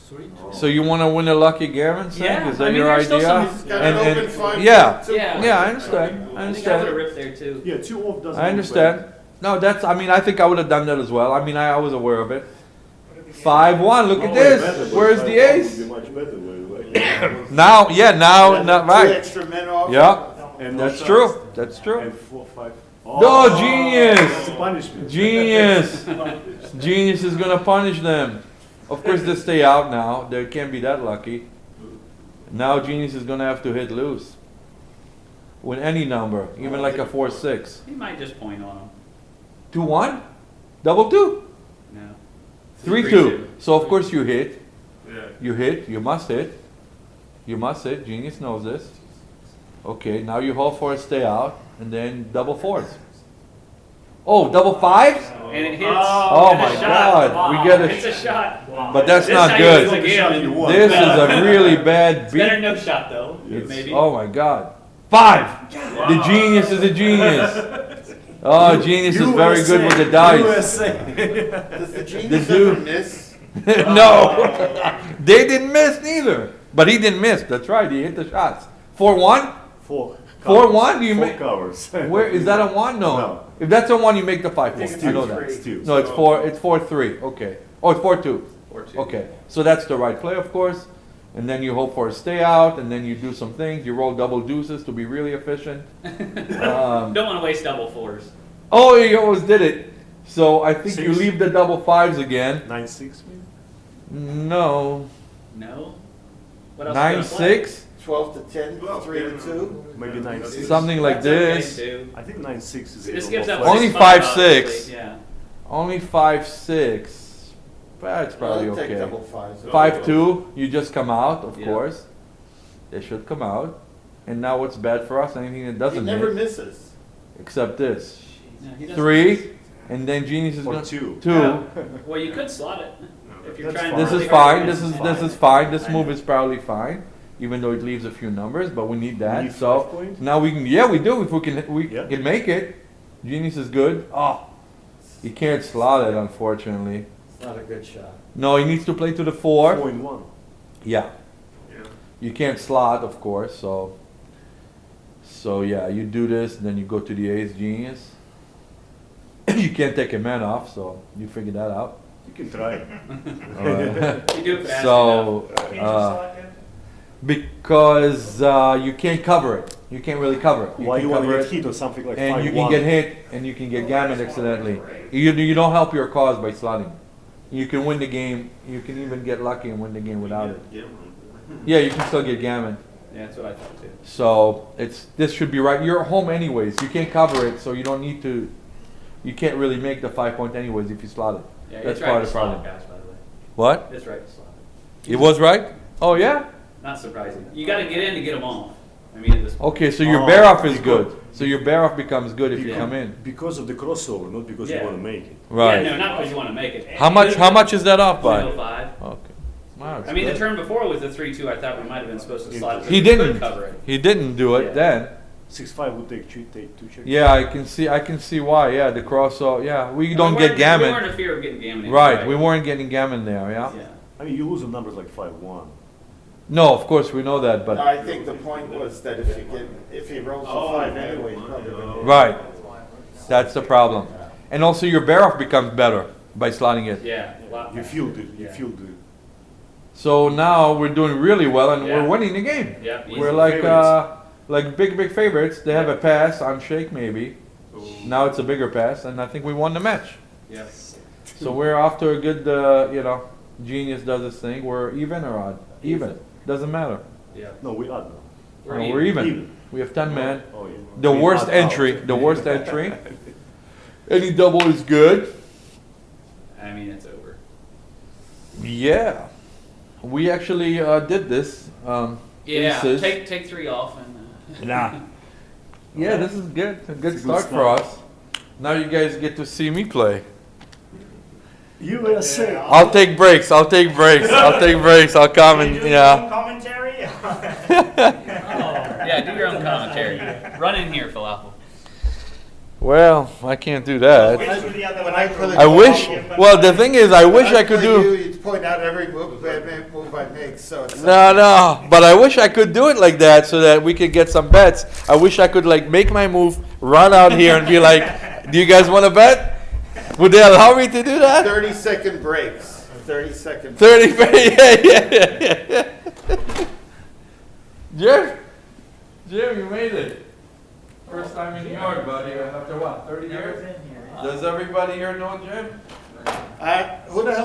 3? So you want to win a lucky gammon? Sam? Yeah, Is that I mean, your there's still idea? some- He's got an open 5. yeah, Yeah. yeah, I understand. I I think I would have understand. ripped there too. Yeah, 2 off doesn't. I look understand. bad. No, that's. I mean, I think I would have done that as well. I mean, I was aware of it. What if the game- 5-1. Look No, at way this. better, but Where's the 5-1 ace? would be much better, way. Now, yeah, now, Yeah, not 2 right. extra men off. Yeah, And no that's shots. true. That's true. And 4, 5. Oh, genius! That's a punishment. Genius. Genius is gonna punish them. Of course, they stay out now. They can't be that lucky. Now, Genius is gonna have to hit loose with any number, even like a 4-6. He might just point on him. 2-1, double 2, No. 3-2. So of course you hit. Yeah. You hit. You must hit. You must hit. Genius knows this. Okay, now you hold for a stay out, and then double 4s. Oh, double 5s? And it hits. Oh And a my shot. God, we get a It's a shot. But that's This not how you good. lose a game. This is a really bad It's better beat. no shot though. It's- Maybe. Oh my God. 5! The genius is a genius. Oh, genius is very good with the dice. Does the The genius dude- ever miss? No! They didn't miss neither. But he didn't miss. That's right, he hit the shots. 4-1? 4. 4-1? Do you Four make? covers. Where is that a 1? No. No. If that's a 1, you make the 5 It's points. I know that. It's 2. No, it's 4. It's 4-3. Okay. Oh, it's 4-2. 4-2. Okay. So that's the right play, of course. And then you hope for a stay out, and then you do some things. You roll double deuces to be really efficient. Don't want to waste double 4s. Oh, you almost did it. So I think you 6. leave the double 5s again. 9-6 maybe? No. No. What else? are you gonna play? 9-6. 12 to 10, 3 to 2. Maybe 9-6. Something like That's okay, this. too. I think 9-6 is This a gives little up Only 6-5, 5-6. obviously, Yeah. Only 5-6. That's probably I'll take okay. double 5s. 5-2. You just come out, of Yeah. course. They should come out. And now what's bad for us? Anything that He doesn't never hit, misses. except this. No, he doesn't- 3. And then Genius is Or going 2. 2. Yeah. Well, you could slot it if you're That's trying. fine. This really is hard fine. to This is miss. fine. This I move know. is probably fine, even though it leaves a few numbers. But we need that. need So 5 points? now we can. Yeah, we do. If we can, we Yeah. can make it. Genius is good. Oh, he can't slot it, unfortunately. It's not a good shot. No, he needs to play to the 4. 4-in-1. Yeah. Yeah. You can't slot, of course, so yeah, you do this, then you go to the ace genius. You can't take a man off, so you figure that out. You can try. Alright. You do it fast So, Can't you slot it? because you can't cover it. You can't really cover it. Why can you want to cover get it, hit or something like and 5-1? you can get hit, and you can get gammon accidentally. You don't help your cause by slotting. You can win the game. You can even get lucky and win the game without it. Yeah, you can still get gammon. Yeah, that's what I thought too. So this should be right. You're home anyways. You can't cover it, so you don't need to. You can't really make the 5 point anyways if you slot it. Yeah, That's it's right part to of the slot it, problem. guys, by the way. What? It's right to slot it. It was right? Oh yeah. Not surprising. You got to get in to get them off. I mean, at this point. Okay, so your Oh, bear off is because- good. So your bear off becomes good if you Yeah. come in. Because of the crossover, not because Yeah. you want to make it. Right. Yeah, no, not because you want to make it. How much is that off by? 0.05. Okay. Wow, I mean, the good. turn before was the 3-2. I thought we might have been supposed to slot it. He We could didn't. cover it. He didn't do it Yeah. then. 6-5 would take two checks. Yeah, I can see why. Yeah, the cross. So yeah, we And don't we get weren't- gammon. We weren't in fear of getting gammon. Right, we weren't getting gammon there. Yeah. Yeah. I mean, you lose the numbers like 5-1. No, of course we know that, but I think the point was that if he rolls a 5 anyway, he's probably gonna. right, that's the problem. And also your bear off becomes better by slotting it. Yeah. a lot You better. feel the, you Yeah. feel the. So now we're doing really well and Yeah. we're winning the game. Yeah, easy. We're like Favorites. big favorites. They have Yeah. a pass on shake maybe. Now it's a bigger pass, and I think we won the match. Yeah. So we're off to a good, Genius does his thing. We're even or odd? Even. Doesn't matter. Yeah. No, we are now. No, we're even. Even. We have 10 man. Oh, yeah. The We worst are entry. out. The worst entry. Any double is good. I mean, it's over. Yeah. We actually did this. Yeah. aces. Take 3 off and. Nah. Yeah, this is good. A good It's a good start for start. us. Now you guys get to see me play. USA. I'll take breaks. I'll take breaks. I'll take breaks. I'll comment. Yeah. Commentary? Yeah, do your own commentary. Run in here, Falafel. Well, I can't do that. Which were the other When I microphones? play- I wish. Well, the thing is, I wish I could do. You point out every move I make, so it's. No, but I wish I could do it like that so that we could get some bets. I wish I could like make my move, run out here and be like, "Do you guys want to bet?" Would they allow me to do that? 30-second breaks. 30-second. 30. Yeah. Jim, you made it. First time in New York, buddy. After what? 30 years? Does everybody here know Jim? Who the hell?